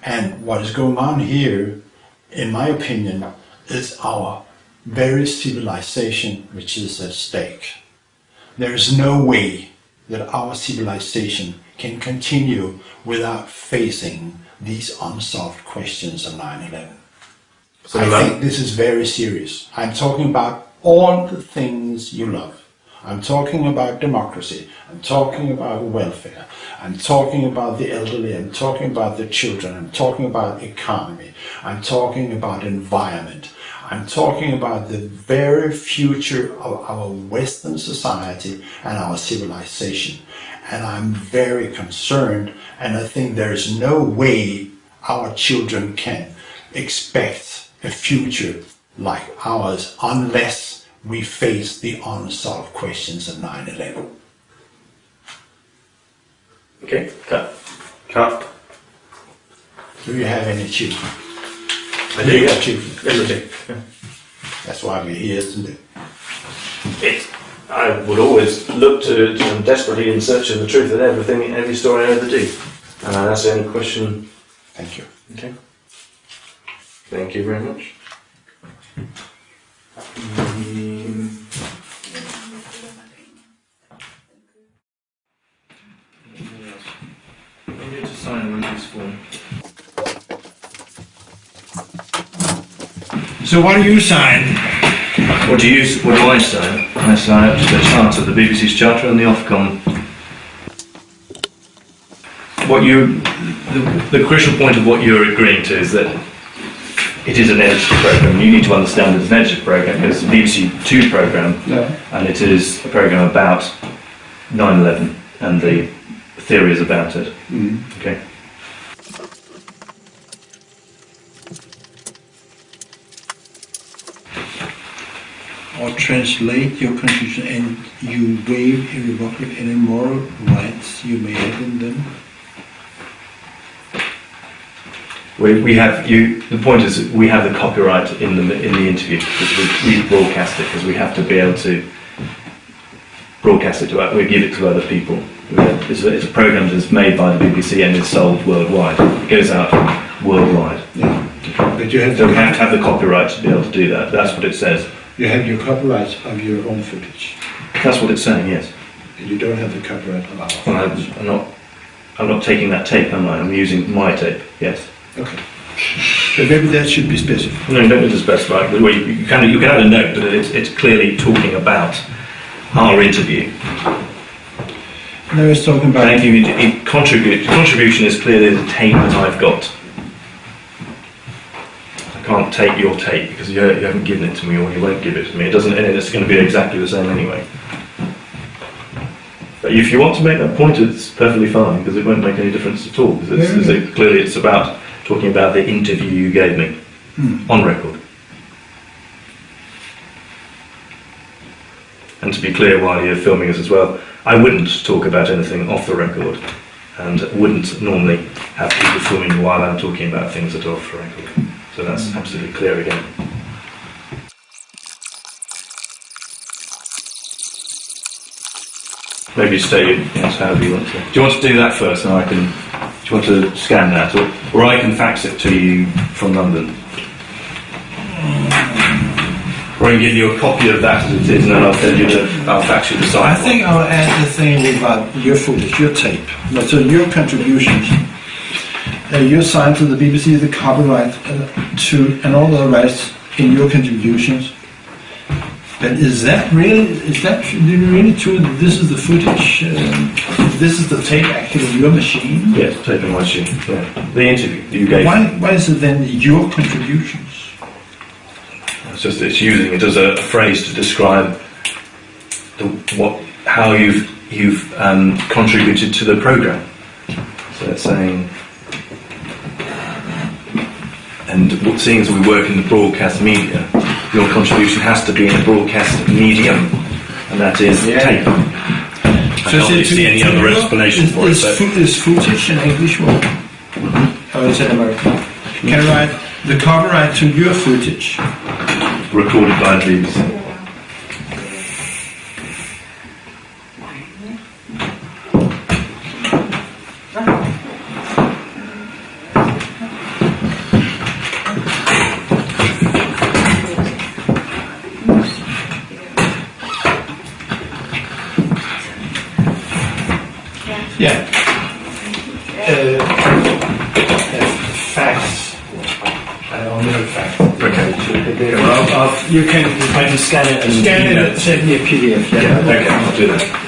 And what is going on here, in my opinion, is our very civilization which is at stake. There is no way that our civilization can continue without facing these unsolved questions of 9/11. So I think this is very serious. I'm talking about all the things you love. I'm talking about democracy. I'm talking about welfare. I'm talking about the elderly. I'm talking about the children. I'm talking about economy. I'm talking about environment. I'm talking about the very future of our Western society and our civilization. And I'm very concerned, and I think there is no way our children can expect a future like ours unless we face the unsolved questions of 9/11. Okay, cut. Do you have any children? I do, yeah. Children. Yes, I do. Yeah. That's why we're here, isn't it? I would always look to and desperately in search of the truth of everything, every story I ever do. And that's the only question. Thank you. Okay. Thank you very much. I need to sign a release form. So what do you sign? What do I sign? I sign up to the Charter, the BBC's Charter and the Ofcom. The crucial point of what you're agreeing to is that it is an edited programme. You need to understand it's an edited programme. It's a BBC 2 programme, and it is a programme about 9/11 and the theories about it. Okay. Or translate your constitution and you waive irrevocably any moral rights you may have in them. We have you. The point is, we have the copyright in the interview because we broadcast it because we have to be able to broadcast it to. We give it to other people. It's a program that's made by the BBC and is sold worldwide. It goes out worldwide. Yeah. But you have So we have to have the copyright to be able to do that. That's what it says. You have your copyright of your own footage. That's what it's saying. Yes. And you don't have the copyright of our Well, footage. I'm not taking that tape, am I? I'm using my tape. Yes. Okay. But maybe that should be specified. No, you don't need to specify. Well, you can add a note, but it's clearly talking about our interview. Now it's talking about. Thank you. Contribution is clearly the tape that I've got. I can't take your tape because you haven't given it to me, or you won't give it to me. It doesn't, and it's going to be exactly the same anyway. But if you want to make that point, it's perfectly fine because it won't make any difference at all. Because clearly it's about talking about the interview you gave me on record. And to be clear, while you're filming us as well, I wouldn't talk about anything off the record, and wouldn't normally have people filming while I'm talking about things that are off the record. So that's absolutely clear again. Maybe stay yes, however you want to. Do you want to do that first, and I can? Do you want to scan that, or I can fax it to you from London? Or I can give you a copy of that as it is, and then I'll fax you the I site. think I'll add the thing about your footage, your tape. So your contributions. You signed to the BBC the copyright to and all the rights in your contributions. But is that really true that this is the footage, this is the tape actually in your machine? Yes, tape in my machine. Yeah. The interview you gave. Why is it then your contributions? It's just it's using it as a phrase to describe how you've contributed to the program. So it's saying, and seeing as we work in the broadcast media, your contribution has to be in a broadcast medium, and that is tape. I can't really see any other explanation for it. Is footage an English word? Or is it American? Can I write the copyright to your footage? Recorded by the BBC. Yeah. Fax. I don't know fax. Okay. You can I can scan it and scan it and send me a PDF. Yeah. Okay. I'll do that.